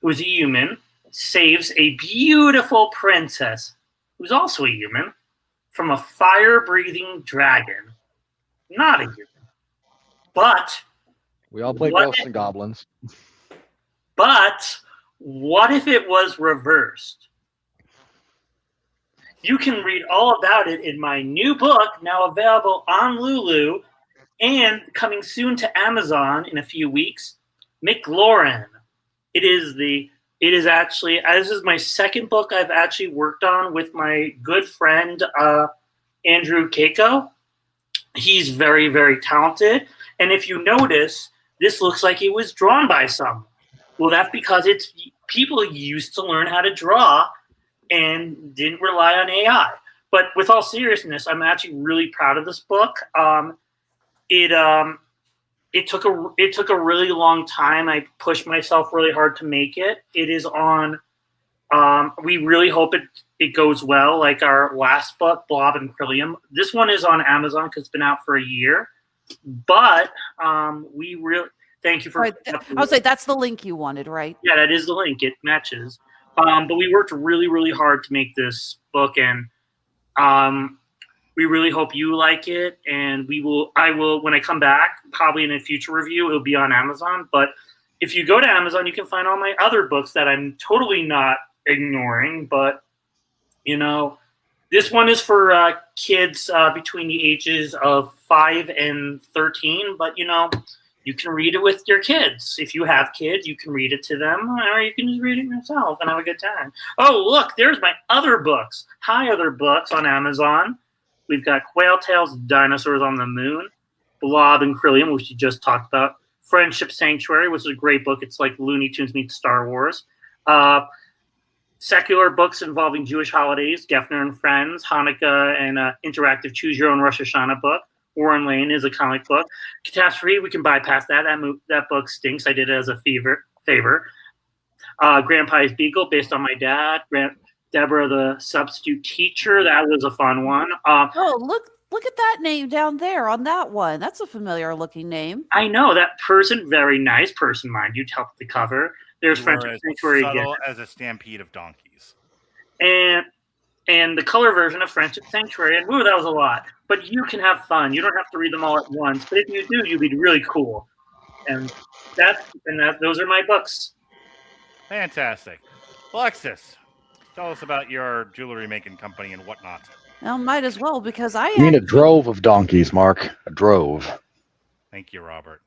who is a human, saves a beautiful princess, who's also a human, from a fire-breathing dragon. Not a human. But We all play What? Ghosts and Goblins. But what if it was reversed? You can read all about it in my new book, now available on Lulu and coming soon to Amazon in a few weeks, McLaurin. It is actually, this is my second book I've actually worked on with my good friend, Andrew Keiko. He's very, very talented. And if you notice, this looks like it was drawn by someone. Well, that's because it's people used to learn how to draw and didn't rely on AI. But with all seriousness, I'm actually really proud of this book. It took a really long time. I pushed myself really hard to make it. It is on. We really hope it goes well. Like our last book, Blob and Krillium. This one is on Amazon because it's been out for a year. But we really thank you for. Right. I was like, that's the link you wanted, right? Yeah, that is the link. It matches. But we worked really, really hard to make this book, and We really hope you like it, and I will, when I come back, probably in a future review, it'll be on Amazon. But if you go to Amazon, you can find all my other books that I'm totally not ignoring. But, this one is for kids between the ages of 5 and 13. But, you can read it with your kids. If you have kids, you can read it to them, or you can just read it yourself and have a good time. Oh, look, there's my other books. Other books on Amazon. We've got Quail Tales, Dinosaurs on the Moon, Blob and Krillium, which you just talked about, Friendship Sanctuary, which is a great book. It's like Looney Tunes meets Star Wars. Secular books involving Jewish holidays, Gefner and Friends, Hanukkah, and interactive Choose Your Own Rosh Hashanah book. Warren Lane is a comic book. Catastrophe, we can bypass that. That book stinks. I did it as a favor. Grandpa's Beagle, based on my dad. Deborah, the substitute teacher. That was a fun one. Look at that name down there on that one. That's a familiar looking name. I know that person. Very nice person, mind you. Helped the cover. There's Friendship Sanctuary again. As a stampede of donkeys. And the color version of Friendship Sanctuary. And that was a lot. But you can have fun. You don't have to read them all at once. But if you do, you'll be really cool. And those are my books. Fantastic. Alexis, tell us about your jewelry making company and whatnot. Well, might as well, because I mean a drove of donkeys, Mark. A drove. Thank you, Robert.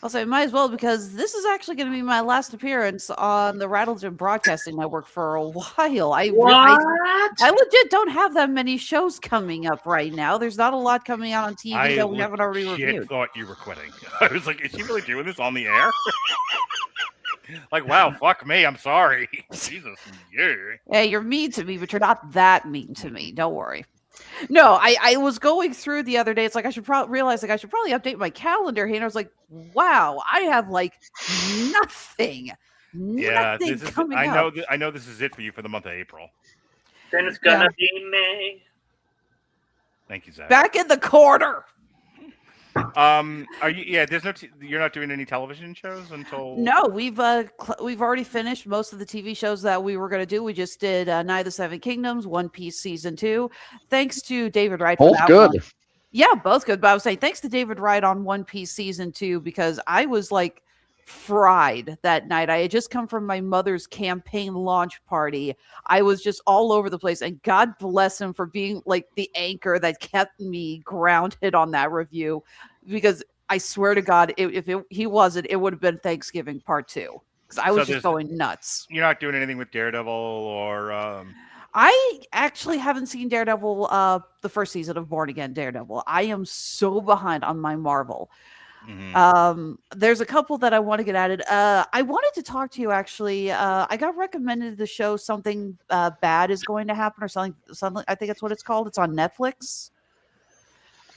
I'll say might as well, because this is actually going to be my last appearance on the Rattleton Broadcasting Network for a while. I legit don't have that many shows coming up right now. There's not a lot coming out on TV that we haven't already reviewed. I thought you were quitting. I was like, is she really doing this on the air? Like, wow, fuck me. I'm sorry. Jesus, yeah. Hey, you're mean to me, but you're not that mean to me. Don't worry. No, I was going through the other day. It's like I should probably update my calendar here. And I was like, wow, I have like nothing. Yeah, nothing this is. coming I up. know this is it for you for the month of April. Then it's gonna be May. Thank you, Zach. Back in the corner. Are you? Yeah, there's no. You're not doing any television shows until. No, we've already finished most of the TV shows that we were going to do. We just did Night of the Seven Kingdoms, One Piece season 2. Thanks to David Wright. Both good. One. Yeah, both good. But I was saying thanks to David Wright on One Piece season 2, because I was like fried that night. I had just come from my mother's campaign launch party. I was just all over the place, and God bless him for being like the anchor that kept me grounded on that review, because I swear to God, if he wasn't, it would have been Thanksgiving part 2, because I was just going nuts. You're not doing anything with Daredevil or I actually haven't seen Daredevil, the first season of Born Again Daredevil. I am so behind on my Marvel. Mm-hmm. There's a couple that I want to get added. I wanted to talk to you actually. I got recommended the show Something Bad is Going to Happen, or something. I think that's what it's called. It's on Netflix.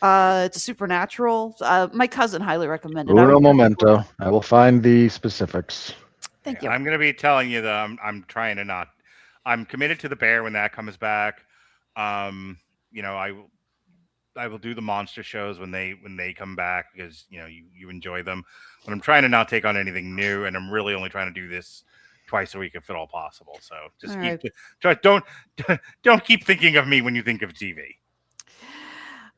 It's a supernatural. My cousin highly recommended. Uno momento. I will find the specifics. Thank you. I'm going to be telling you that I'm trying to not. I'm committed to the bear when that comes back. I will do the monster shows when they come back, because you enjoy them. But I'm trying to not take on anything new, and I'm really only trying to do this twice a week if at all possible. So just don't keep thinking of me when you think of TV.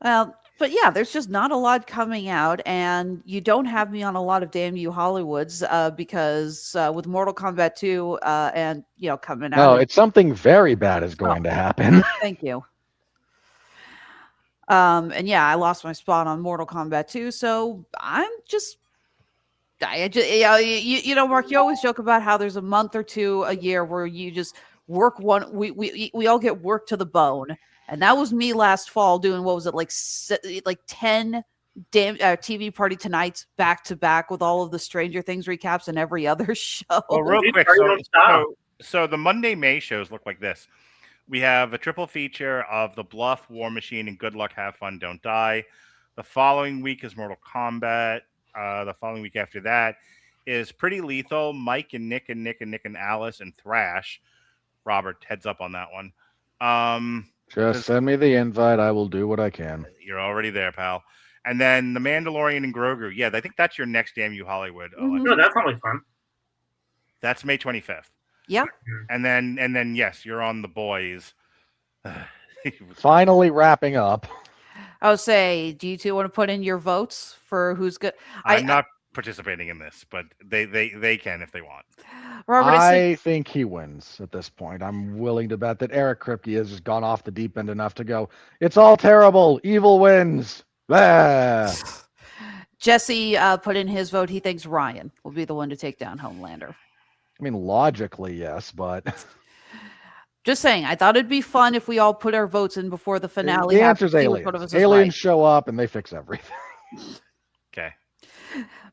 Well, but yeah, there's just not a lot coming out, and you don't have me on a lot of Damn You Hollywoods because with Mortal Kombat 2 and coming out. No, it's Something Very Bad is going to happen. Thank you. And yeah, I lost my spot on Mortal Kombat 2, so Mark, you always joke about how there's a month or two a year where you just work one. We all get worked to the bone, and that was me last fall doing, what was it, like 10 damn TV Party Tonights back to back with all of the Stranger Things recaps and every other show. Well, real quick, so the Monday May shows look like this. We have a triple feature of The Bluff, War Machine, and Good Luck, Have Fun, Don't Die. The following week is Mortal Kombat. The following week after that is Pretty Lethal, Mike and Nick and Alice, and Thrash. Robert, heads up on that one. Just send me the invite. I will do what I can. You're already there, pal. And then The Mandalorian and Grogu. Yeah, I think that's your next Damn You Hollywood. Mm-hmm. No, that's probably fun. That's May 25th. Yeah. And then yes, you're on The Boys. Finally wrapping up. I would say, do you two want to put in your votes for who's good? I'm not participating in this, but they can if they want. Robert, I think he wins at this point. I'm willing to bet that Eric Kripke has just gone off the deep end enough to go, it's all terrible. Evil wins. Blah. Jesse put in his vote. He thinks Ryan will be the one to take down Homelander. I mean, logically, yes, but Just saying, I thought it'd be fun if we all put our votes in before the finale. the happens, answer's see which one of aliens. us is Aliens right. show up and they fix everything. Okay.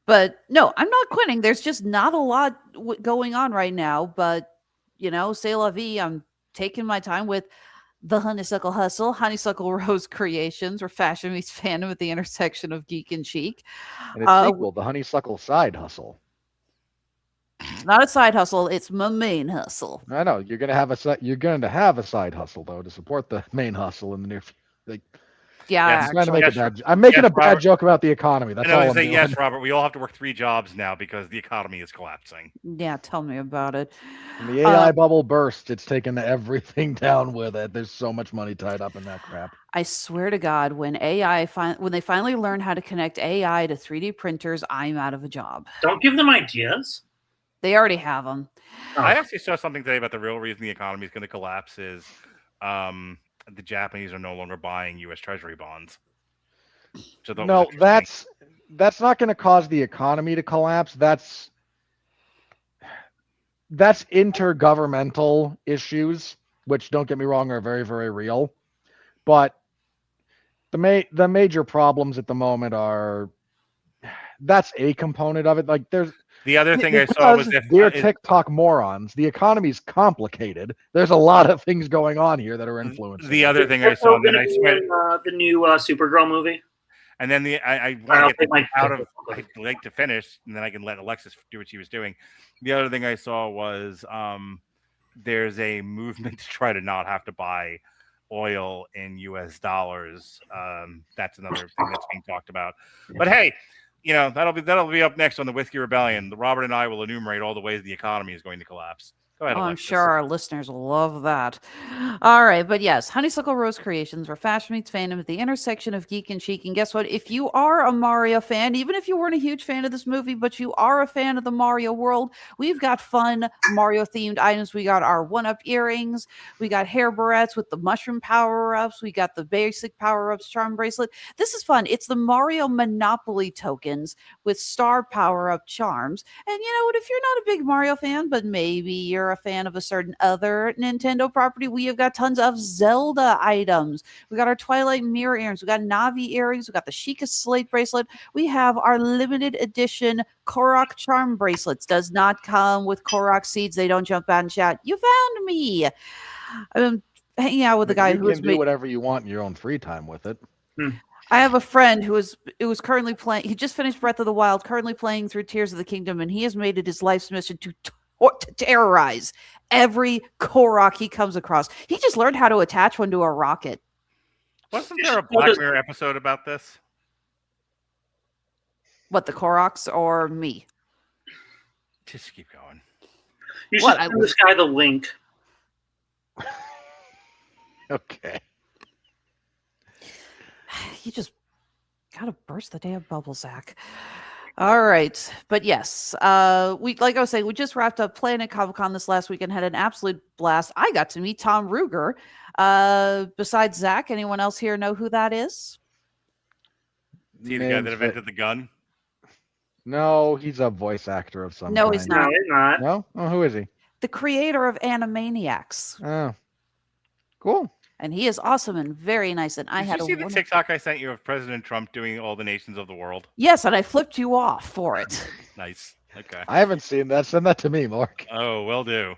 But no, I'm not quitting. There's just not a lot going on right now. But, c'est la vie. I'm taking my time with the Honeysuckle Hustle, Honeysuckle Rose Creations, where fashion meets fandom at the intersection of geek and chic. And it's equal, the Honeysuckle Side Hustle. Not a side hustle. It's my main hustle. I know you're going to have a side hustle though to support the main hustle in the near future. Like, Yeah, I'm making a bad Robert. joke about the economy. That's all I'm doing. Yes, Robert. We all have to work 3 jobs now because the economy is collapsing. yeah. Tell me about it. When the AI bubble bursts, it's taken everything down with it. There's so much money tied up in that crap. I swear to God, when they finally learn how to connect AI to 3D printers, I'm out of a job. Don't give them ideas. They already have them. I actually saw something today about the real reason the economy is going to collapse is the Japanese are no longer buying U.S. Treasury bonds. So No, that's not going to cause the economy to collapse. That's intergovernmental issues, which, don't get me wrong, are very, very real. But the major problems at the moment are that's a component of it. Like there's the other thing I saw was dear TikTok morons, the economy's complicated. There's a lot of things going on here that are influencing. The other thing I saw, then I swear the new Supergirl movie. And then I want to get out of. I'd like to finish, and then I can let Alexis do what she was doing. The other thing I saw was there's a movement to try to not have to buy oil in U.S. dollars. That's another thing that's being talked about. But hey, that'll be up next on the Whiskey Rebellion. Robert and I will enumerate all the ways the economy is going to collapse. Go ahead, I'm Alexis. sure our listeners will love that. All right, but yes, Honeysuckle Rose Creations, where fashion meets fandom at the intersection of geek and chic. And guess what? If you are a Mario fan, even if you weren't a huge fan of this movie, but you are a fan of the Mario world, we've got fun Mario-themed items. We got our one-up earrings. We got hair barrettes with the mushroom power-ups. We got the basic power-ups charm bracelet. This is fun. It's the Mario Monopoly tokens with star power-up charms. And you know what? If you're not a big Mario fan, but maybe you're a fan of a certain other Nintendo property, we have got tons of Zelda items. We got our Twilight Mirror earrings. We got Navi earrings. We got the Sheikah Slate bracelet. We have our limited edition Korok charm bracelets. Does not come with Korok seeds. They don't jump out and shout, "You found me." I'm hanging out with the guy who can do whatever you want in your own free time with it. I have a friend who was currently playing. He just finished Breath of the Wild, currently playing through Tears of the Kingdom, and he has made it his life's mission to terrorize every Korok he comes across. He just learned how to attach one to a rocket. Wasn't there a Black Mirror episode about this? What, the Koroks or me? Just keep going. You should send this guy the link. Okay. You just gotta burst the damn bubble, Zach. All right, but yes, we like I was saying, we just wrapped up Planet Comic-Con this last week and had an absolute blast. I got to meet Tom Ruger. Besides Zach, anyone else here know who that is? Is he the guy that invented the gun? No, he's a voice actor of some No, kind. he's not. No, he's not. No? Oh, who is he? The creator of Animaniacs. Oh, cool. And he is awesome and very nice. And Did you see the TikTok I sent you of President Trump doing all the nations of the world? Yes, and I flipped you off for it. Nice. Okay. I haven't seen that. Send that to me, Mark. Oh, will do.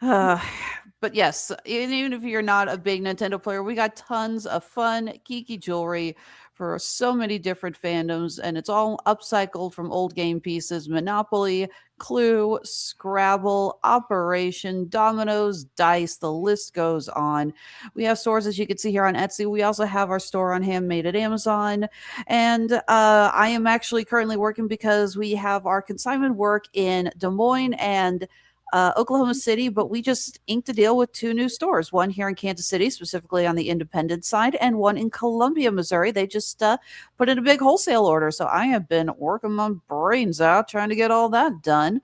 But yes, even if you're not a big Nintendo player, we got tons of fun, geeky jewelry for so many different fandoms, and it's all upcycled from old game pieces: Monopoly, Clue, Scrabble, Operation, Dominoes, Dice, the list goes on. We have stores, as you can see here, on Etsy. We also have our store on Handmade at Amazon. And I am actually currently working because we have our consignment work in Des Moines and Oklahoma City, but we just inked a deal with 2 new stores, one here in Kansas City, specifically on the independent side, and one in Columbia, Missouri. They just put in a big wholesale order. So I have been working my brains out trying to get all that done.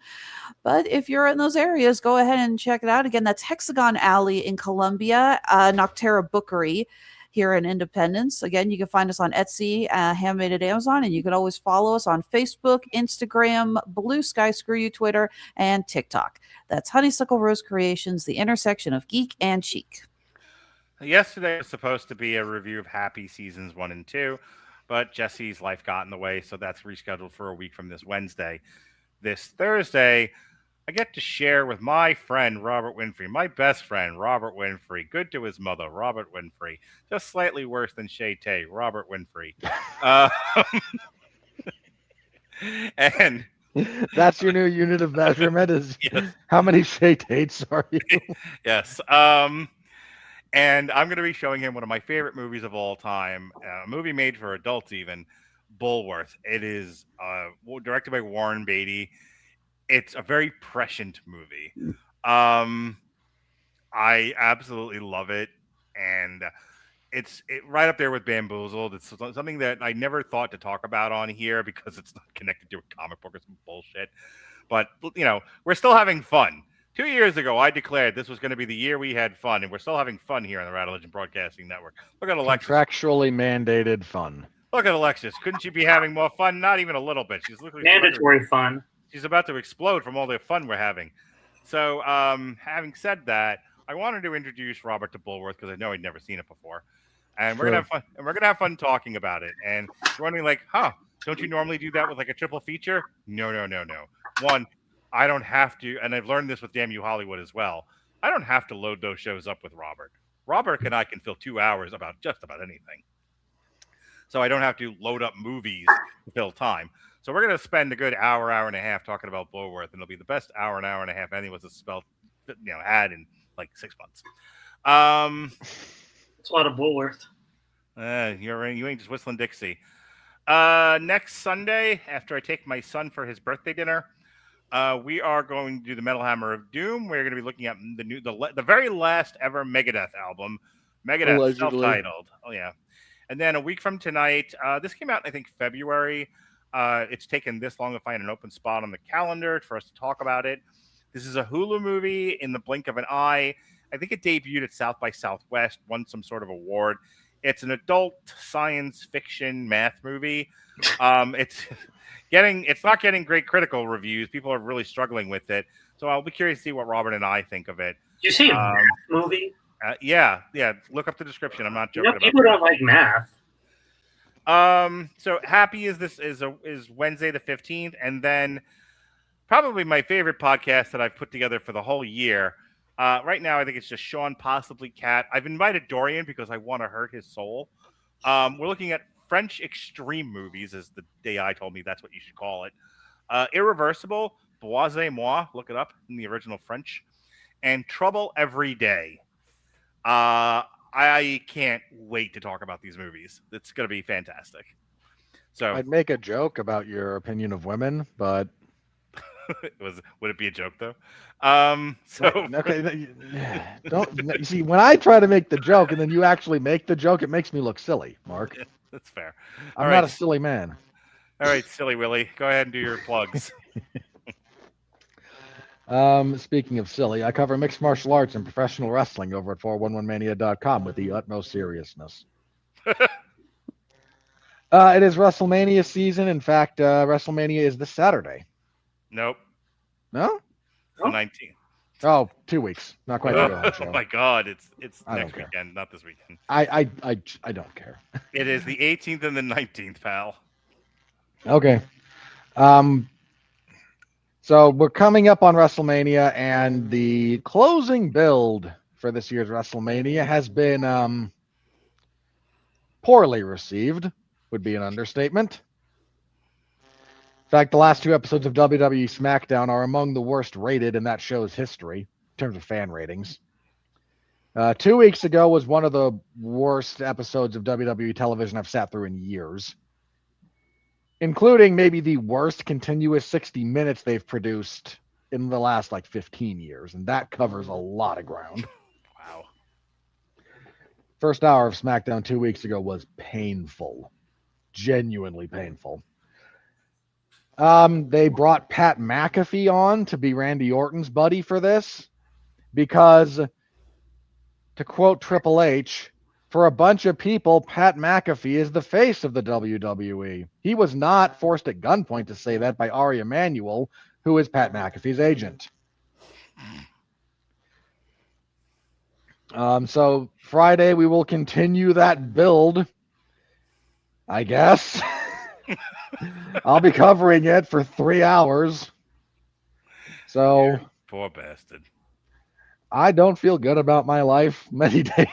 But if you're in those areas, go ahead and check it out. Again, that's Hexagon Alley in Columbia, Noctera Bookery here in Independence. Again, you can find us on Etsy, Handmade at Amazon, and you can always follow us on Facebook, Instagram, Blue Sky, screw you, Twitter, and TikTok. That's Honeysuckle Rose Creations, the intersection of geek and chic. Yesterday was supposed to be a review of Happy Seasons 1 and 2, but Jesse's life got in the way, so that's rescheduled for a week from this Wednesday. This Thursday, I get to share with my friend Robert Winfrey, my best friend Robert Winfrey, good to his mother, Robert Winfrey, just slightly worse than Shay Tay, Robert Winfrey. And That's your new unit of measurement is yes. How many Shay Tates are you? Yes. And I'm going to be showing him one of my favorite movies of all time, a movie made for adults even, Bulworth. It is directed by Warren Beatty. It's a very prescient movie. I absolutely love it, and it's right up there with Bamboozled. It's something that I never thought to talk about on here because it's not connected to a comic book or some bullshit. But, you know, we're still having fun. 2 years ago, I declared this was going to be the year we had fun, and we're still having fun here on the Rattle Legend Broadcasting Network. Look at Alexis. Contractually mandated fun. Look at Alexis. Couldn't she be having more fun? Not even a little bit. She's literally Mandatory fun. She's about to explode from all the fun we're having. So, having said that, I wanted to introduce Robert to Bulworth because I know he'd never seen it before, and we're gonna have fun. And we're gonna have fun talking about it. And you're wondering, like, don't you normally do that with like a triple feature? No. One, I don't have to, and I've learned this with Damn You Hollywood as well. I don't have to load those shows up with Robert. Robert and I can fill 2 hours about just about anything. So I don't have to load up movies to fill time. So we're going to spend a good hour and a half talking about Bulworth, and it'll be the best hour and a half any of us has had in like 6 months. It's a lot of Bulworth. You ain't just whistling Dixie. Next Sunday, after I take my son for his birthday dinner, we are going to do the Metal Hammer of Doom. We're going to be looking at the very last ever Megadeth album, Megadeth Allegedly. self-titled. Oh yeah. And then a week from tonight, this came out in, I think, February. It's taken this long to find an open spot on the calendar for us to talk about it. This is a Hulu movie in the blink of an eye. I think it debuted at South by Southwest, won some sort of award. It's an adult science fiction math movie. It's not getting great critical reviews. People are really struggling with it. So I'll be curious to see what Robert and I think of it. Did you see a math movie? Yeah. Look up the description. I'm not joking about People don't like math. So Happy is Wednesday the 15th, and then probably my favorite podcast that I've put together for the whole year. Right now, I think it's just Sean, possibly Kat. I've invited Dorian because I want to hurt his soul. We're looking at French extreme movies, as the AI told me that's what you should call it. Irreversible, Boisez-moi, look it up in the original French, and Trouble Every Day. I can't wait to talk about these movies. It's going to be fantastic. So I'd make a joke about your opinion of women, but would it be a joke though? Okay, don't you see when I try to make the joke and then you actually make the joke, it makes me look silly, Mark. That's fair. I'm not a silly man. All right, silly Willie, go ahead and do your plugs. Speaking of silly, I cover mixed martial arts and professional wrestling over at 411mania.com with the utmost seriousness. It is WrestleMania season. In fact, WrestleMania is this Saturday. Nope. No? It's the 19th. Oh, 2 weeks. Not quite. Oh my God! It's next weekend, not this weekend. I don't care. It is the 18th and the 19th, pal. Okay. So we're coming up on WrestleMania, and the closing build for this year's WrestleMania has been poorly received, would be an understatement. In fact, the last 2 episodes of WWE SmackDown are among the worst rated in that show's history in terms of fan ratings. 2 weeks ago was one of the worst episodes of WWE television I've sat through in years, including maybe the worst continuous 60 minutes they've produced in the last like 15 years, and that covers a lot of ground. Wow. First hour of SmackDown 2 weeks ago was painful, genuinely painful. They brought Pat McAfee on to be Randy Orton's buddy for this because, to quote Triple H, for a bunch of people, Pat McAfee is the face of the WWE. He was not forced at gunpoint to say that by Ari Emanuel, who is Pat McAfee's agent. So Friday we will continue that build, I guess. I'll be covering it for 3 hours. So Poor bastard. I don't feel good about my life many days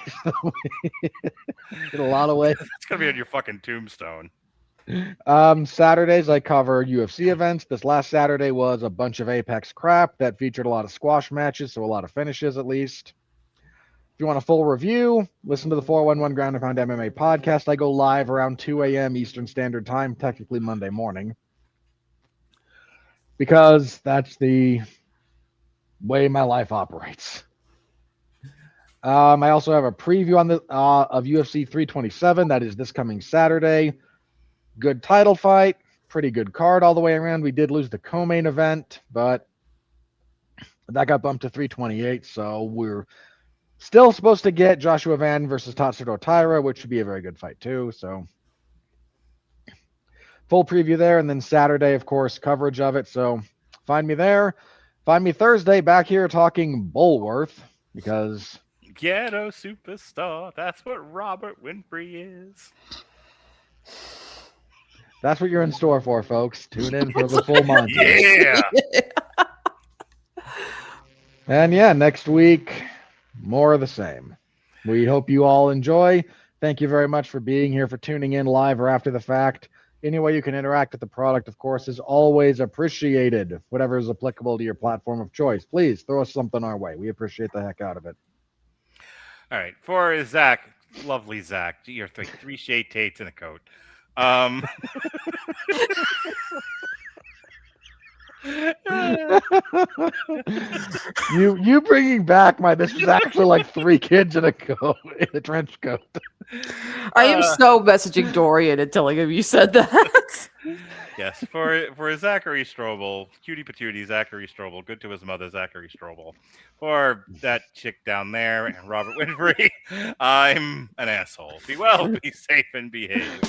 in a lot of ways. It's gonna be on your fucking tombstone. Saturdays I cover UFC events. This last Saturday was a bunch of Apex crap that featured a lot of squash matches, so a lot of finishes at least. If you want a full review, listen to the 411 Ground and Pound MMA podcast. I go live around 2 a.m. Eastern Standard Time, technically Monday morning, because that's the way my life operates. I also have a preview on the of UFC 327. That is this coming Saturday. Good title fight, pretty good card all the way around. We did lose the co-main event, but that got bumped to 328. So we're still supposed to get Joshua Van versus Tatsuro Taira, which should be a very good fight too. So full preview there, and then Saturday, of course, coverage of it. So find me there. Find me Thursday back here talking Bullworth, because Ghetto superstar. That's what Robert Winfrey is. that's what you're in store for, folks. Tune in for the full month. Yeah. And yeah, next week, more of the same. We hope you all enjoy. Thank you very much for being here, for tuning in live or after the fact. Any way you can interact with the product, of course, is always appreciated. Whatever is applicable to your platform of choice, please throw us something our way. We appreciate the heck out of it. All right. For Zach, lovely Zach, you're three shade Tates in a coat. You bringing back this is actually like 3 kids in a coat, in a trench coat. I am so messaging Dorian and telling him you said that. Yes, for Zachary Strobel, cutie patootie Zachary Strobel, good to his mother Zachary Strobel. For that chick down there and Robert Winfrey, I'm an asshole. Be well, be safe, and behave.